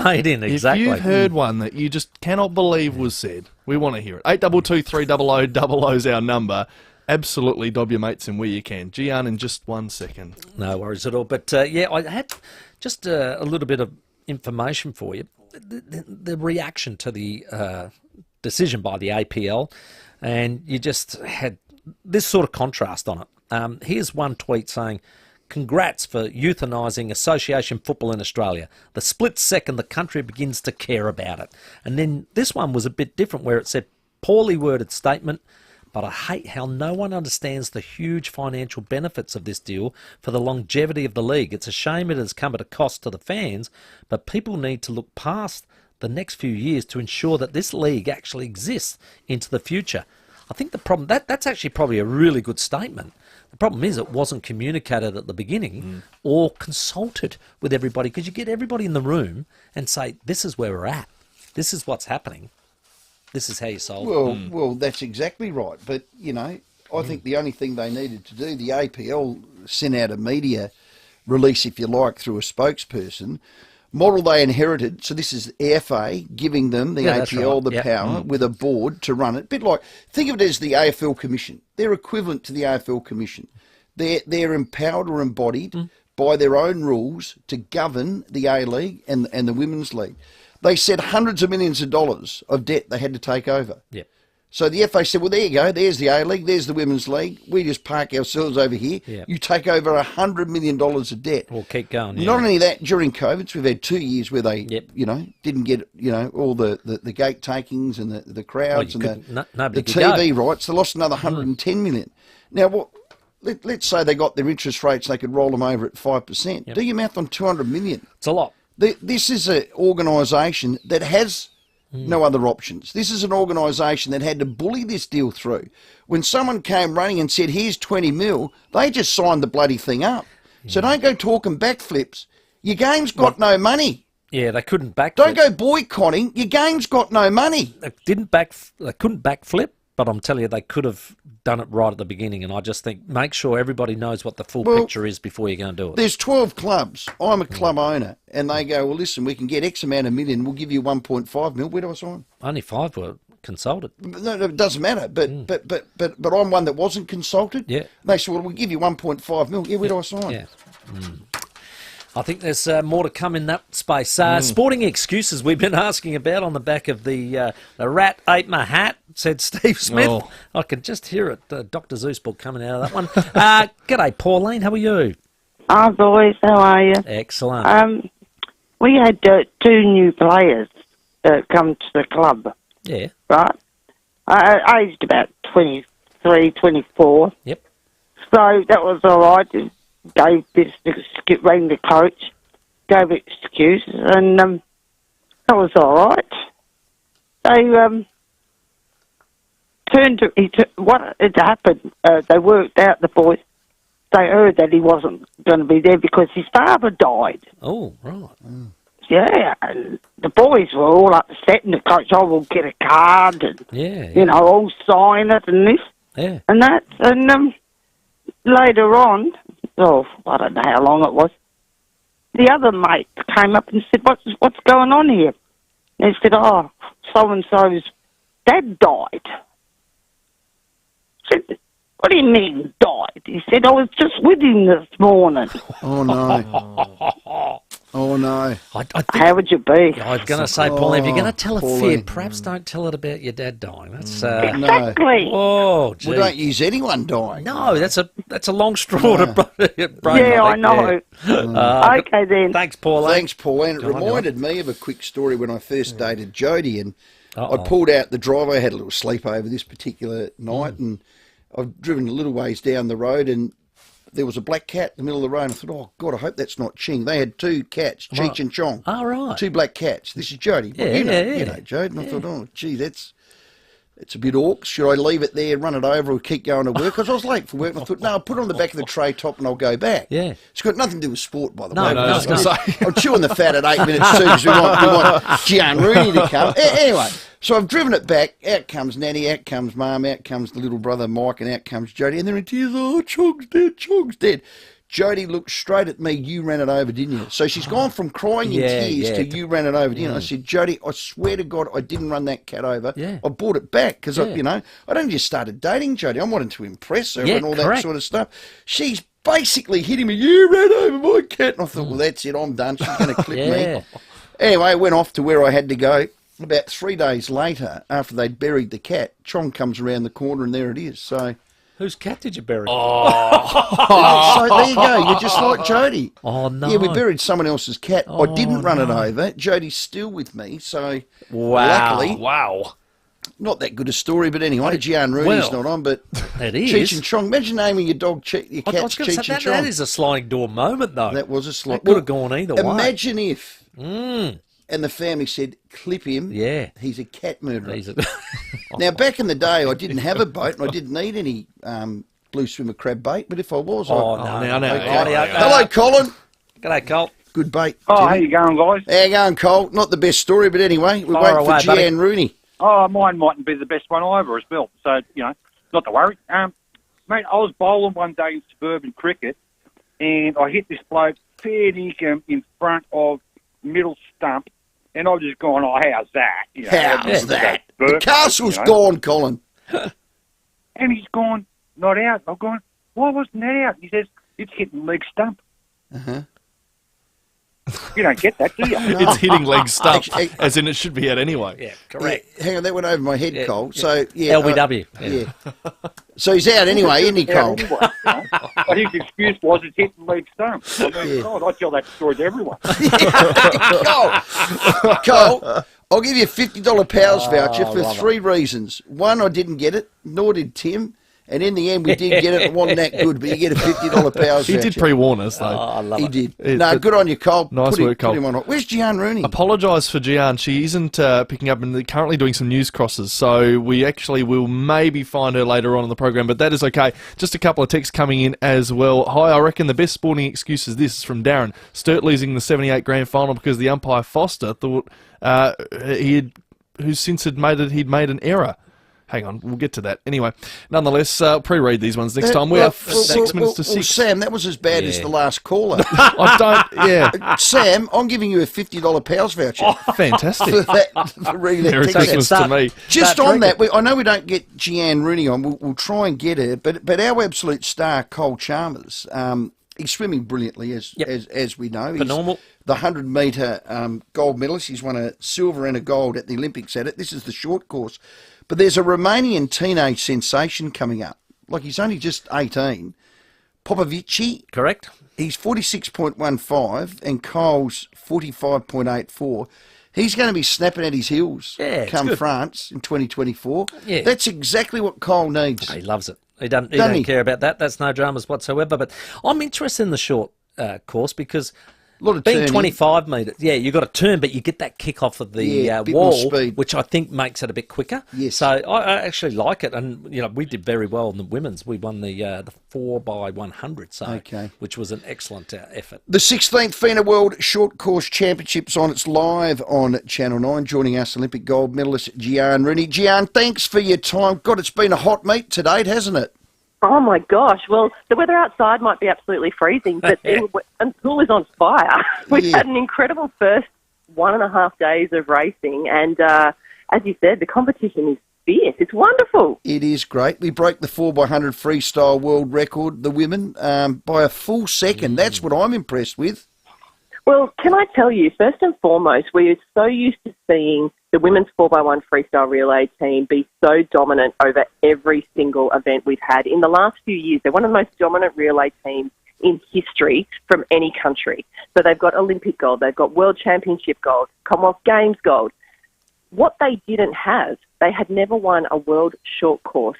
Maiden, exactly. If you've heard one that you just cannot believe was said, we want to hear it. 8223 300 is our number. Absolutely dob your mates in where you can. Gian, in just 1 second. No worries at all. But, I had just a little bit of information for you. The reaction to the decision by the APL, and you just had this sort of contrast on it. Here's one tweet saying, "Congrats for euthanising association football in Australia. The split second the country begins to care about it." And then this one was a bit different, where it said, "Poorly worded statement, but I hate how no one understands the huge financial benefits of this deal for the longevity of the league. It's a shame it has come at a cost to the fans, but people need to look past the next few years to ensure that this league actually exists into the future." I think the problem, that's actually probably a really good statement. The problem is it wasn't communicated at the beginning or consulted with everybody, because you get everybody in the room and say, this is where we're at. This is what's happening. This is how you solve it. Well, that's exactly right. But, I think the only thing they needed to do, the APL sent out a media release, if you like, through a spokesperson. Model they inherited, so this is FA giving them, the APL, the power with a board to run it. A bit like, think of it as the AFL Commission. They're equivalent to the AFL Commission. They're empowered or embodied by their own rules to govern the A-League and the Women's League. They said hundreds of millions of dollars of debt they had to take over. Yep. So the FA said, well, there you go. There's the A-League. There's the Women's League. We just park ourselves over here. Yep. You take over $100 million of debt. We'll keep going. Not only that, during COVID, so we've had 2 years where they, didn't get, all the gate takings and the crowds and the TV rights. They lost another $110 million. Now, let's say they got their interest rates, they could roll them over at 5%. Yep. Do your math on $200 million. It's a lot. This is an organisation that has no other options. This is an organisation that had to bully this deal through. When someone came running and said, here's 20 mil, they just signed the bloody thing up. So don't go talking backflips. Your game's got no money. Yeah, they couldn't backflip. Don't go boycotting. Your game's got no money. They couldn't backflip, but I'm telling you, they could have done it right at the beginning. And I just think, make sure everybody knows what the full picture is before you go and do it. There's 12 clubs. I'm a club owner. And they go, well, listen, we can get X amount of million. We'll give you 1.5 mil. Where do I sign? Only 5 were consulted. No, it doesn't matter. But I'm one that wasn't consulted. Yeah. They said, well, we'll give you 1.5 mil. Yeah, where do I sign? Yeah. I think there's more to come in that space. Sporting excuses we've been asking about on the back of the rat ate my hat, said Steve Smyth. Oh. I can just hear it, Dr. Zeus book coming out of that one. G'day, Pauline. How are you? Hi, boys. How are you? Excellent. We had 2 new players come to the club, Yeah. right? Aged about 23, 24. Yep. So that was all right. Gave this, rang the coach, gave excuse, and that was all right. They what had happened, they worked out, the boys, they heard that he wasn't going to be there because his father died. Oh, right. Yeah, and the boys were all upset, and the coach, we'll get a card, and, Yeah. all sign it and this Yeah. and that. And later on, I don't know how long it was, the other mate came up and said, what's going on here? And he said, so-and-so's dad died. I said, what do you mean died? He said, I was just with him this morning. Oh, no. Oh, no. How would you be? I was going to say, Pauline, if you're going to tell a Pauline. fib, perhaps don't tell it about your dad dying. That's Exactly. Oh, gee. We don't use anyone dying. No, that's a long straw to break. Yeah, I know. Okay, then. Thanks, Pauline. Thanks, Pauline. It Go on, reminded me of a quick story when I first dated Jodie, and Uh-oh. I pulled out the driveway. I had a little sleepover this particular night, and I've driven a little ways down the road, and there was a black cat in the middle of the road. And I thought, oh, God, I hope that's not Ching. They had 2 cats, Cheech and Chong. Oh, right. 2 black cats. This is Jodie. Well, Yeah, you know, Jode. And I thought, oh, gee, it's a bit orcs. Should I leave it there, run it over, or keep going to work? Because I was late for work, and I thought, no, I'll put it on the back of the tray top and I'll go back. Yeah. It's got nothing to do with sport, by the No, way. no, I was gonna say. I'm chewing the fat at 8 minutes too, because we want Gian Rooney to come. Anyway, so I've driven it back. Out comes Nanny, out comes Mum, out comes the little brother Mike, and out comes Jodie. And they're in tears. Oh, Chong's dead, Chong's dead. Jodie looked straight at me. You ran it over, didn't you? So she's gone from crying in tears to you ran it over, didn't you? I said, Jodie, I swear to God, I didn't run that cat over. Yeah. I brought it back because, I don't just started dating Jodie. I wanted to impress her and all that sort of stuff. She's basically hitting me. You ran over my cat. And I thought, well, that's it. I'm done. She's going to clip me. Anyway, I went off to where I had to go. About 3 days later, after they'd buried the cat, Chong comes around the corner and there it is. So... Whose cat did you bury? So there you go. You're just like Jodie. Oh, no. Yeah, we buried someone else's cat. I didn't run it over. Jodie's still with me, so luckily, not that good a story. But anyway, Gian Rooney's not on, but it is. Cheech and Chong. Imagine naming your dog, your cat Cheech and Chong. That is a sliding door moment, though. That was a slide. That could have gone either way. Imagine if, and the family said, clip him. Yeah. He's a cat murderer. Now, back in the day, I didn't have a boat, and I didn't need any blue swimmer crab bait, but if I was, Hello, Colin. G'day, Cole. Good bait. Oh, how you going, guys? How you going, Cole? Not the best story, but anyway, we're waiting for Gian Rooney. Oh, mine mightn't be the best one either as well, so, not to worry. Mate, I was bowling one day in suburban cricket, and I hit this bloke fair dinkum in front of middle stump, and I've just gone, oh, how's that? How's that? The castle's gone, Colin. And he's gone, not out. I've gone, why wasn't that out? He says, it's hitting leg stump. Uh-huh. You don't get that, do you? It's hitting leg stump, as in it should be out anyway. Yeah, correct. Yeah, hang on, that went over my head, Cole. So, yeah. LBW. Yeah. So he's out anyway, isn't he, Cole? But his excuse was it's hitting leg stump. I mean, God, I tell that story to everyone. Cole, I'll give you a $50 Powers voucher for 3 reasons. One, I didn't get it, nor did Tim. And in the end, we did get it. It wasn't that good, but you get a $50 Powers voucher. He did pre-warn us, though. I love he it. did. No, good on you, Cole. Nice work, Cole. Put him on. Where's Gian Rooney? Apologise for Gian. She isn't picking up, and they're currently doing some news crosses, so we actually will maybe find her later on in the program, but that is okay. Just a couple of texts coming in as well. Hi, I reckon the best sporting excuse is this. Is from Darren. Sturt losing the 78 grand final because the umpire Foster thought who since he'd made an error. Hang on, we'll get to that. Anyway, nonetheless, pre-read these ones next time. We have 6 minutes to 6. Sam, that was as bad as the last caller. Sam, I'm giving you a $50 Powers voucher. Oh, fantastic. for reading that Merry Christmas to me. Just on that, I know we don't get Gian Rooney on. We'll try and get her, but our absolute star, Cole Chalmers, He's swimming brilliantly, as we know. Phenomenal. He's the 100-metre gold medalist. He's won a silver and a gold at the Olympics at it. This is the short course. But there's a Romanian teenage sensation coming up. Like, he's only just 18. Popovici. Correct. He's 46.15 and Kyle's 45.84. He's going to be snapping at his heels come France in 2024. Yeah. That's exactly what Kyle needs. He loves it. He doesn't care about that. That's no dramas whatsoever. But I'm interested in the short course because being turning. 25 metres, you've got to turn, but you get that kick off of the bit more wall, speed. which I think makes it a bit quicker. Yes. So I actually like it. And, we did very well in the women's. We won the 4x100, which was an excellent effort. The 16th FIVEAA World Short Course Championships on. It's live on Channel 9. Joining us, Olympic gold medalist Gian Rooney. Gian, thanks for your time. God, it's been a hot meet to date, hasn't it? Oh, my gosh. Well, the weather outside might be absolutely freezing, but the pool is on fire. We've had an incredible first 1.5 days of racing, and as you said, the competition is fierce. It's wonderful. It is great. We broke the 4x100 freestyle world record, the women, by a full second. That's what I'm impressed with. Well, can I tell you, first and foremost, we're so used to seeing the women's 4x1 freestyle relay team be so dominant over every single event we've had. In the last few years, they're one of the most dominant relay teams in history from any country. So they've got Olympic gold, they've got World Championship gold, Commonwealth Games gold. What they didn't have, they had never won a World Short Course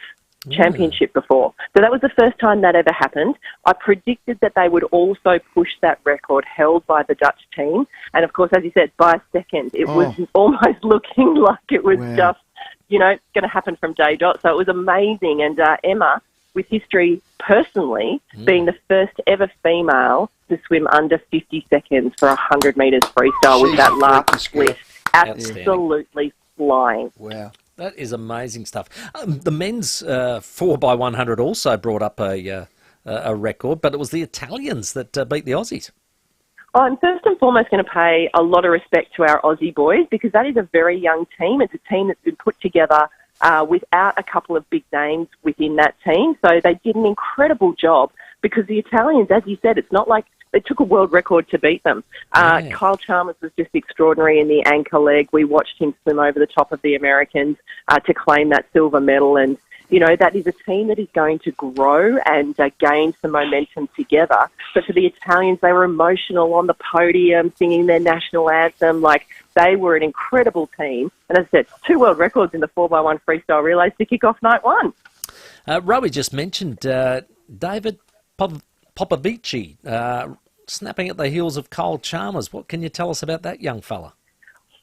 Championship before. So that was the first time that ever happened. I predicted that they would also push that record held by the Dutch team. And, of course, as you said, by a second. It was almost looking like it was just, going to happen from day dot. So it was amazing. And Emma, with history personally, being the first ever female to swim under 50 seconds for 100 metres freestyle with that last split. Absolutely flying. Wow. That is amazing stuff. The men's 4x100 also brought up a record, but it was the Italians that beat the Aussies. I'm first and foremost going to pay a lot of respect to our Aussie boys because that is a very young team. It's a team that's been put together without a couple of big names within that team. So they did an incredible job because the Italians, as you said, it's not like they took a world record to beat them. Kyle Chalmers was just extraordinary in the anchor leg. We watched him swim over the top of the Americans to claim that silver medal. And, that is a team that is going to grow and gain some momentum together. But for the Italians, they were emotional on the podium, singing their national anthem. Like, they were an incredible team. And as I said, 2 world records in the 4x1 freestyle relays to kick off night one. Rowie just mentioned David Popovici snapping at the heels of Kyle Chalmers. What can you tell us about that young fella?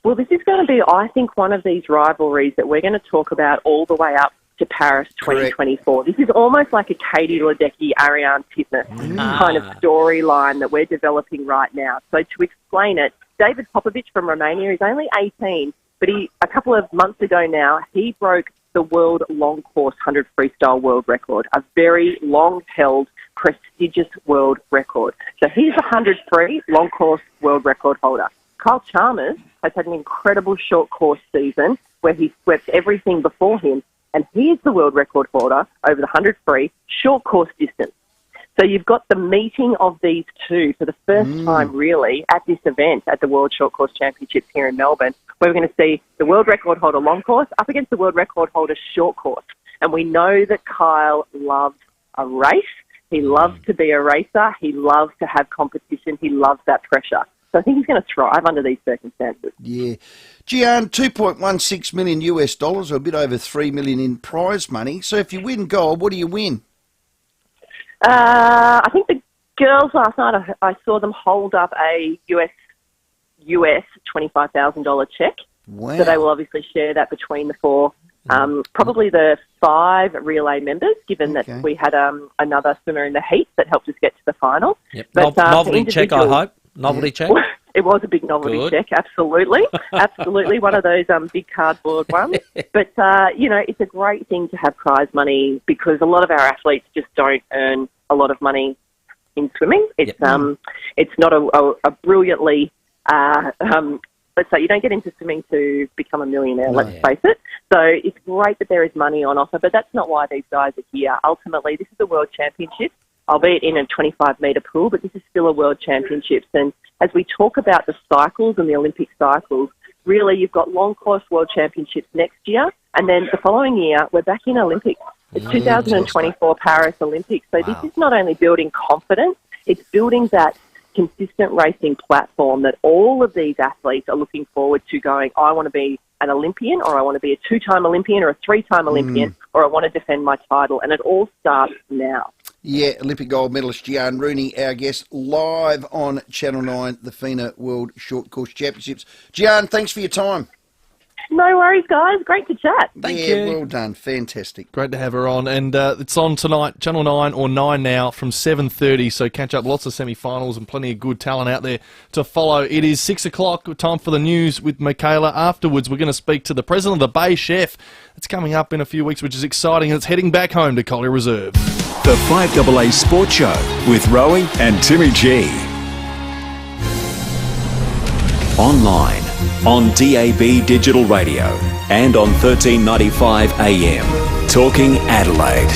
Well, this is going to be, I think, one of these rivalries that we're going to talk about all the way up to Paris 2024. This is almost like a Katie Ledecky, Ariane Titmus kind of storyline that we're developing right now. So to explain it, David Popovic from Romania is only 18, but a couple of months ago now, he broke the world long course 100 freestyle world record, a very long-held, prestigious world record. So he's a 100 free long course world record holder. Kyle Chalmers has had an incredible short course season where he swept everything before him, and he is the world record holder over the 100 free short course distance. So you've got the meeting of these two for the first time, really, at this event at the World Short Course Championships here in Melbourne, where we're going to see the world record holder long course up against the world record holder short course. And we know that Kyle loves a race. He loves to be a racer. He loves to have competition. He loves that pressure. So I think he's going to thrive under these circumstances. Yeah. Gian, $2.16 million US, or a bit over $3 million in prize money. So if you win gold, what do you win? I think the girls last night, I saw them hold up a US $25,000 check. Wow. So they will obviously share that between the 4. Probably the 5 relay members, given that we had another swimmer in the heat that helped us get to the final. Yep. But, novelty check, I hope. Novelty check. It was a big novelty check, absolutely. Absolutely, one of those big cardboard ones. But, it's a great thing to have prize money because a lot of our athletes just don't earn a lot of money in swimming. It's it's not a brilliantly, let's say, you don't get into swimming to become a millionaire, let's face it. So it's great that there is money on offer, but that's not why these guys are here. Ultimately, this is a world championship. albeit in a 25-metre pool, but this is still a World Championships. And as we talk about the cycles and the Olympic cycles, really you've got long course World Championships next year, and then the following year we're back in Olympics. It's 2024 Paris Olympics. So this is not only building confidence, it's building that consistent racing platform that all of these athletes are looking forward to going, I want to be an Olympian, or I want to be a 2-time Olympian or a 3-time Olympian, or I want to defend my title. And it all starts now. Yeah, Olympic gold medalist Gian Rooney, our guest, live on Channel 9, the FIVEAA World Short Course Championships. Gian, thanks for your time. No worries, guys. Great to chat. Thank you. Well done. Fantastic. Great to have her on. And it's on tonight, Channel 9 or 9 now from 7:30. So catch up. Lots of semi-finals and plenty of good talent out there to follow. It is 6 o'clock. Time for the news with Michaela. Afterwards, we're going to speak to the president of the Bay Chef. It's coming up in a few weeks, which is exciting. And it's heading back home to Collier Reserve. The 5AA Sports Show with Rowie and Timmy G. Online, on DAB Digital Radio, and on 1395 AM. Talking Adelaide.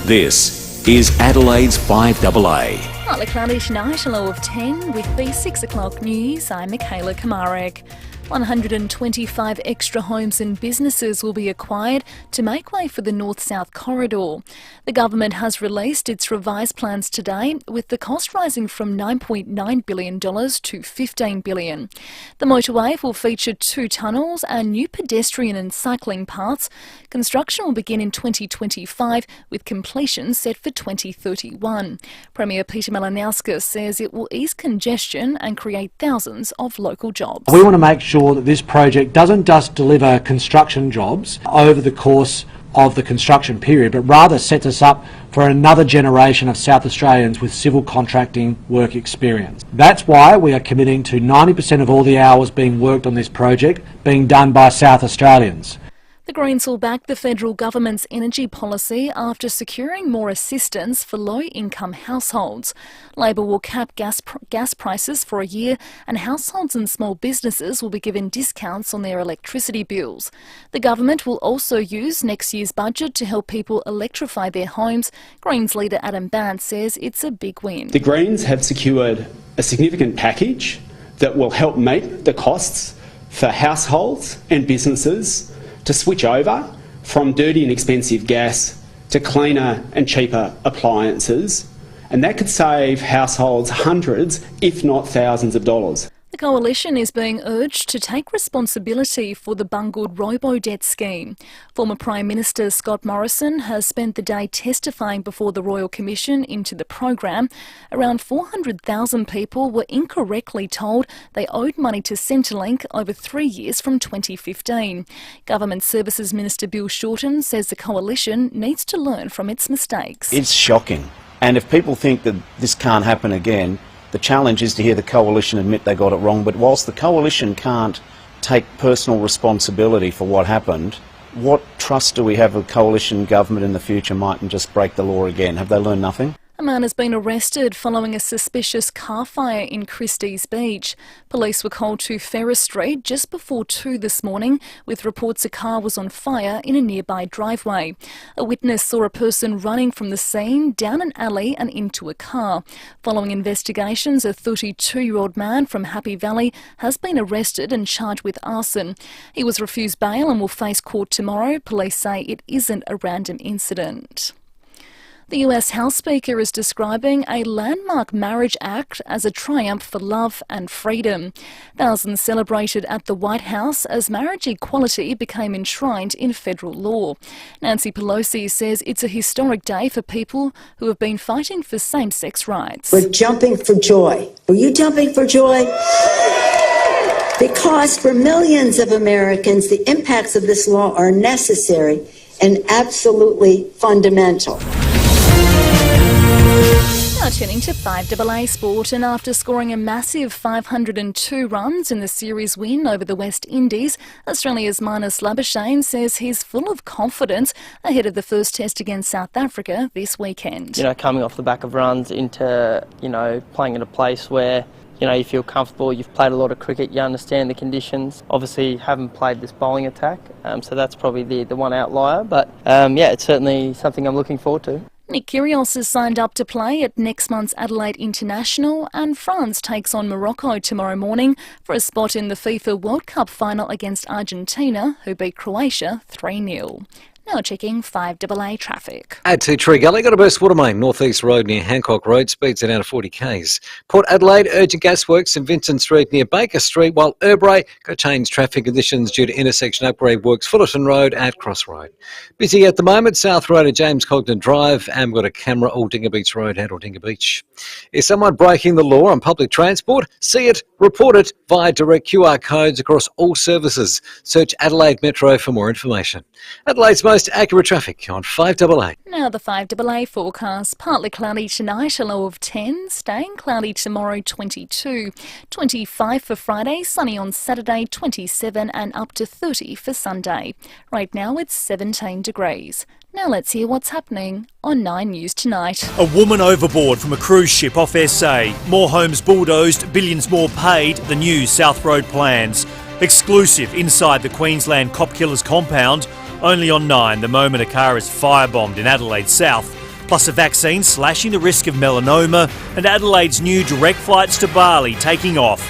This is Adelaide's 5AA. Partly cloudy tonight, a low of 10. With the 6 o'clock news, I'm Michaela Kamarek. 125 extra homes and businesses will be acquired to make way for the North-South corridor. The government has released its revised plans today, with the cost rising from $9.9 billion to $15 billion. The motorway will feature 2 tunnels and new pedestrian and cycling paths. Construction will begin in 2025, with completion set for 2031. Premier Peter Malinauskas says it will ease congestion and create thousands of local jobs. We want to make sure that this project doesn't just deliver construction jobs over the course of the construction period, but rather sets us up for another generation of South Australians with civil contracting work experience. That's why we are committing to 90% of all the hours being worked on this project being done by South Australians. The Greens will back the federal government's energy policy after securing more assistance for low-income households. Labor will cap gas prices for a year, and households and small businesses will be given discounts on their electricity bills. The government will also use next year's budget to help people electrify their homes. Greens leader Adam Bant says it's a big win. The Greens have secured a significant package that will help meet the costs for households and businesses to switch over from dirty and expensive gas to cleaner and cheaper appliances, and that could save households hundreds, if not thousands of dollars. The Coalition is being urged to take responsibility for the bungled robo-debt scheme. Former Prime Minister Scott Morrison has spent the day testifying before the Royal Commission into the program. Around 400,000 people were incorrectly told they owed money to Centrelink over 3 years from 2015. Government Services Minister Bill Shorten says the Coalition needs to learn from its mistakes. It's shocking, and if people think that this can't happen again, the challenge is to hear the Coalition admit they got it wrong. But whilst the Coalition can't take personal responsibility for what happened, what trust do we have a Coalition government in the future mightn't just break the law again? Have they learned nothing? A man has been arrested following a suspicious car fire in Christie's Beach. Police were called to Ferris Street just before 2 this morning, with reports a car was on fire in a nearby driveway. A witness saw a person running from the scene, down an alley and into a car. Following investigations, a 32-year-old man from Happy Valley has been arrested and charged with arson. He was refused bail and will face court tomorrow. Police say it isn't a random incident. The US House Speaker is describing a landmark marriage act as a triumph for love and freedom. Thousands celebrated at the White House as marriage equality became enshrined in federal law. Nancy Pelosi says it's a historic day for people who have been fighting for same-sex rights. We're jumping for joy. Were you jumping for joy? Because for millions of Americans, the impacts of this law are necessary and absolutely fundamental. Now turning to 5AA Sport, and after scoring a massive 502 runs in the series win over the West Indies, Australia's Marnus Labuschagne says he's full of confidence ahead of the first test against South Africa this weekend. Coming off the back of runs into, playing at a place where You know, you feel comfortable, you've played a lot of cricket, you understand the conditions. Obviously, haven't played this bowling attack, so that's probably the one outlier. But yeah, it's certainly something I'm looking forward to. Nick Kyrgios has signed up to play at next month's Adelaide International, and France takes on Morocco tomorrow morning for a spot in the FIFA World Cup final against Argentina, who beat Croatia 3-0. Now checking 5AA traffic. Add to Tree Gully, got a burst water main, Northeast Road near Hancock Road, speeds are down to 40 k's. Port Adelaide, urgent gasworks, St Vincent Street near Baker Street, while Erbray got changed traffic conditions due to intersection upgrade works, Fullerton Road at Cross Road. Busy at the moment, South Road at James Cogden Drive, and we've got a camera all Dinger Beach Road at Dinger Beach. Is someone breaking the law on public transport? See it, report it via direct QR codes across all services. Search Adelaide Metro for more information. Adelaide's most accurate traffic on 5AA. Now the 5AA forecast. Partly cloudy tonight, a low of 10. Staying cloudy tomorrow, 22. 25 for Friday, sunny on Saturday, 27, and up to 30 for Sunday. Right now it's 17 degrees. Now let's hear what's happening on 9 News Tonight. A woman overboard from a cruise ship off SA. More homes bulldozed, billions more paid. The new South Road plans. Exclusive inside the Queensland Cop Killers compound. Only on 9, the moment a car is firebombed in Adelaide South. Plus a vaccine slashing the risk of melanoma, and Adelaide's new direct flights to Bali taking off.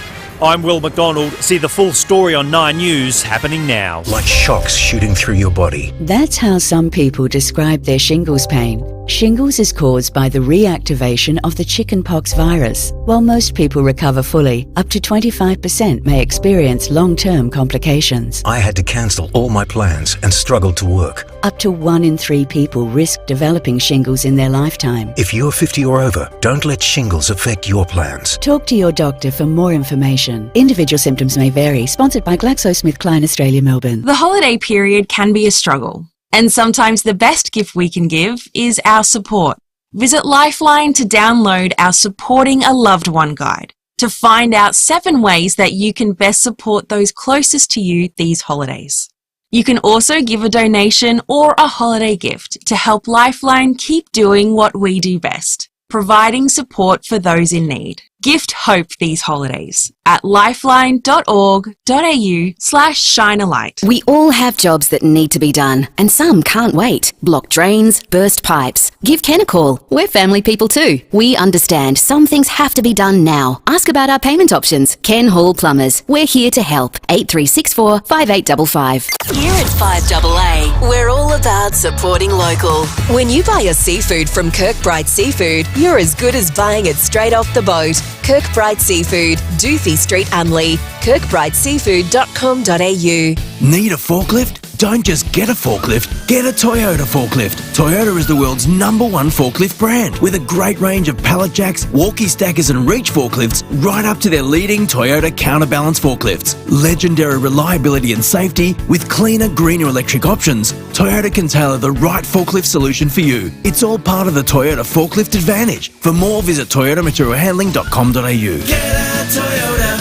I'm Will McDonald. See the full story on 9 News happening now. Like shocks shooting through your body. That's how some people describe their shingles pain. Shingles is caused by the reactivation of the chickenpox virus. While most people recover fully, up to 25% may experience long-term complications. I had to cancel all my plans and struggled to work. Up to 1 in 3 people risk developing shingles in their lifetime. If you're 50 or over, don't let shingles affect your plans. Talk to your doctor for more information. Individual symptoms may vary. Sponsored by GlaxoSmithKline Australia, Melbourne. The holiday period can be a struggle. And sometimes the best gift we can give is our support. Visit Lifeline to download our Supporting a Loved One guide to find out 7 ways that you can best support those closest to you these holidays. You can also give a donation or a holiday gift to help Lifeline keep doing what we do best, providing support for those in need. Gift hope these holidays at lifeline.org.au/shinealight. We all have jobs that need to be done, and some can't wait. Block drains, burst pipes. Give Ken a call. We're family people too. We understand some things have to be done now. Ask about our payment options. Ken Hall Plumbers. We're here to help. 8364 5855. Here at 5AA, we're all about supporting local. When you buy your seafood from Kirkbride Seafood, you're as good as buying it straight off the boat. Kirkbride Seafood, Doothie Street, Unley. KirkbrideSeafood.com.au. Need a forklift? Don't just get a forklift, get a Toyota forklift. Toyota is the world's #1 forklift brand, with a great range of pallet jacks, walkie stackers and reach forklifts, right up to their leading Toyota counterbalance forklifts. Legendary reliability and safety with cleaner, greener electric options. Toyota can tailor the right forklift solution for you. It's all part of the Toyota forklift advantage. For more, visit toyotamaterialhandling.com.au. Get a Toyota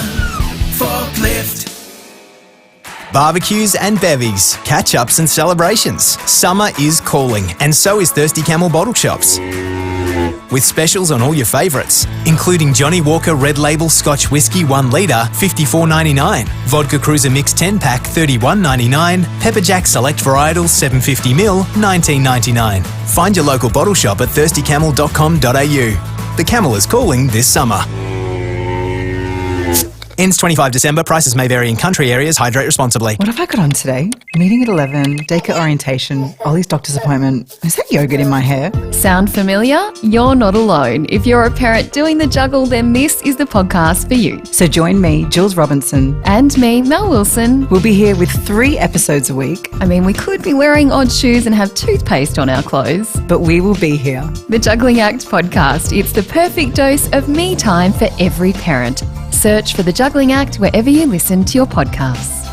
forklift. Barbecues and bevies, catch-ups and celebrations. Summer is calling, and so is Thirsty Camel Bottle Shops. With specials on all your favourites, including Johnny Walker Red Label Scotch Whisky 1 litre, $54.99. Vodka Cruiser Mix 10-pack, $31.99. Pepper Jack Select Varietals 750ml, $19.99. Find your local bottle shop at thirstycamel.com.au. The Camel is calling this summer. Ends 25 December. Prices may vary in country areas. Hydrate responsibly. What have I got on today? Meeting at 11, Daycare orientation, Ollie's doctor's appointment. Is that yogurt in my hair? Sound familiar? You're not alone. If you're a parent doing the juggle, then this is the podcast for you. So join me, Jules Robinson. And me, Mel Wilson. We'll be here with 3 episodes a week. I mean, we could be wearing odd shoes and have toothpaste on our clothes. But we will be here. The Juggling Act podcast. It's the perfect dose of me time for every parent. Search for The Juggling Act wherever you listen to your podcasts.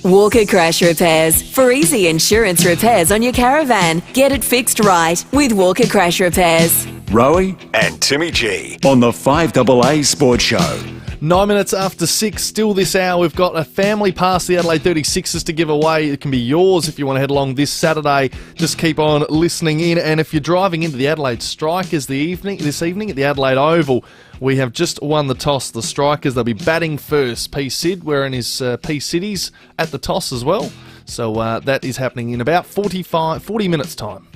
Walker Crash Repairs. For easy insurance repairs on your caravan. Get it fixed right with Walker Crash Repairs. Rowie and Timmy G on the 5AA Sports Show. 9 minutes after 6, still this hour, we've got a family pass to the Adelaide 36ers to give away. It can be yours if you want to head along this Saturday. Just keep on listening in. And if you're driving into the Adelaide Strikers this evening at the Adelaide Oval, we have just won the toss. The Strikers, they'll be batting first. P. Sid wearing his P. Cities at the toss as well. So that is happening in about 40 minutes' time.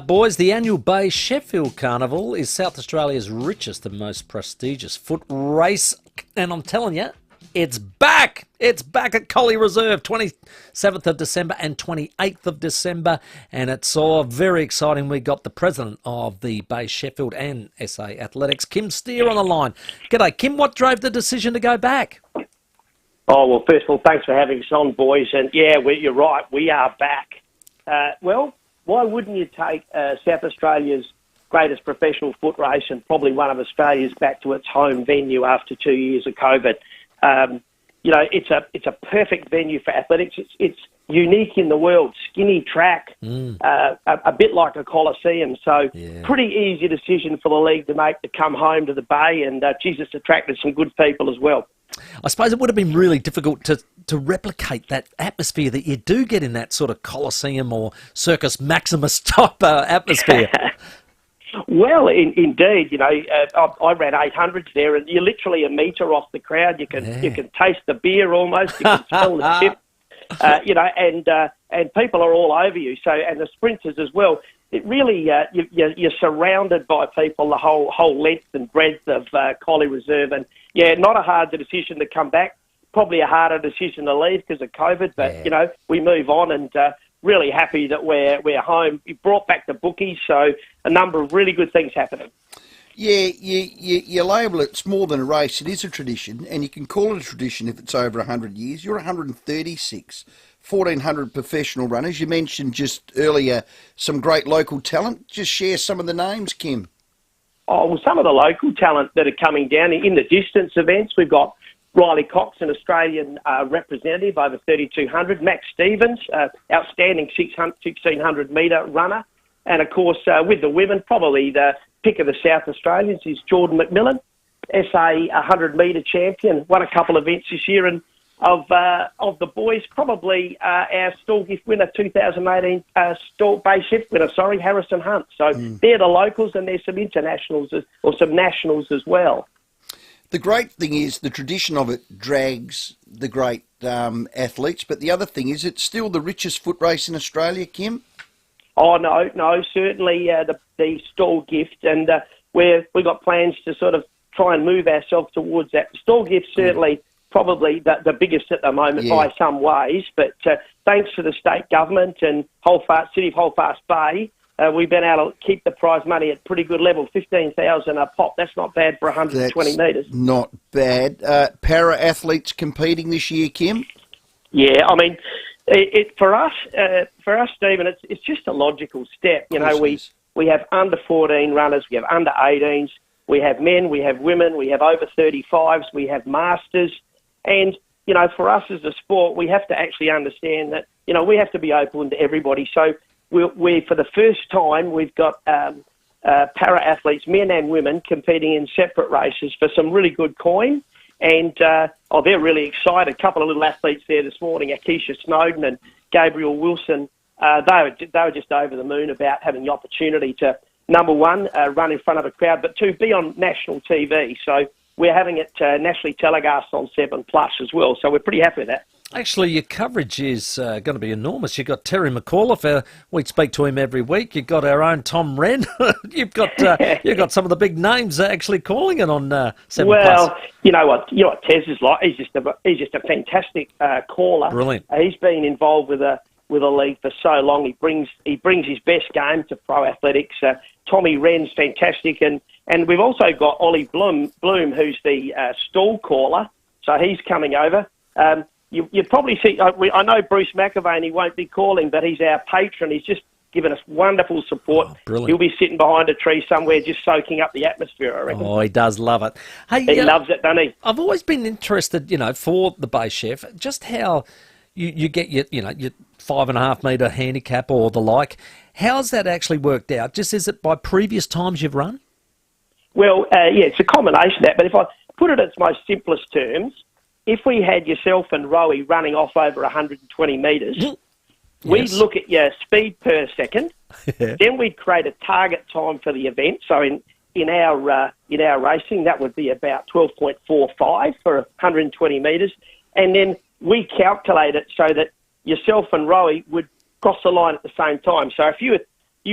Boys, the annual Bay Sheffield Carnival is South Australia's richest and most prestigious foot race. And I'm telling you, it's back. It's back at Collie Reserve, 27th of December and 28th of December. And it's all very exciting. We got the president of the Bay Sheffield and SA Athletics, Kim Steer, on the line. G'day, Kim. What drove the decision to go back? Oh, well, first of all, thanks for having us on, boys. And, yeah, you're right. We are back. Well, why wouldn't you take South Australia's greatest professional foot race and probably one of Australia's back to its home venue after 2 years of COVID? It's a perfect venue for athletics. It's unique in the world. Skinny track, a bit like a coliseum. So pretty easy decision for the league to make to come home to the Bay, and Jesus attracted some good people as well. I suppose it would have been really difficult to replicate that atmosphere that you do get in that sort of Coliseum or Circus Maximus type atmosphere. Well, indeed, I ran 800s there, and you're literally a metre off the crowd. You can taste the beer almost. You can smell the chip. And people are all over you. So, and the sprinters as well. It really, you're surrounded by people the whole length and breadth of Collie Reserve, and not a hard decision to come back. Probably a harder decision to leave because of COVID, but we move on, and really happy that we're home. We brought back the bookies, so a number of really good things happening. Yeah, you label it, it's more than a race, it is a tradition, and you can call it a tradition if it's over 100 years. You're 136, 1,400 professional runners. You mentioned just earlier some great local talent. Just share some of the names, Kim. Oh, well, some of the local talent that are coming down in the distance events, we've got Riley Cox, an Australian representative, over 3,200. Max Stevens, outstanding 1,600 metre runner. And, of course, with the women, probably the pick of the South Australians is Jordan McMillan, SA 100-metre champion, won a couple of events this year. And of the boys, probably our Stall Gift winner, 2018 Bay Shift winner, Harrison Hunt. So they're the locals, and there's some internationals or some nationals as well. The great thing is the tradition of it drags the great athletes, but the other thing is it's still the richest foot race in Australia, Kim? Oh, no, certainly the Stall Gift, and we've got plans to sort of try and move ourselves towards that. Stall Gift certainly probably the biggest at the moment by some ways, but thanks to the state government and City of Holdfast Bay, we've been able to keep the prize money at pretty good level, 15,000 a pop. That's not bad for 120 metres. Not bad. Para-athletes competing this year, Kim? Yeah, I mean, for us, Stephen, it's just a logical step. We have under 14 runners, we have under 18s, we have men, we have women, we have over 35s, we have masters, and for us as a sport, we have to actually understand that we have to be open to everybody. So we for the first time, we've got para athletes, men and women, competing in separate races for some really good coin. And they're really excited. A couple of little athletes there this morning, Akeisha Snowden and Gabriel Wilson. They were just over the moon about having the opportunity to, number one, run in front of a crowd, but two, be on national TV. So we're having it nationally telecast on 7+ as well. So we're pretty happy with that. Actually, your coverage is going to be enormous. You've got Terry McAuliffe. We speak to him every week. You've got our own Tom Wren. You've got some of the big names actually calling it on 7+. Well, you know what Tez is like. He's just a fantastic caller. Brilliant. He's been involved with a league for so long. He brings his best game to pro athletics. Tommy Wren's fantastic, and we've also got Ollie Bloom, who's the stall caller. So he's coming over. You probably see, I know Bruce McAvaney won't be calling, but he's our patron. He's just given us wonderful support. He'll be sitting behind a tree somewhere just soaking up the atmosphere, I reckon. Oh, he does love it. Hey, he loves it, doesn't he? I've always been interested, for the Bay Chef, just how you get your 5.5 metre handicap or the like. How's that actually worked out? Just is it by previous times you've run? Well, it's a combination of that, but if I put it its most simplest terms, if we had yourself and Rowie running off over 120 metres, we'd look at your speed per second. Then we'd create a target time for the event. So in our racing, that would be about 12.45 for 120 metres, and then we calculate it so that yourself and Rowie would cross the line at the same time. So if you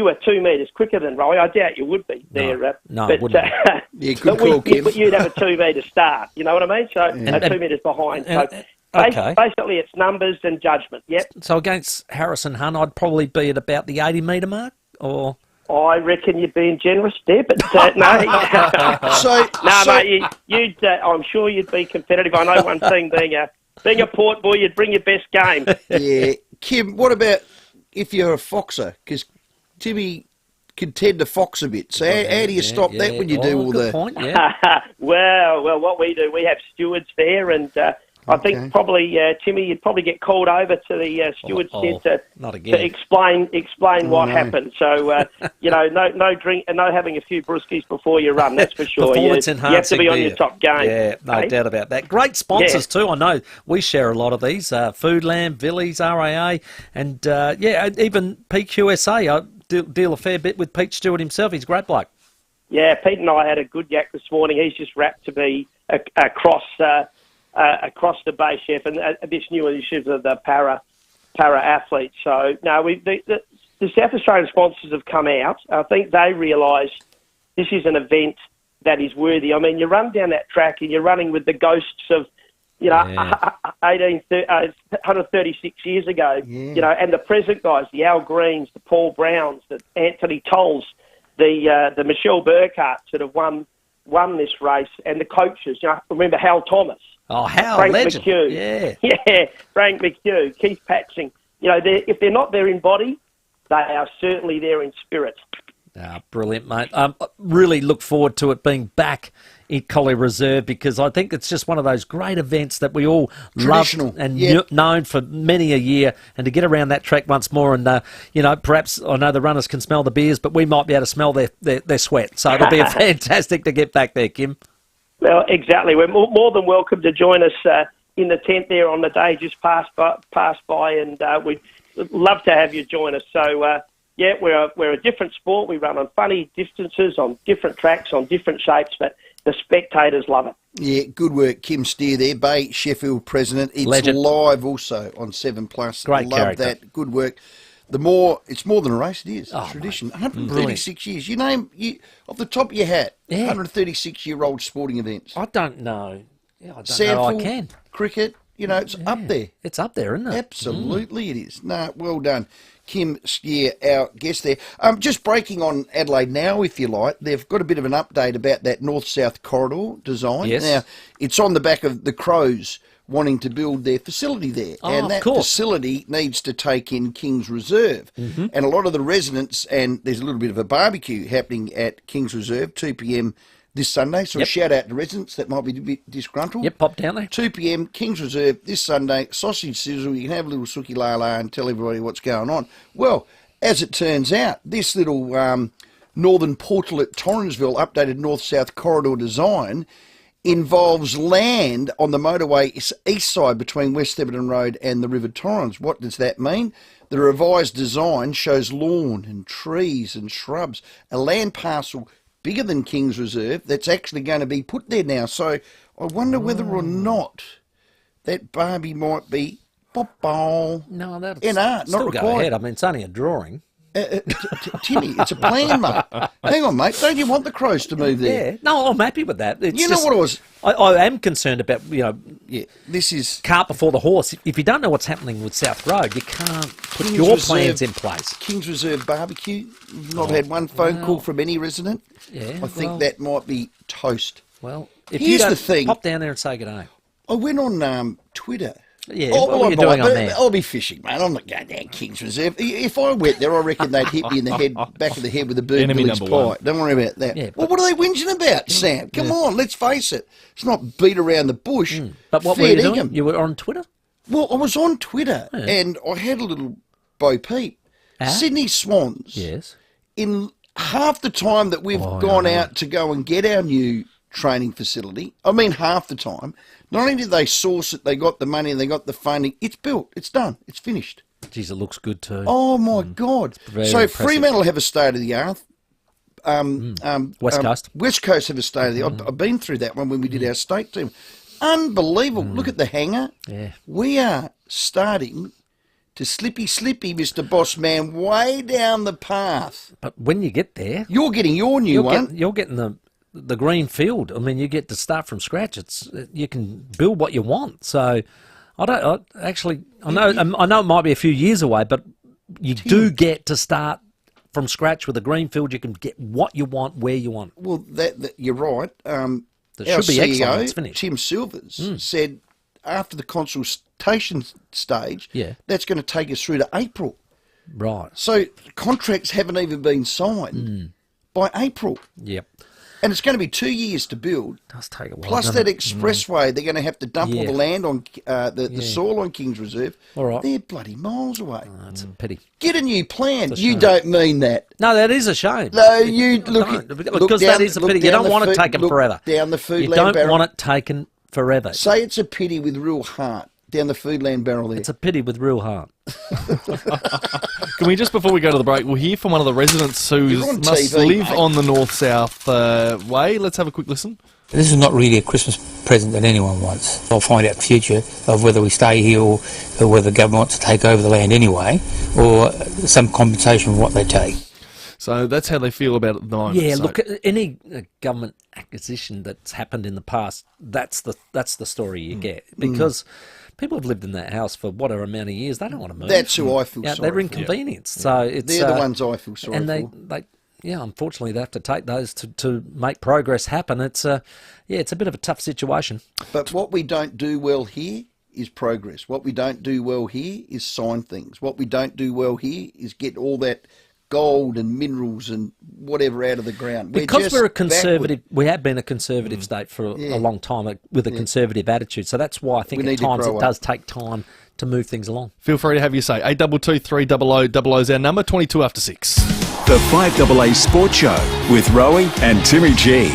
were 2 metres quicker than Rowie, I doubt you would be there. No, but, wouldn't. Yeah, good call, Kim. But you'd have a 2 metre start. You know what I mean? So 2 metres behind. So basically, it's numbers and judgment. Yep. So against Harrison Hunt, I'd probably be at about the 80 metre mark, or. I reckon you're being generous there, but no. Mate, I'm sure you'd be competitive. I know one thing, being a Port boy, you'd bring your best game. Yeah. Kim, what about if you're a foxer? Because Timmy can tend to fox a bit. So how do you stop that when you do all the... point, well, what we do, we have stewards there, and I think probably, Timmy, you'd probably get called over to the stewards tent to explain what happened. So, no drink and no having a few brewskis before you run, that's for sure. Performance you have to be on your top game. Yeah, no doubt about that. Great sponsors too. I know we share a lot of these. Foodland, Villies, RAA, and even PQSA. I deal a fair bit with Pete Stewart himself. He's a great bloke. Yeah, Pete and I had a good yak this morning. He's just wrapped to be across the bay, chef, and this new initiative of the para athletes. So no, the South Australian sponsors have come out. I think they realise this is an event that is worthy. I mean, you run down that track and you're running with the ghosts of 136 years ago. Yeah. And the present guys, the Al Greens, the Paul Browns, the Anthony Tolles, the Michelle Burkhardt that have won this race, and the coaches. Remember Hal Thomas. Oh, Hal, Frank legend. McHugh. Yeah, Frank McHugh, Keith Patching. If they're not there in body, they are certainly there in spirit. Brilliant, mate. Really look forward to it being back at Collie Reserve, because I think it's just one of those great events that we all loved and known for many a year, and to get around that track once more and, perhaps I know the runners can smell the beers, but we might be able to smell their sweat. So it'll be fantastic to get back there, Kim. Well, exactly. We're more than welcome to join us in the tent there on the day just passed by, and we'd love to have you join us. So, we're a different sport. We run on funny distances, on different tracks, on different shapes, but the spectators love it. Yeah, good work, Kim Steer there, Bay Sheffield president. It's Legend. Live also on 7+. Great Love character. that. Good work. It's more than a race, it is. It's tradition. 136 years. You name, off the top of your hat, 136-year-old sporting events. I don't know. Yeah, I don't Sandful, know I can. Cricket, it's up there. It's up there, isn't it? Absolutely it is. No, well done. Kim Steer, our guest there. Just breaking on Adelaide now, if you like. They've got a bit of an update about that north-south corridor design. Yes. Now, it's on the back of the Crows wanting to build their facility there. Oh, and that facility needs to take in Kings Reserve. Mm-hmm. And a lot of the residents, and there's a little bit of a barbecue happening at Kings Reserve, 2 p.m. this Sunday. So a shout out to residents that might be a bit disgruntled. Yep, pop down there. 2 p.m, Kings Reserve this Sunday, sausage sizzle. You can have a little suki la and tell everybody what's going on. Well, as it turns out, this little northern portal at Torrensville updated north-south corridor design involves land on the motorway east side between West Theberton Road and the River Torrens. What does that mean? The revised design shows lawn and trees and shrubs, a land parcel bigger than Kings Reserve that's actually going to be put there now. So I wonder whether or not that Barbie might be No, that's not still required. go ahead. I mean, it's only a drawing. Timmy, it's a plan, mate. Hang on, mate. Don't you want the Crows to move there? Yeah. No, I'm happy with that. It's you know what it was? I am concerned about, this is cart before the horse. If you don't know what's happening with South Road, you can't put your plans in place. Kings Reserve barbecue. You've not had one phone call from any resident. Yeah, I think that might be toast. Well, if here's you don't the thing. Pop down there and say good day. I went on Twitter. Yeah, what are you doing on there? I'll be fishing, mate. I'm not going down Kings Reserve. If I went there, I reckon they'd hit me in the back of the head with a bird village pie. Don't worry about that. Yeah, well, what are they whinging about, Sam? Come on, let's face it. It's not beat around the bush. But what were you doing? You were on Twitter? Well, I was on Twitter, and I had a little bo peep. Sydney Swans. Yes. In half the time that we've gone out to go and get our new training facility. I mean, half the time. Not only did they source it, they got the money and they got the funding. It's built. It's done. It's finished. Geez, it looks good too. Oh, my God. very So impressive. Fremantle have a state-of-the-art. West Coast. West Coast have a state-of-the-art. I've been through that one when we did our state team. Unbelievable. Look at the hangar. Yeah. We are starting to slippy, Mr. Boss Man, way down the path. But when you get there, you're getting your new one. You're getting the green field. I mean, you get to start from scratch. You can build what you want. So I know it might be a few years away, but you do get to start from scratch with a green field. You can get what you want, where you want. Well, that you're right. That Our should be CEO, excellent. It's finished. Tim Silvers, said after the consultation stage, that's going to take us through to April. Right. So contracts haven't even been signed by April. Yep. And it's going to be 2 years to build. It does take a while. Plus that expressway, they're going to have to dump all Yeah. the land on the soil on Kings Reserve. All right. They're bloody miles away. That's a pity. Get a new plan. It's a You shame. don't mean that. No, that is a shame. No, you look because down, that is a look pity. You down don't the want it food- taken look forever. Down the food You land don't barrel. want it taken forever. Say it's a pity with real heart down the food land barrel there. It's a pity with real heart. Can we just, before we go to the break, we'll hear from one of the residents who You're on must TV, live mate. on the north-south way. Let's have a quick listen. This is not really a Christmas present that anyone wants. I'll find out in the future of whether we stay here or whether the government wants to take over the land anyway, or some compensation for what they take. So that's how they feel about it at the moment. Yeah, So- look, any government acquisition that's happened in the past, that's the story you get. Because people have lived in that house for whatever amount of years. They don't want to move. That's who I feel Yeah, sorry they're for. inconvenienced. So it's They're the ones I feel sorry and for. they unfortunately they have to take those to make progress happen. It's it's a bit of a tough situation. But what we don't do well here is progress. What we don't do well here is sign things. What we don't do well here is get all that gold and minerals and whatever out of the ground. Because just we're a conservative, backward. we have been a conservative state for a long time with a conservative attitude. So that's why I think We at need to times grow it up. does take time to move things along. Feel free to have your say. 822 300 00 is our number, 22 after 6. The 5AA Sports Show with Rowie and Timmy G.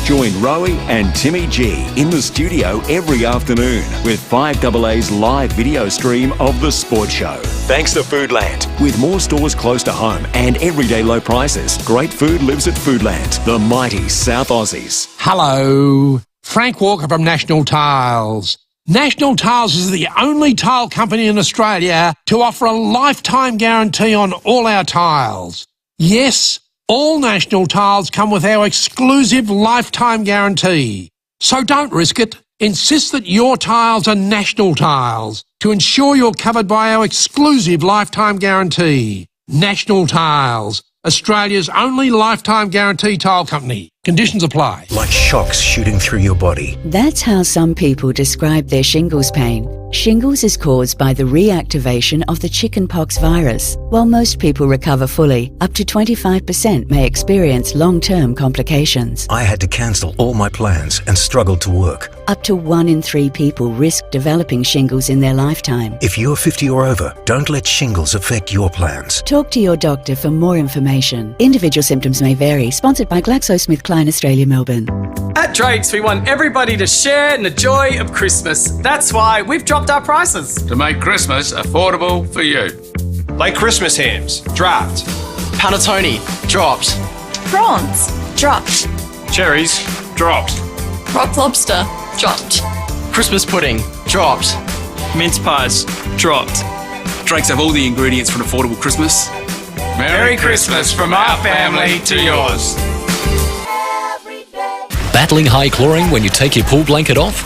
Join Rowie and Timmy G in the studio every afternoon with 5AA's live video stream of the Sports Show. Thanks to Foodland. With more stores close to home and everyday low prices, great food lives at Foodland, the mighty South Aussies. Hello, Frank Walker from National Tiles. National Tiles is the only tile company in Australia to offer a lifetime guarantee on all our tiles. Yes, all National Tiles come with our exclusive lifetime guarantee. So don't risk it. Insist that your tiles are National Tiles to ensure you're covered by our exclusive lifetime guarantee. National Tiles, Australia's only lifetime guarantee tile company. Conditions apply. Like shocks shooting through your body. That's how some people describe their shingles pain. Shingles is caused by the reactivation of the chickenpox virus. While most people recover fully, up to 25% may experience long-term complications. I had to cancel all my plans and struggled to work. Up to 1 in 3 people risk developing shingles in their lifetime. If you're 50 or over, don't let shingles affect your plans. Talk to your doctor for more information. Individual symptoms may vary. Sponsored by GlaxoSmithKline Australia, Melbourne. At Drake's, we want everybody to share in the joy of Christmas. That's why we've dropped our prices. To make Christmas affordable for you. Like Christmas hams, dropped. Panettone, dropped. Prawns, dropped. Cherries, dropped. Rock lobster, dropped. Christmas pudding, dropped. Mince pies, dropped. Drake's have all the ingredients for an affordable Christmas. Merry Christmas from our family to yours. Battling high chlorine when you take your pool blanket off?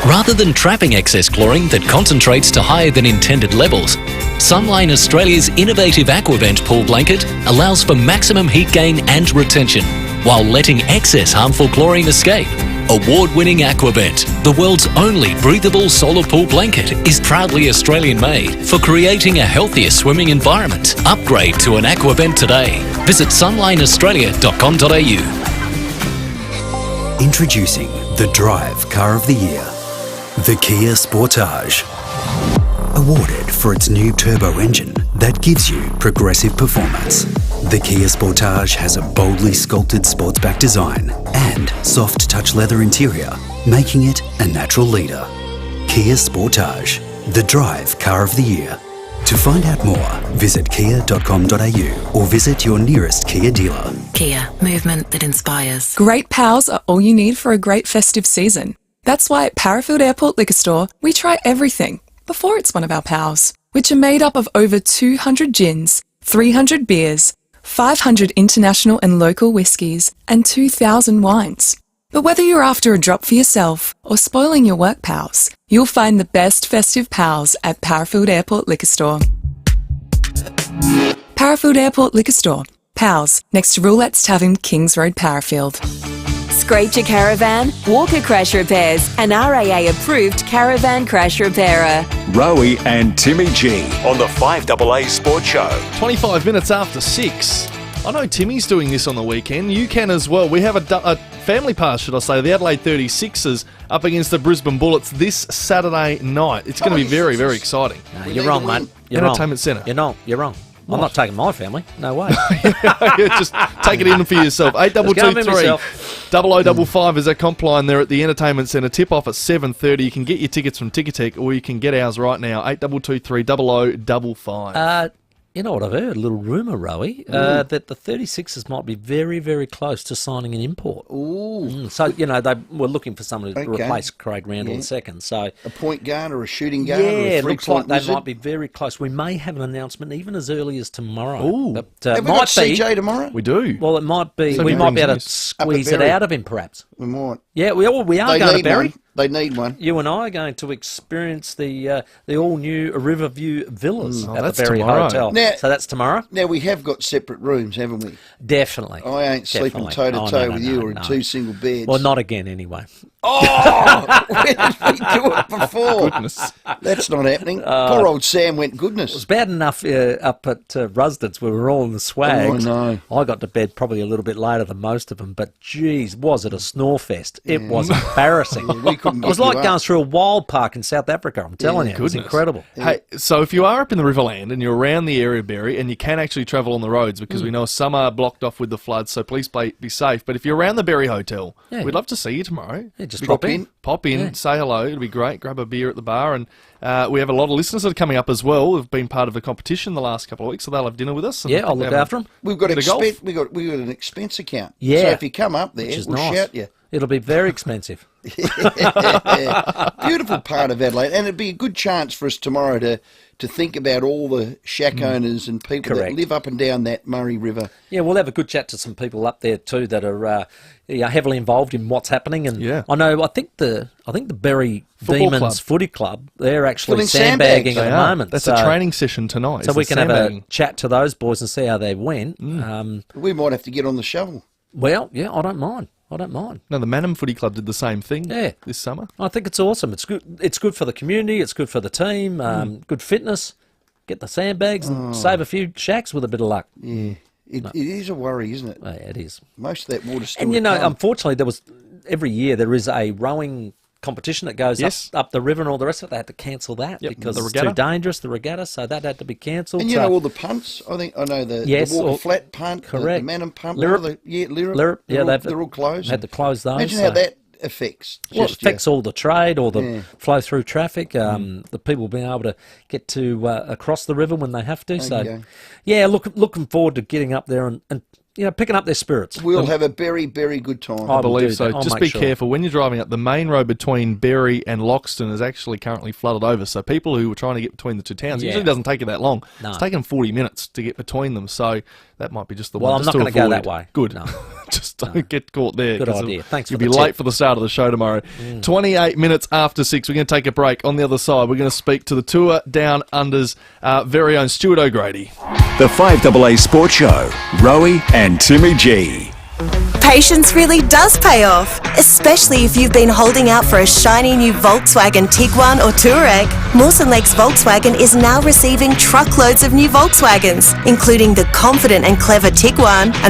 Rather than trapping excess chlorine that concentrates to higher than intended levels, Sunline Australia's innovative AquaVent pool blanket allows for maximum heat gain and retention, while letting excess harmful chlorine escape. Award-winning AquaVent, the world's only breathable solar pool blanket, is proudly Australian-made for creating a healthier swimming environment. Upgrade to an AquaVent today. Visit sunlineaustralia.com.au. Introducing the Drive Car of the Year, the Kia Sportage. Awarded for its new turbo engine that gives you progressive performance. The Kia Sportage has a boldly sculpted sportsback design and soft touch leather interior, making it a natural leader. Kia Sportage, the drive car of the year. To find out more, visit kia.com.au or visit your nearest Kia dealer. Kia, movement that inspires. Great pals are all you need for a great festive season. That's why at Parafield Airport Liquor Store, we try everything before it's one of our pals, which are made up of over 200 gins, 300 beers, 500 international and local whiskies, and 2,000 wines. But whether you're after a drop for yourself or spoiling your work pals, you'll find the best festive pals at Parafield Airport Liquor Store. Parafield Airport Liquor Store. Pals, next to Roulette's Tavern, Kings Road, Parafield. Scraped your caravan? Walker Crash Repairs, an RAA approved caravan crash repairer. Rowie and Timmy G on the 5AA Sports Show. 25 minutes after 6. I know Timmy's doing this on the weekend. You can as well. We have a family pass, should I say, the Adelaide 36ers up against the Brisbane Bullets this Saturday night. It's going to be very, very exciting. No, you're wrong, mate. You're Entertainment Centre. You're wrong. I'm not taking my family. No way. Just take it in for yourself. 8223 0055 is our comp line there at the Entertainment Centre. Tip off at 7:30. You can get your tickets from Ticketek or you can get ours right now. 8223 0055. You know what I've heard? A little rumour, Rowie, that the 36ers might be very, very close to signing an import. Ooh. So, they were looking for someone to replace Craig Randall II. So a point guard or a shooting guard or a it looks like they wizard. might be very close. We may have an announcement even as early as tomorrow. Ooh. But, have we got CJ tomorrow? We do. Well, it might be. We might be able to squeeze it out of him, perhaps. We might. Yeah, we are going to Barry. They need one. You and I are going to experience the all-new Riverview Villas at that's the Berry tomorrow. Hotel. Now- So that's tomorrow? Now, we have got separate rooms, haven't we? Definitely. I ain't sleeping Definitely. toe-to-toe with you or in two single beds. Well, not again anyway. Oh! Where did we do it before? Goodness. That's not happening. Poor old Sam went goodness. It was bad enough up at Rusden's where we were all in the swags. Oh, no. I got to bed probably a little bit later than most of them, but geez, was it a snore fest. It was embarrassing. We couldn't It was get like you going up. through a wild park in South Africa, I'm telling you. It was Goodness. incredible. Hey, so if you are up in the Riverland and you're around the area, Barry, and you can actually travel on the roads because we know some are blocked off with the floods, so please be safe. But if you're around the Berry Hotel, we'd love to see you tomorrow. Yeah, just pop in. Pop in, say hello. It'll be great. Grab a beer at the bar. And we have a lot of listeners that are coming up as well. Who've been part of the competition the last couple of weeks, so they'll have dinner with us. And Yeah, I'll look after them. We've got Bit of golf. we got an expense account. Yeah. So if you come up there, Which is we'll nice. shout you. It'll be very expensive. Beautiful part of Adelaide, and it'd be a good chance for us tomorrow to think about all the shack owners and people that Correct. live up and down that Murray River. Yeah, we'll have a good chat to some people up there too that are heavily involved in what's happening. And I think the Berry Football Demons club. Footy Club, they're actually Filling sandbagging sandbags. at the They are. moment. That's so, a training session tonight. So It's we the can have a sandbagging. chat to those boys and see how they went. We might have to get on the shovel. Well, yeah, I don't mind. No, the Manham Footy Club did the same thing this summer. I think it's awesome. It's good. It's good for the community. It's good for the team. Good fitness. Get the sandbags and save a few shacks with a bit of luck. Yeah, it is a worry, isn't it? Yeah, it is. Most of that water still. And to come. unfortunately, every year there is a rowing competition that goes up the river and all the rest of it. They had to cancel that because the it's regatta. too dangerous, the regatta, so that had to be cancelled. And all the punts. I know the Walker Flat punt, correct. the Manham punt, Lirrup. Lirrup. Yeah, they're all closed. Had to close those. Imagine how that affects. Well, it affects all the trade, all the flow through traffic, the people being able to get to across the river when they have to. So, yeah, looking forward to getting up there and picking up their spirits. We'll have a very, very good time. I believe so. I'll Just make be sure. careful when you're driving up. The main road between Berry and Loxton is actually currently flooded over. So people who were trying to get between the two towns, usually doesn't take you that long. No. It's taken 40 minutes to get between them. So that might be just the Well, one. I'm just not to going to go avoid. that way. Good. No. Just don't get caught there. Good 'cause idea. Thanks for You'll the be tip. late for the start of the show tomorrow. 28 minutes after 6. We're going to take a break. On the other side, we're going to speak to the Tour Down Under's very own Stuart O'Grady. The 5AA Sports Show, Rowie and Timmy G. Patience really does pay off, especially if you've been holding out for a shiny new Volkswagen Tiguan or Touareg. Mawson Lakes Volkswagen is now receiving truckloads of new Volkswagens, including the confident and clever Tiguan,